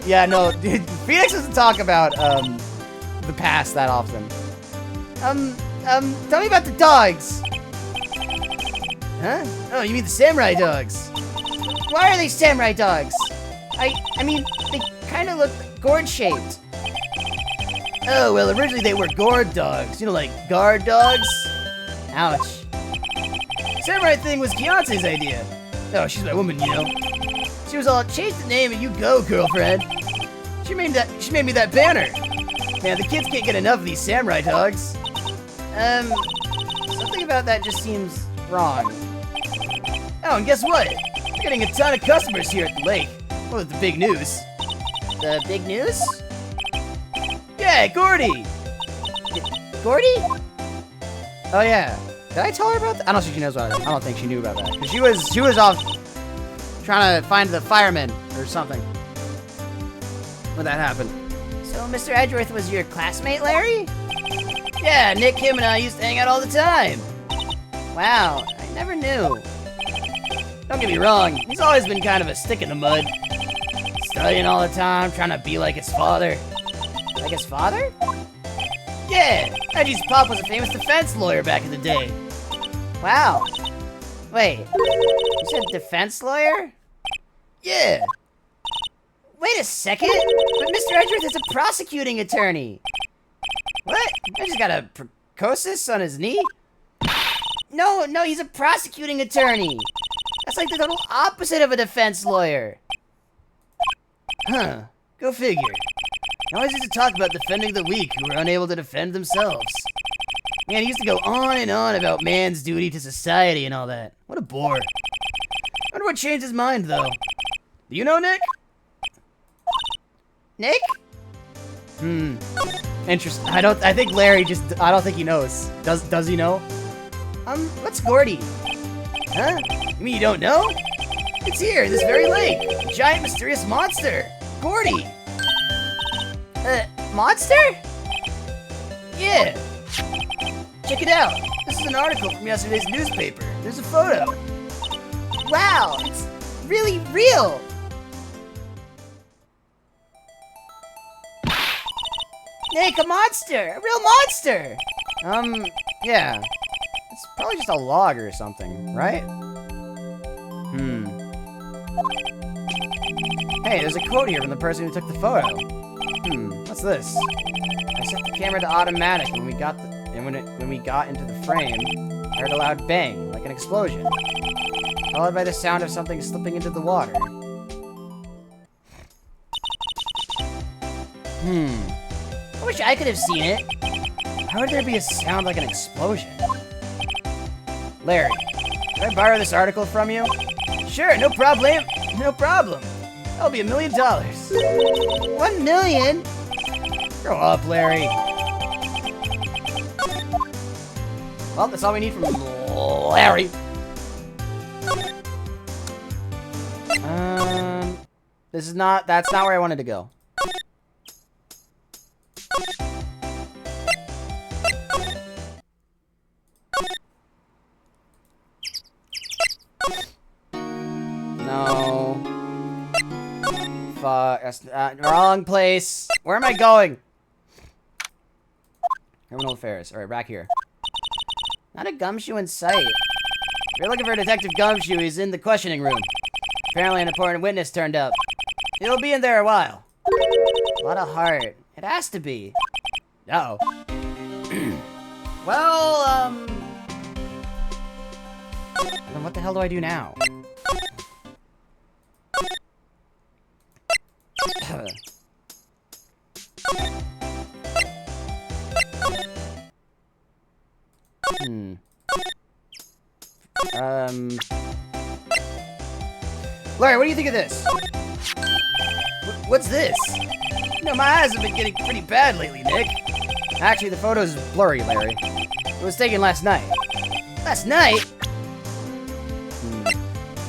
Yeah, no, dude, Phoenix doesn't talk about, the past that often. Tell me about the dogs. Huh? Oh, you mean the samurai dogs? Why are they samurai dogs? I mean, they kind of look gourd-shaped. Oh, well, originally they were gourd dogs. You know, like guard dogs? Ouch. Samurai thing was Fiance's idea. Oh, she's my woman, you know. She was all, change the name and you go, girlfriend. She made me that banner. Man, the kids can't get enough of these samurai dogs. Something about that just seems wrong. Oh, and guess what? We're getting a ton of customers here at the lake. Well, that's the big news. The big news? Yeah, Gordy! Gordy? Oh, yeah. Did I tell her about that? I don't think she knows about it. I don't think she knew about that. Because she was off trying to find the firemen or something. when that happened. So Mr. Edgeworth was your classmate, Larry? Yeah, Nick, him, and I used to hang out all the time. Wow, I never knew. Don't get me wrong, he's always been kind of a stick in the mud. Studying all the time, trying to be like his father. Like his father? Yeah, Reggie's pop was a famous defense lawyer back in the day. Wow. Wait, you said defense lawyer? Yeah. Wait a second, but Mr. Edgeworth is a prosecuting attorney. What? I just got a precocious on his knee? No, he's a prosecuting attorney. That's like the total opposite of a defense lawyer. Huh, go figure. He always used to talk about defending the weak who were unable to defend themselves. Man, he used to go on and on about man's duty to society and all that. What a bore. Wonder what changed his mind, though. Do you know Nick? Nick? Interesting. I don't think he knows. Does he know? What's Gordy? Huh? You mean you don't know? It's here, this very lake. A giant mysterious monster. Gordy. Monster? Yeah. Check it out. This is an article from yesterday's newspaper. There's a photo. Wow, it's really real. Nick, a monster! A real monster! Yeah. It's probably just a log or something, right? Hey, there's a quote here from the person who took the photo. What's this? I set the camera to automatic when we got into the frame. I heard a loud bang, like an explosion, followed by the sound of something slipping into the water. I wish I could have seen it. How would there be a sound like an explosion? Larry, can I borrow this article from you? Sure, no problem. No problem. That'll be $1 million. 1 million? Grow up, Larry. Well, that's all we need from Larry. That's not where I wanted to go. No. Fuck. That's wrong place. Where am I going? Criminal affairs. Alright, back here. Not a gumshoe in sight. If you're looking for Detective Gumshoe, he's in the questioning room. Apparently an important witness turned up. He'll be in there a while. A lot of heart. It has to be. Uh-oh. Well, then what the hell do I do now? Larry, what do you think of this? What's this? You know, my eyes have been getting pretty bad lately, Nick. Actually, the photo's blurry, Larry. It was taken last night. Last night?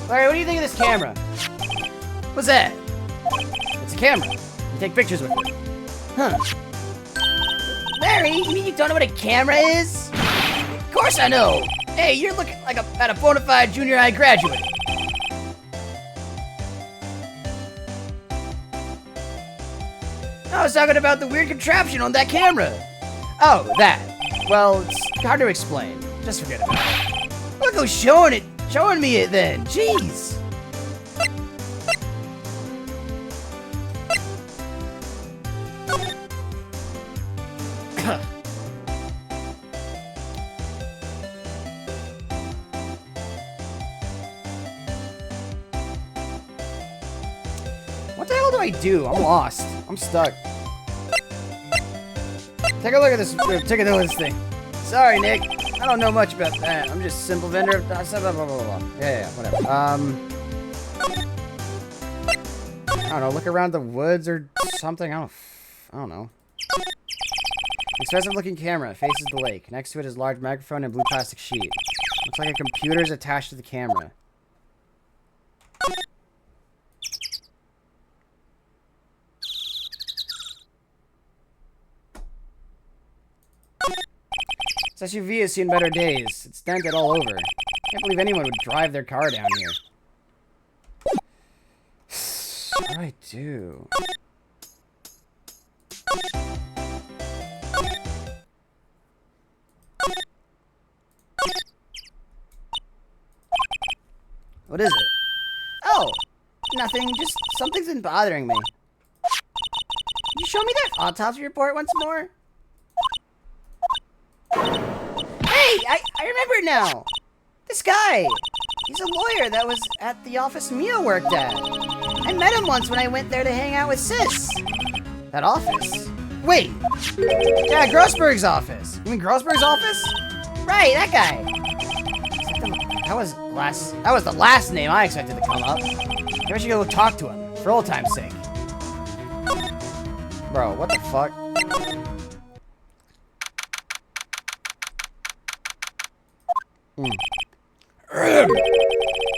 Larry, what do you think of this camera? What's that? It's a camera. You take pictures with it. Huh. Larry, you mean you don't know what a camera is? Of course I know. Hey, you're looking like at a bona fide junior high graduate. I was talking about the weird contraption on that camera. Oh, that. Well, it's hard to explain. Just forget about it. Look who's showing me it then. Jeez. What the hell do I do? I'm lost. I'm stuck. Take a look at this. Take a look at this thing. Sorry, Nick. I don't know much about that. I'm just a simple vendor of blah, blah, blah, blah, blah. Yeah, whatever. I don't know. Look around the woods or something. I don't know. Expensive-looking camera faces the lake. Next to it is a large microphone and blue plastic sheet. Looks like a computer is attached to the camera. This SUV has seen better days. It's dented all over. Can't believe anyone would drive their car down here. What do I do? What is it? Oh, nothing. Just something's been bothering me. Can you show me that autopsy report once more? Hey, I remember now. This guy. He's a lawyer that was at the office Mia worked at. I met him once when I went there to hang out with Sis. That office? Wait. Yeah, Grossberg's office. You mean Grossberg's office? Right, that guy. That was the last name I expected to come up. Maybe I should go talk to him, for old time's sake. Bro, what the fuck?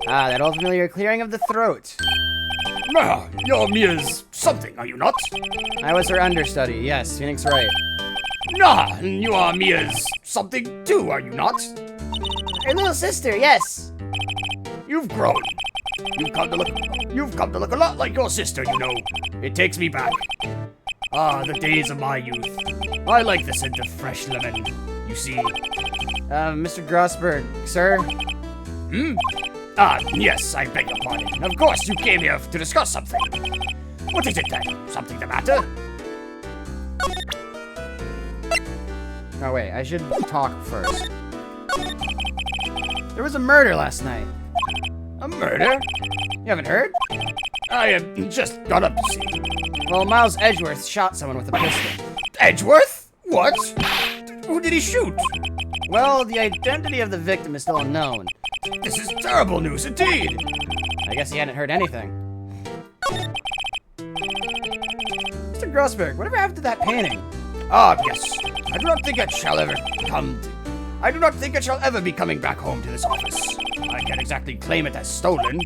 That old familiar clearing of the throat. Ah, you're Mia's something, are you not? I was her understudy, yes, Phoenix Wright. Nah, you are Mia's something too, are you not? Her little sister, yes. You've grown. You've come to look a lot like your sister, you know. It takes me back. Ah, the days of my youth. I like the scent of fresh lemon, you see. Mr. Grossberg, sir? Ah, yes, I beg your pardon. Of course, you came here to discuss something. What is it then? Something the matter? Oh, wait, I should talk first. There was a murder last night. A murder? You haven't heard? I have just got up to see. Well, Miles Edgeworth shot someone with a pistol. Edgeworth? What? Who did he shoot? Well, the identity of the victim is still unknown. This is terrible news indeed. I guess he hadn't heard anything. Mr. Grossberg, whatever happened to that painting? Ah, yes. I do not think it shall ever be coming back home to this office. I can't exactly claim it as stolen.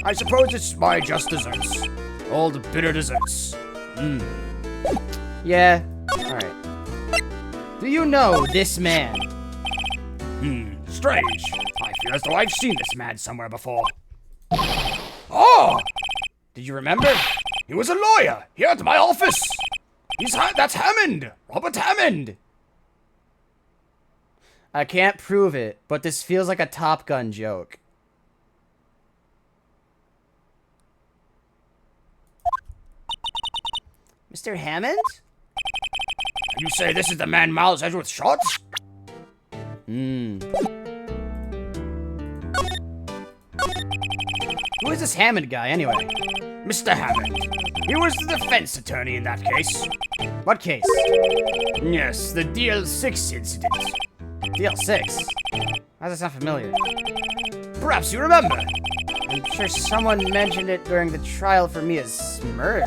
I suppose it's my just desserts. Old bitter desserts. Yeah, alright. Do you know this man? Strange. I feel as though I've seen this man somewhere before. Oh! Did you remember? He was a lawyer here at my office. That's Hammond. Robert Hammond. I can't prove it, but this feels like a Top Gun joke. Mr. Hammond? You say this is the man Miles Edgeworth shot? Who is this Hammond guy, anyway? Mr. Hammond. He was the defense attorney in that case. What case? Yes, the DL6 incident. DL6? How does that sound familiar? Perhaps you remember. I'm sure someone mentioned it during the trial for Mia's murder.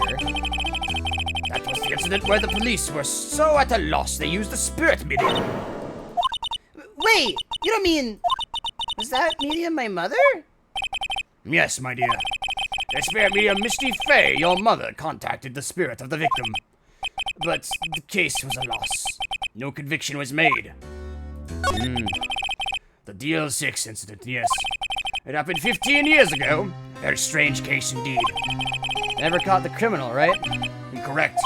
That was the incident where the police were so at a loss they used the spirit medium. Wait, you don't mean... Was that medium my mother? Yes, my dear. The spirit medium Misty Fey, your mother, contacted the spirit of the victim. But the case was a loss. No conviction was made. The DL6 incident, yes. It happened 15 years ago. Very strange case indeed. Never caught the criminal, right? Incorrect.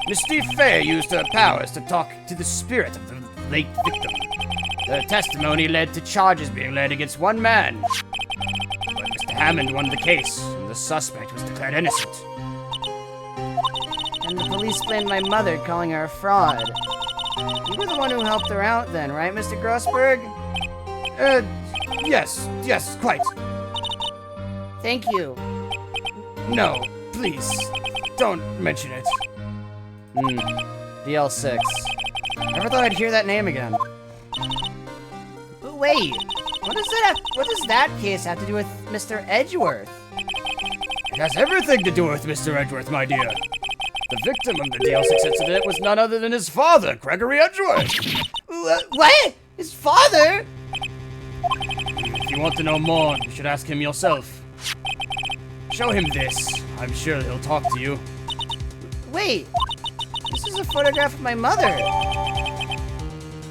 Misty Fey used her powers to talk to the spirit of the late victim. Her testimony led to charges being laid against one man. But Mr. Hammond won the case, and the suspect was declared innocent. And the police blamed my mother, calling her a fraud. You were the one who helped her out then, right, Mr. Grossberg? Yes, quite. Thank you. No, please, don't mention it. DL6. Never thought I'd hear that name again. But wait, what does that case have to do with Mr. Edgeworth? It has everything to do with Mr. Edgeworth, my dear. The victim of the DL6 incident was none other than his father, Gregory Edgeworth. What? His father? If you want to know more, you should ask him yourself. Show him this. I'm sure he'll talk to you. Wait, this is a photograph of my mother.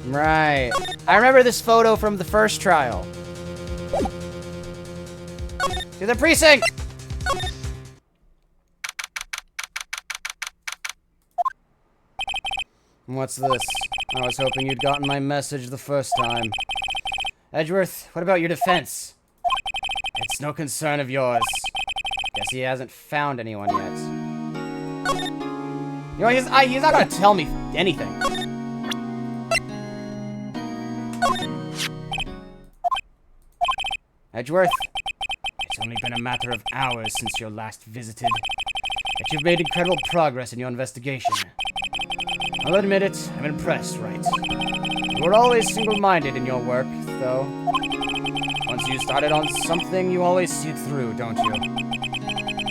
Right. I remember this photo from the first trial. To the precinct! What's this? I was hoping you'd gotten my message the first time. Edgeworth, what about your defense? It's no concern of yours. Guess he hasn't found anyone yet. You know, he's not gonna tell me anything. Edgeworth, it's only been a matter of hours since your last visited, yet you've made incredible progress in your investigation. I'll admit it, I'm impressed, Wright. You were always single-minded in your work, though. Once you started on something, you always see it through, don't you?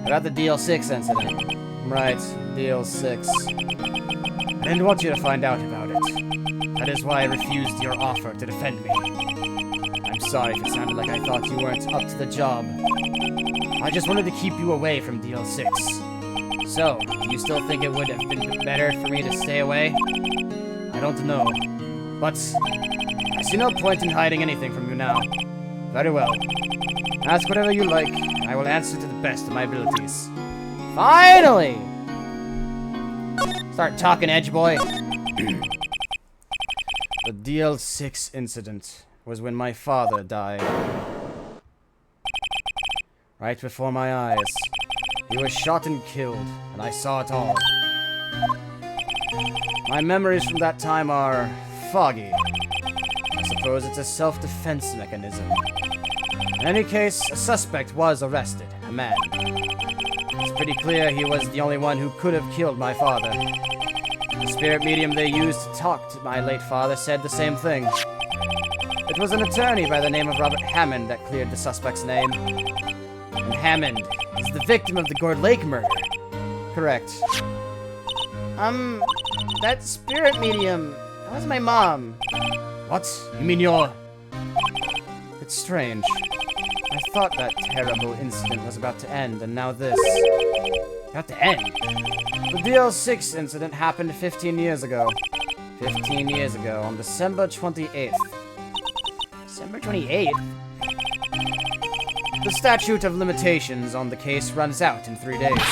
About the DL6 incident. Right, DL6. I didn't want you to find out about it. That is why I refused your offer to defend me. I'm sorry if it sounded like I thought you weren't up to the job. I just wanted to keep you away from DL6. So, do you still think it would have been better for me to stay away? I don't know. But, I see no point in hiding anything from you now. Very well. Ask whatever you like, and I will answer to the best of my abilities. Finally! Start talking, Edge Boy. The DL6 incident was when my father died. Right before my eyes. He was shot and killed, and I saw it all. My memories from that time are foggy. I suppose it's a self-defense mechanism. In any case, a suspect was arrested, a man. It's pretty clear he was the only one who could have killed my father. The spirit medium they used to talk to my late father said the same thing. It was an attorney by the name of Robert Hammond that cleared the suspect's name. And Hammond is the victim of the Gourd Lake murder. Correct. That spirit medium, that was my mom. What? You mean your... It's strange. I thought that terrible incident was about to end, and now this. About to end? The DL6 incident happened 15 years ago. 15 years ago, on December 28th. December 28th? The statute of limitations on the case runs out in 3 days.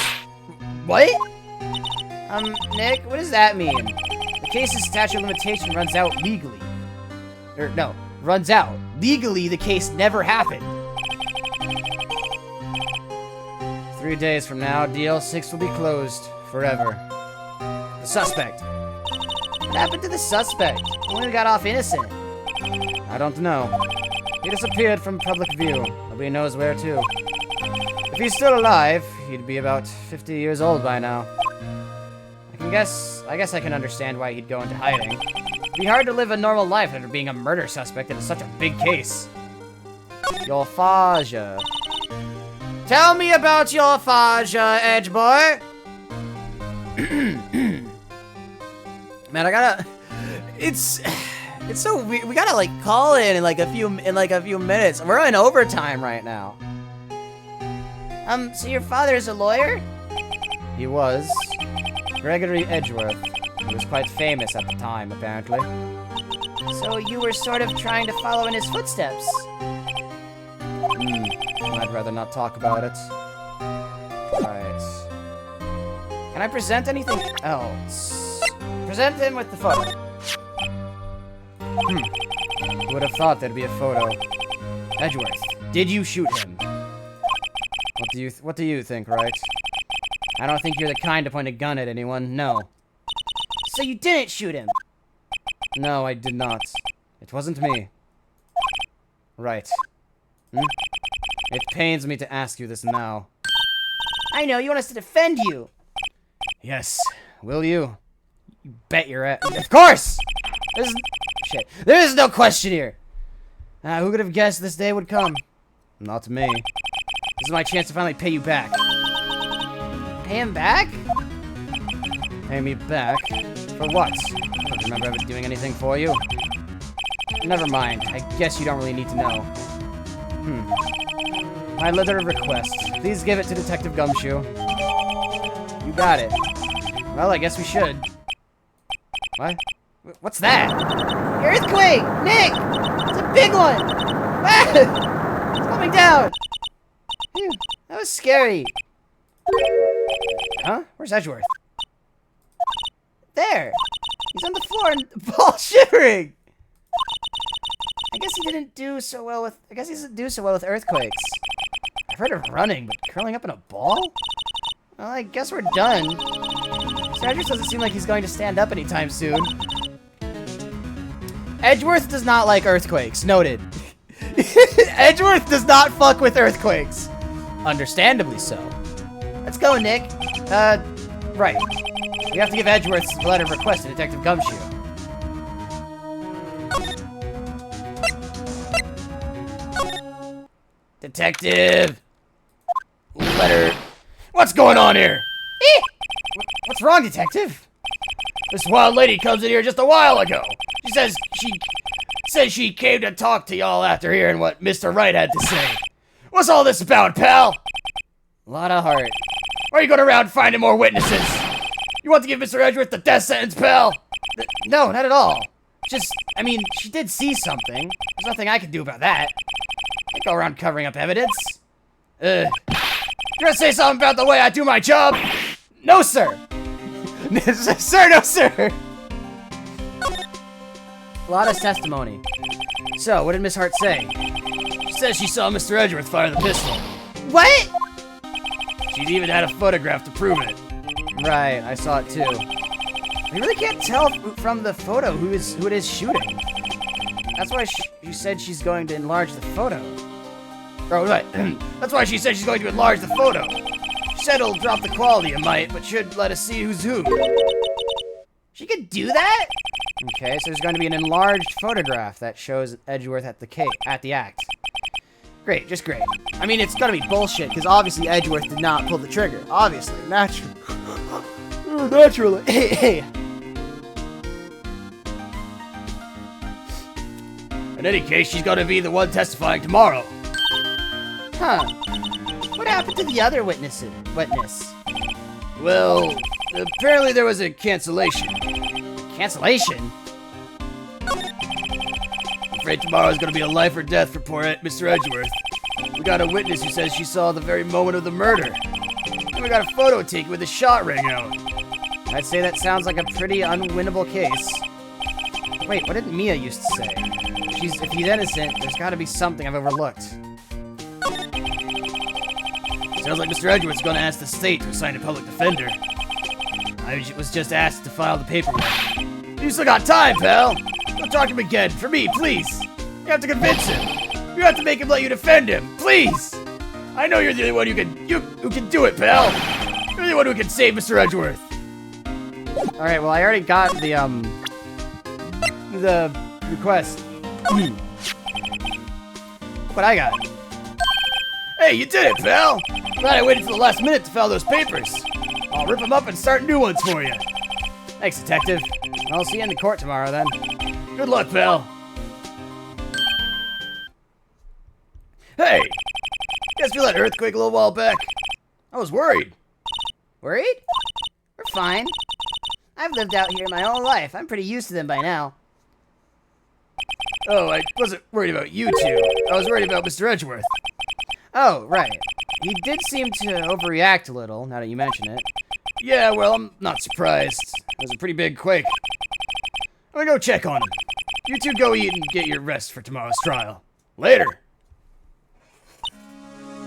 What? Nick, what does that mean? The case's statute of limitation runs out legally. No, runs out. Legally, the case never happened. 3 days from now, DL6 will be closed forever. The suspect. What happened to the suspect? He only got off innocent. I don't know. He disappeared from public view. Nobody knows where to. If he's still alive, he'd be about 50 years old by now. I guess I can understand why he'd go into hiding. It'd be hard to live a normal life after being a murder suspect in such a big case. Your Faja. Tell me about your Faja, Edge Boy. Man, I gotta. It's so weird. We gotta like call in like a few minutes. We're in overtime right now. So your father is a lawyer? He was. Gregory Edgeworth. He was quite famous at the time, apparently. So you were sort of trying to follow in his footsteps. I'd rather not talk about it. Right. Can I present anything else? Present him with the photo. Who would have thought there'd be a photo? Edgeworth, did you shoot him? What do you think, Wright? I don't think you're the kind to point a gun at anyone, no. So you didn't shoot him? No, I did not. It wasn't me. Right. It pains me to ask you this now. I know, you want us to defend you. Yes. Will you? You bet your ass. Of course! Shit. There is no question here. Who could have guessed this day would come? Not me. This is my chance to finally pay you back. Pay him back? Pay me back? For what? I don't remember ever doing anything for you. Never mind. I guess you don't really need to know. My letter of request. Please give it to Detective Gumshoe. You got it. Well, I guess we should. What? What's that? Earthquake! Nick! It's a big one! Ah! It's coming down! Phew, that was scary. Huh? Where's Edgeworth? There! He's on the floor and The ball's shivering! I guess he doesn't do so well with earthquakes. I've heard of running, but curling up in a ball? Well, I guess we're done. Mr. Edgeworth doesn't seem like he's going to stand up anytime soon. Edgeworth does not like earthquakes. Noted. Edgeworth does not fuck with earthquakes. Understandably so. Let's go, Nick. Right. We have to give Edgeworth's letter of request to Detective Gumshoe. Detective! Letter. What's going on here? What's wrong, Detective? This wild lady comes in here just a while ago. She says she came to talk to y'all after hearing what Mr. Wright had to say. What's all this about, pal? A lot of heart. Why are you going around finding more witnesses? You want to give Mr. Edgeworth the death sentence, pal? No, not at all. I mean, she did see something. There's nothing I can do about that. Can't go around covering up evidence. You gonna say something about the way I do my job? No, sir. Sir, no, sir. A lot of testimony. So, what did Miss Hart say? She says she saw Mr. Edgeworth fire the pistol. What? She's even had a photograph to prove it. Right, I saw it too. I really can't tell from the photo who it is shooting. That's why she said she's going to enlarge the photo. Oh, right. That's why she said she's going to enlarge the photo. She said it'll drop the quality a mite, but should let us see who's who. She could do that? Okay, so there's going to be an enlarged photograph that shows Edgeworth at the act. Great, just great. I mean, it's gonna be bullshit, because obviously Edgeworth did not pull the trigger. Obviously. Naturally. Naturally. In any case, she's gonna be the one testifying tomorrow. Huh. What happened to the other witness? Well, apparently there was a cancellation. Cancellation? I'm afraid tomorrow's gonna be a life or death for poor Mr. Edgeworth. We got a witness who says she saw the very moment of the murder. And we got a photo taken with the shot ring out. I'd say that sounds like a pretty unwinnable case. Wait, what did Mia used to say? If he's innocent, there's gotta be something I've overlooked. Sounds like Mr. Edgeworth's gonna ask the state to assign a public defender. I was just asked to file the paperwork. You still got time, pal. Don't talk to him again. For me, please. You have to convince him. You have to make him let you defend him. Please. I know you're the only one who can do it, pal. You're the only one who can save Mr. Edgeworth. Alright, well, I already got the request. What I got? Hey, you did it, pal. Glad I waited till the last minute to file those papers. I'll rip them up and start new ones for you. Thanks, Detective. I'll see you in the court tomorrow, then. Good luck, pal. Hey, guess feel that earthquake a little while back? I was worried. Worried? We're fine. I've lived out here my whole life. I'm pretty used to them by now. Oh, I wasn't worried about you two. I was worried about Mr. Edgeworth. Oh, right. He did seem to overreact a little, now that you mention it. Yeah, well, I'm not surprised. It was a pretty big quake. I'm gonna go check on him. You two go eat and get your rest for tomorrow's trial. Later.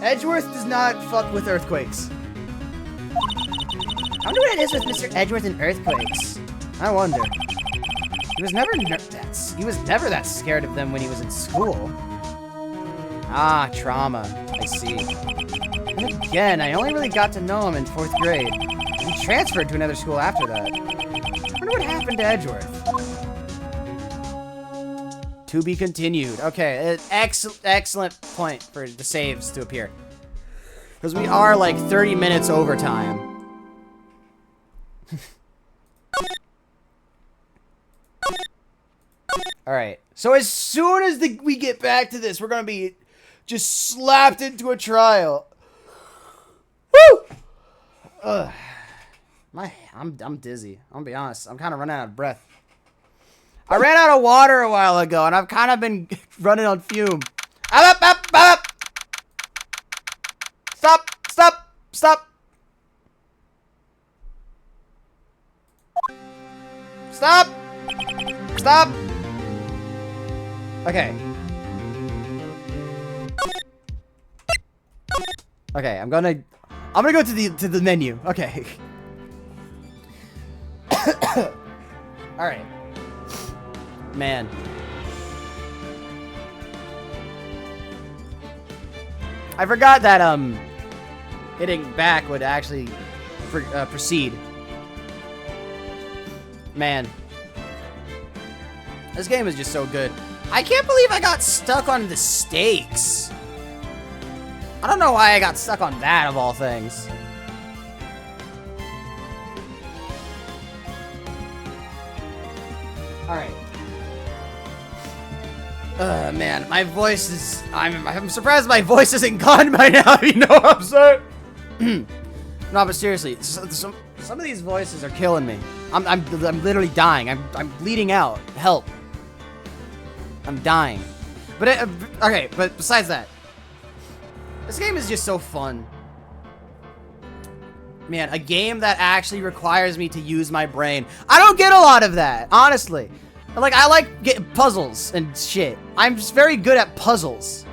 Edgeworth does not fuck with earthquakes. I wonder what it is with Mr. Edgeworth and earthquakes. I wonder. He was never that scared of them when he was in school. Ah, trauma. I see. And again, I only really got to know him in 4th grade. He transferred to another school after that. I wonder what happened to Edgeworth. To be continued. Okay, excellent point for the saves to appear. Because we are like 30 minutes over time. Alright, so as soon as we get back to this, we're going to be just slapped into a trial. Woo! I'm dizzy. I'm gonna be honest. I'm kind of running out of breath. I ran out of water a while ago, and I've kind of been running on fume. Up. Stop. Okay. Okay, I'm gonna go to the menu. Okay. All right. Man. I forgot that hitting back would actually proceed. Man. This game is just so good. I can't believe I got stuck on the stakes. I don't know why I got stuck on that of all things. Alright. Man, my voice is... I'm surprised my voice isn't gone by now, you know what I'm saying? No, but seriously, some of these voices are killing me. I'm literally dying. I'm bleeding out. Help. I'm dying. But, okay, but besides that, this game is just so fun. Man, a game that actually requires me to use my brain. I don't get a lot of that, honestly. Like, I like getting puzzles and shit. I'm just very good at puzzles.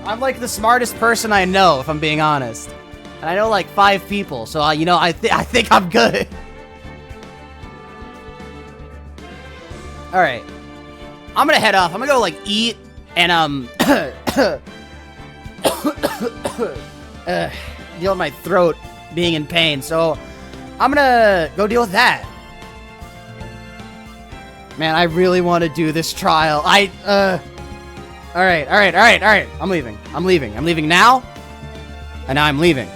I'm like the smartest person I know, if I'm being honest. And I know like 5 people, so, you know, I think I'm good. Alright. I'm gonna head off. I'm gonna go, like, eat and, deal with my throat being in pain. So, I'm gonna go deal with that. Man, I really want to do this trial. Alright. I'm leaving. I'm leaving now. And now I'm leaving.